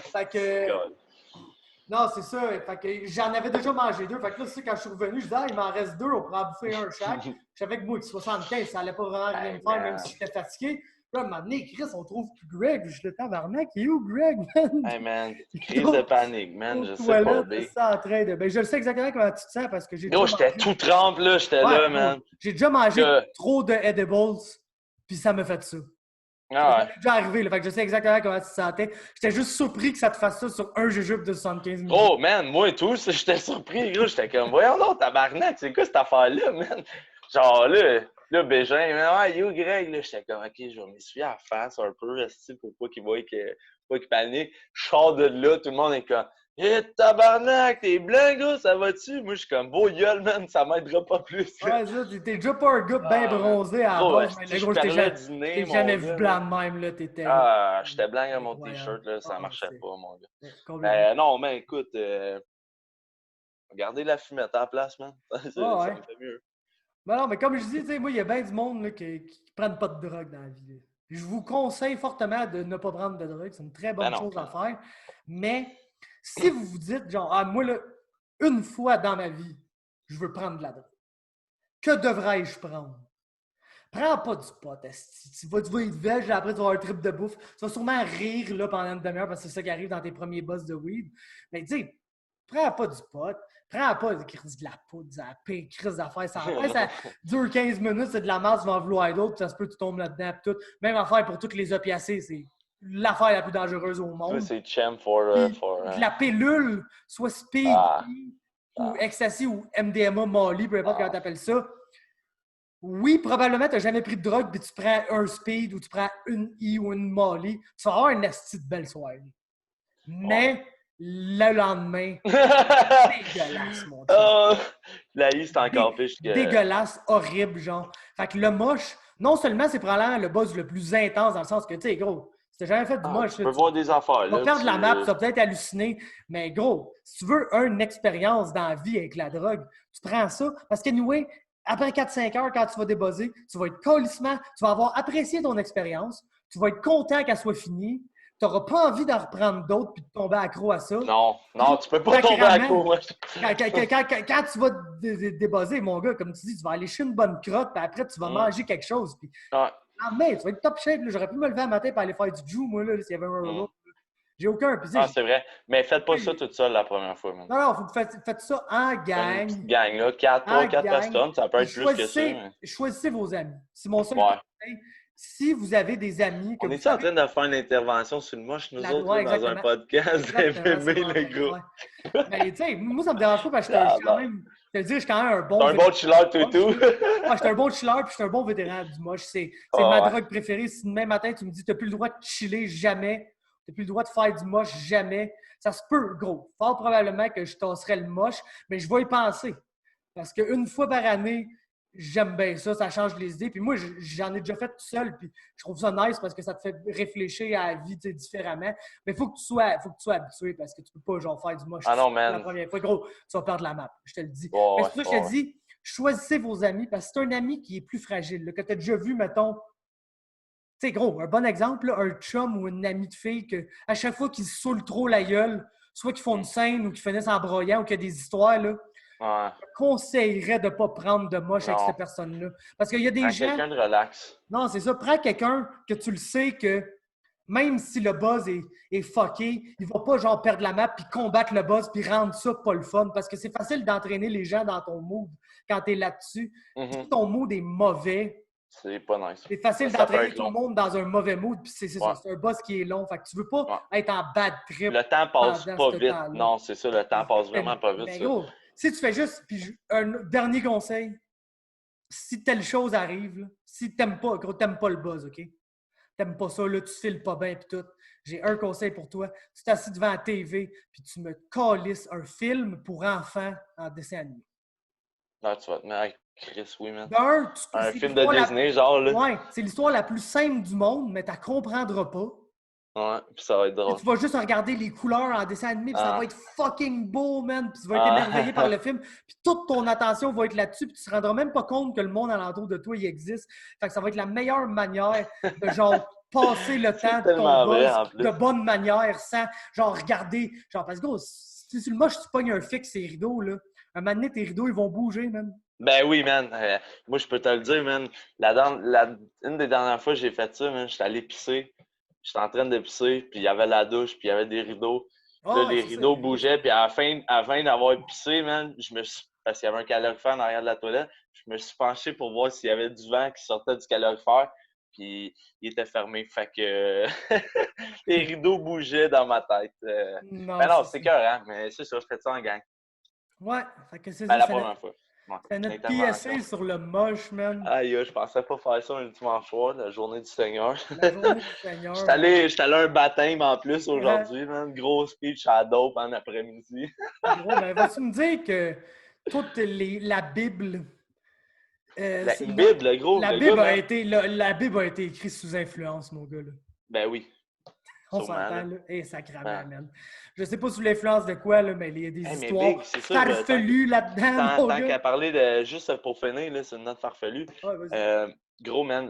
Fait que. God. Non, c'est ça. Fait que j'en avais déjà mangé 2. Fait que là, c'est quand je suis revenu, je disais, ah, il m'en reste 2, on pourrait en bouffer un chaque. Je savais que moi, avec 75, ça allait pas vraiment rien me faire, même si j'étais fatigué. Là, à un moment donné, Chris, on trouve plus Greg. Je le tabarnak, il est où Greg, man? Hey man, crise de panique, man, je sais pas, Toilette, Big. ça en train de. Ben, je le sais exactement comment tu te sens parce que j'ai Gros, déjà j'étais mangé. tout trempe, là, j'étais Ouais, là, gros, man. j'ai déjà mangé Que- trop de edibles, puis ça me fait ça. Ça Ah ouais. m'est déjà arrivé, là, fait que je sais exactement comment tu te sentais. J'étais juste surpris que ça te fasse ça sur un jujube de 75 minutes. Oh, man, moi et tout, j'étais surpris, gros. J'étais comme, voyons donc, tabarnak, c'est quoi cette affaire-là, man? Genre, là, Bégin, ouais, yo, Greg, là, j'étais comme, ok, je vais m'essuyer à la face un peu, esti, pour pas qu'il voie pas qu'il panique. Je sors de là, tout le monde est comme, Tabarnak, t'es blanc, gars, ça va-tu? Moi, je suis comme, beau gueule, man, ça m'aidera pas plus. Ouais, ça, t'es déjà pas un gars bien Ah, man. bronzé à la Gros, base, mais si là, je gros, perdais du je nez, t'ai mon jamais vu gars, blanc là. de même, là, t'étais là. Ah, j'étais blanc à mon Incroyable. t-shirt, là, ça marchait C'est pas, mon gars. complètement. Non, mais écoute, regardez la fumette à la place, man. Ah Ça ouais. me fait mieux. Ben non, mais comme je dis, tu sais, moi, il y a bien du monde là, qui prennent pas de drogue dans la vie. Là. Je vous conseille fortement de ne pas prendre de drogue. C'est une très Ben bonne non. chose à faire. Mais si vous vous dites, genre, ah, moi, là, une fois dans ma vie, je veux prendre de la drogue. Que devrais-je prendre? Prends pas du pot, esti. Tu vas être veg, après tu vas avoir un trip de bouffe. Tu vas sûrement rire là, pendant une demi-heure parce que c'est ça qui arrive dans tes premiers boss de weed. Mais tu sais, prends pas du pot. Prends pas de la poudre, de la pire crise d'affaires. Ça dure 15 minutes, c'est de la masse, tu vas en vouloir d'autres, ça se peut que tu tombes là-dedans. Tout. Même affaire pour toutes les opiacés, c'est l'affaire la plus dangereuse au Toi, monde. c'est champ for... Puis, de la pilule, soit speed Ah, ou ah, ecstasy ou MDMA, Molly, peu importe comment tu appelles ça. Oui, probablement, tu n'as jamais pris de drogue, puis tu prends un speed ou tu prends une E ou une Molly. Tu vas avoir une asti de belle soirée. Mais le lendemain, dégueulasse, mon chum. la I, c'est encore pire que... Dégueulasse, horrible, genre. Fait que le moche, non seulement c'est probablement le buzz le plus intense, dans le sens que, tu sais, gros, si t'as jamais fait du moche, tu peux voir des affaires, tu vas là. perdre la map, tu vas peut-être halluciner, mais gros, si tu veux une expérience dans la vie avec la drogue, tu prends ça, parce qu'anyway, après 4-5 heures, quand tu vas débuzzer, tu vas être colissement, tu vas avoir apprécié ton expérience, tu vas être content qu'elle soit finie, tu n'auras pas envie d'en reprendre d'autres puis de tomber accro à ça. Non, tu peux pas tomber accro. Quand tu vas débuzzer, mon gars, comme tu dis, tu vas aller chez une bonne crotte, puis après, tu vas manger quelque chose. Puis, mais tu vas être top shape. J'aurais pu me lever un matin pour aller faire du jiu, moi, là, s'il y avait un robot. J'ai aucun. Puis, c'est vrai. Mais faites pas ça toute seule la première fois, man. Non, faut que faites ça en gang. Une petite gang, là. 3-4 personnes, ça peut être plus que ça. Mais... Choisissez vos amis. C'est mon seul conseil. Si vous avez des amis... On est-tu en train de faire une intervention sur le moche, nous autres, là, dans un podcast d'FMB, le gros? Mais tu sais, moi, ça me dérange pas parce que je suis quand même... Je te dis, je suis quand même un bon... T'es un bon chiller, toutou. Je suis un bon chiller puis je suis un bon vétéran du moche. C'est ma drogue préférée. Si demain matin, tu me dis, tu n'as plus le droit de chiller jamais, tu n'as plus le droit de faire du moche jamais, ça se peut, gros. Fort probablement que je tasserais le moche, mais je vais y penser. Parce qu'une fois par année, j'aime bien ça, ça change les idées. Puis moi, j'en ai déjà fait tout seul, puis je trouve ça nice parce que ça te fait réfléchir à la vie différemment. Mais il faut que tu sois habitué parce que tu peux pas genre faire du moche la première fois. Gros, tu vas perdre la map, je te le dis. Mais c'est pour ça que je te dis, choisissez vos amis parce que c'est un ami qui est plus fragile, là, que tu as déjà vu, mettons. Tu sais, gros, un bon exemple, là, un chum ou une amie de fille que à chaque fois qu'ils se saoulent trop la gueule, soit qu'ils font une scène ou qu'ils finissent en broyant ou qu'il y a des histoires, là, je conseillerais de ne pas prendre de moche avec cette personne-là. Parce qu'il y a des gens... quelqu'un de relax. Non, c'est ça. Prends quelqu'un que tu le sais que même si le buzz est fucké, il ne va pas genre perdre la map puis combattre le buzz puis rendre ça pas le fun. Parce que c'est facile d'entraîner les gens dans ton mood quand tu es là-dessus. Si ton mood est mauvais, c'est pas nice. C'est facile d'entraîner tout le monde dans un mauvais mood, puis c'est ça. C'est un boss qui est long. Fait que tu veux pas être en bad trip. Le temps passe pas vite. Non, c'est ça, le temps passe vraiment pas vite. Mais gros, si tu fais juste, puis un dernier conseil, si telle chose arrive, là, si t'aimes pas, gros, t'aimes pas le buzz, OK? T'aimes pas ça, là, tu files pas bien, puis tout. J'ai un conseil pour toi. Tu t'assis devant la TV, puis tu me calisses un film pour enfants en dessin animé. Là, tu vas te mettre Chris, oui, man. Un film de Disney, genre, là. Ouais, c'est l'histoire la plus simple du monde, mais tu ne comprendras pas. Ouais, puis ça va être drôle. Tu vas juste regarder les couleurs en dessin animé, puis ça va être fucking beau, man. Puis tu vas être émerveillé par le film. Puis toute ton attention va être là-dessus, puis tu ne te rendras même pas compte que le monde alentour de toi, il existe. Fait que ça va être la meilleure manière de, genre, passer le temps de ton boss de bonne manière sans, genre, regarder. Genre, parce que, gros, si sur le moche, tu pognes un fixe, ces rideaux, là. Un moment donné, tes rideaux, ils vont bouger, man. Ben oui, man. Moi, je peux te le dire, man. Une des dernières fois que j'ai fait ça, man, j'étais allé pisser. J'étais en train de pisser, puis il y avait la douche, puis il y avait des rideaux. Là, les rideaux bougeaient, puis à la fin d'avoir pissé, man, parce qu'il y avait un calorifère en arrière de la toilette, je me suis penché pour voir s'il y avait du vent qui sortait du calorifère, puis il était fermé. Fait que les rideaux bougeaient dans ma tête. Non, c'est cœur, hein, mais c'est ça, je fais ça en gang. Ouais, fait que c'est la première fois. Ouais. C'est notre Tellement PSA encore. sur le moche, man. Aïe, je pensais pas faire ça un dimanche soir, la journée du Seigneur. La journée du Seigneur. J'étais allé à un baptême en plus aujourd'hui, man. Gros speech à dope en après-midi. Gros, ben, vas-tu me dire que toute la Bible. La c'est Bible, le gros. la le Bible gars, a man. été, la Bible a été écrite sous influence, mon gars. Là. Ben oui. On Sûrement, s'entend, là. là. Et sacrément, Ouais. man. Je sais pas sous l'influence de quoi, là, mais il y a des Hey, mais histoires Big, c'est ça, farfelues là-dedans, mon Tant gars. qu'à parler de. Juste pour finir, là, c'est une note farfelue. Ouais, vas-y. Gros, man,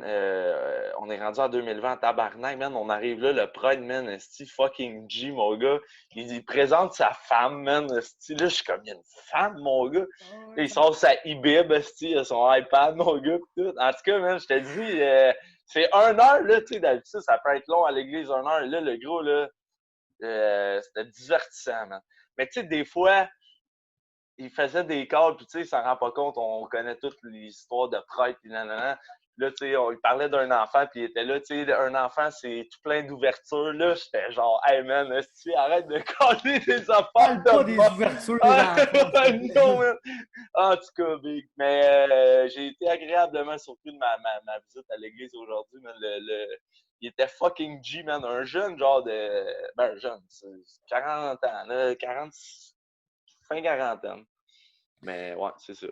on est rendu en 2020 en tabarnak, man. On arrive là, le Pride, man, esti fucking G, mon gars. Il présente sa femme, man, esti. Là, je suis comme, il y a une femme, mon gars. Là, il sort sa e-bib, esti, son iPad, mon gars, pis tout. En tout cas, man, je te dis, c'est 1 heure, là, tu sais, d'habitude, ça peut être long à l'église, 1 heure. Là, le gros, là, c'était divertissant, man. Mais tu sais, des fois, il faisait des calls, puis tu sais, il s'en rend pas compte. On connaît toutes les histoires de prêtre, puis nanana. Là, tu sais, il parlait d'un enfant, puis il était là, tu sais, un enfant, c'est tout plein d'ouvertures. Là, j'étais genre, hey man, arrête de caler des affaires Parle pas de des mort. ouvertures des enfants. Non, man. En tout cas, Big. Mais j'ai été agréablement surpris de ma visite à l'église aujourd'hui, man. Il était fucking G, man. Un jeune, genre de. Ben, jeune, c'est 40 ans, là, 40, fin quarantaine. Mais ouais, c'est ça.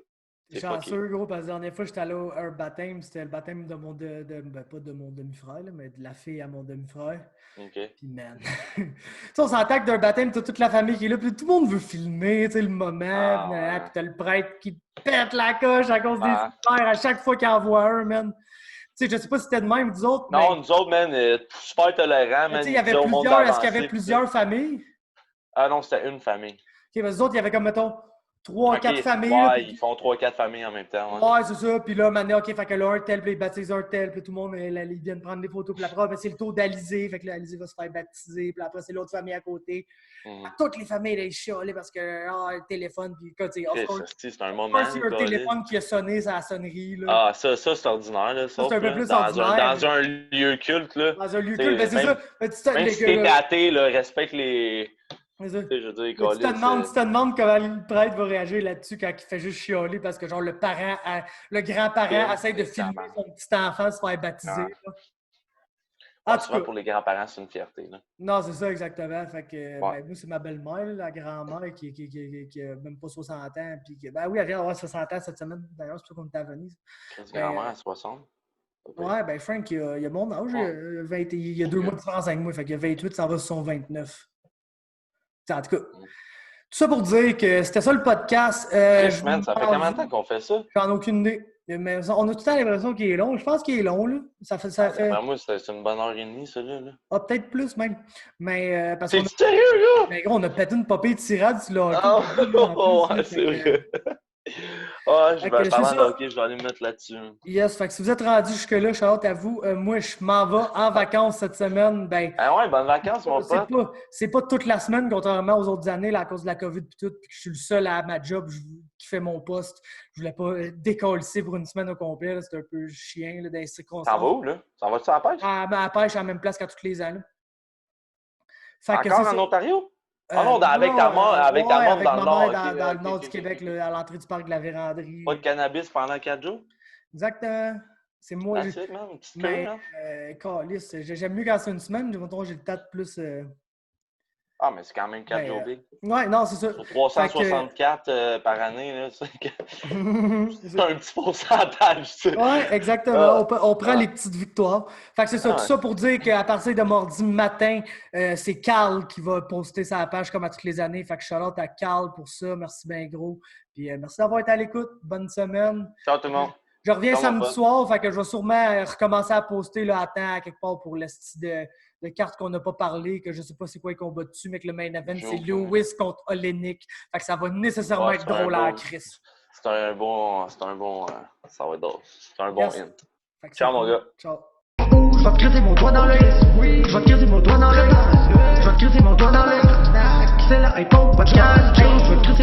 T'es chanceux, gros, parce que la dernière fois, j'étais allé à un baptême. C'était le baptême de mon ben, pas de mon demi-frère, là, mais de la fille à mon demi-frère. OK. Puis, man. Tu sais, on s'entend que d'un baptême, t'as toute la famille qui est là, puis tout le monde veut filmer, tu sais, le moment. Ouais. Puis t'as le prêtre qui pète la coche à cause des frères à chaque fois qu'il envoie un, man. Tu sais, je sais pas si c'était de même, vous autres. Non, mais... nous autres, man, super tolérants, man. Tu sais, il y avait plusieurs. Est-ce qu'il y avait plusieurs familles? Ah non, c'était une famille. OK, ben, vous autres, il y avait comme, mettons, 3-4 familles. Ouais, là, ils font 3-4 familles en même temps. Ouais, c'est ça. Puis là, maintenant, OK, fait que là, un tel, puis ils baptisent un tel, puis tout le monde, ils viennent prendre des photos. Puis après, ben, c'est le tour d'Alizé. Fait que là, Alizé va se faire baptiser. Puis après, c'est l'autre famille à côté. Toutes les familles, là, ils chialaient parce que, le téléphone, puis quand tu sais, c'est un moment. c'est un téléphone qui a sonné, c'est la sonnerie, là. Ah, ça, c'est ordinaire, là. Ça, c'est un peu plus dans ordinaire. Dans un lieu culte, là. Dans un lieu culte, ben, c'est ça. Même si t'es athée, là, respecte les. C'est ça. Je veux dire, Tu te demandes comment le prêtre va réagir là-dessus quand il fait juste chialer parce que genre le grand-parent essaie de filmer son petit enfant se faire baptiser. En tout cas, pour les grands-parents, c'est une fierté. Là. Non, c'est ça exactement. Fait que ben, moi, c'est ma belle-mère, la grand-mère, qui a même pas 60 ans. Puis ben oui, elle vient d'avoir 60 ans cette semaine. D'ailleurs, c'est pour ça qu'on est à Venise. Grand-mère à 60. Ouais, ben Frank, il a mon âge. Il y a 2 mois de différence avec moi. Fait qu'il a 28, ça va sur son 29. En tout cas, tout ça pour dire que c'était ça le podcast. Ça fait combien de temps qu'on fait ça? J'en ai aucune idée. Mais on a tout le temps l'impression qu'il est long. Je pense qu'il est long, là. Ça fait... Moi, c'est une bonne heure et demie, ça, là. Ah, peut-être plus, même. Mais parce c'est sérieux, là? Mais gros, on a pété une popée de tirade sur le hockey. Ouais, c'est vrai. Ah, je vais parler de hockey, je vais aller me mettre là-dessus. Yes, fait que si vous êtes rendu jusque-là, shout-out à vous. Moi, je m'en vais en vacances cette semaine. Ben, ouais, bonnes vacances, mon pote. C'est pas toute la semaine, contrairement aux autres années, là, à cause de la COVID et tout, puis que je suis le seul à ma job qui fait mon poste. Je voulais pas décoller pour une semaine au complet. C'était un peu chiant, là, dans les circonstances. Ça va où, là? Ça va-tu à la pêche? À la pêche, à la même place qu'à tous les ans. Fait encore en Ontario? Ah non, avec ta mère dans le nord. Dans le nord du Québec, à l'entrée du parc de la Vérandrie. Pas de cannabis pendant 4 jours? Exactement. C'est moi. Mais, calice, j'aime mieux quand c'est une semaine. J'ai le temps de plus. Ah, mais c'est quand même 4 jours big. Ouais, non, c'est ça. Sur 364 par année, là, c'est un petit pourcentage, ça. Ouais, exactement. On prend les petites victoires. Fait que c'est ça. Tout ça pour dire qu'à partir de mardi matin, c'est Carl qui va poster sa page comme à toutes les années. Fait que shout-out à Carl pour ça. Merci bien gros. Puis merci d'avoir été à l'écoute. Bonne semaine. Ciao tout le monde. Je reviens samedi soir, fait que je vais sûrement recommencer à poster là, à temps, quelque part pour le style de cartes qu'on n'a pas parlé, que je ne sais pas c'est quoi les combats dessus, mais que le main event, c'est Lewis contre Olenek. Fait que ça va nécessairement être drôle à Chris. C'est un bon. Ça va être drôle. C'est un bon hint. Ciao, mon gars. Ciao. Je vais te crisser mon doigt dans l'œil. Je vais te crisser mon doigt dans l'œil. Je vais te crisser mon doigt dans l'œil. C'est la iPhone podcast. Je vais te crisser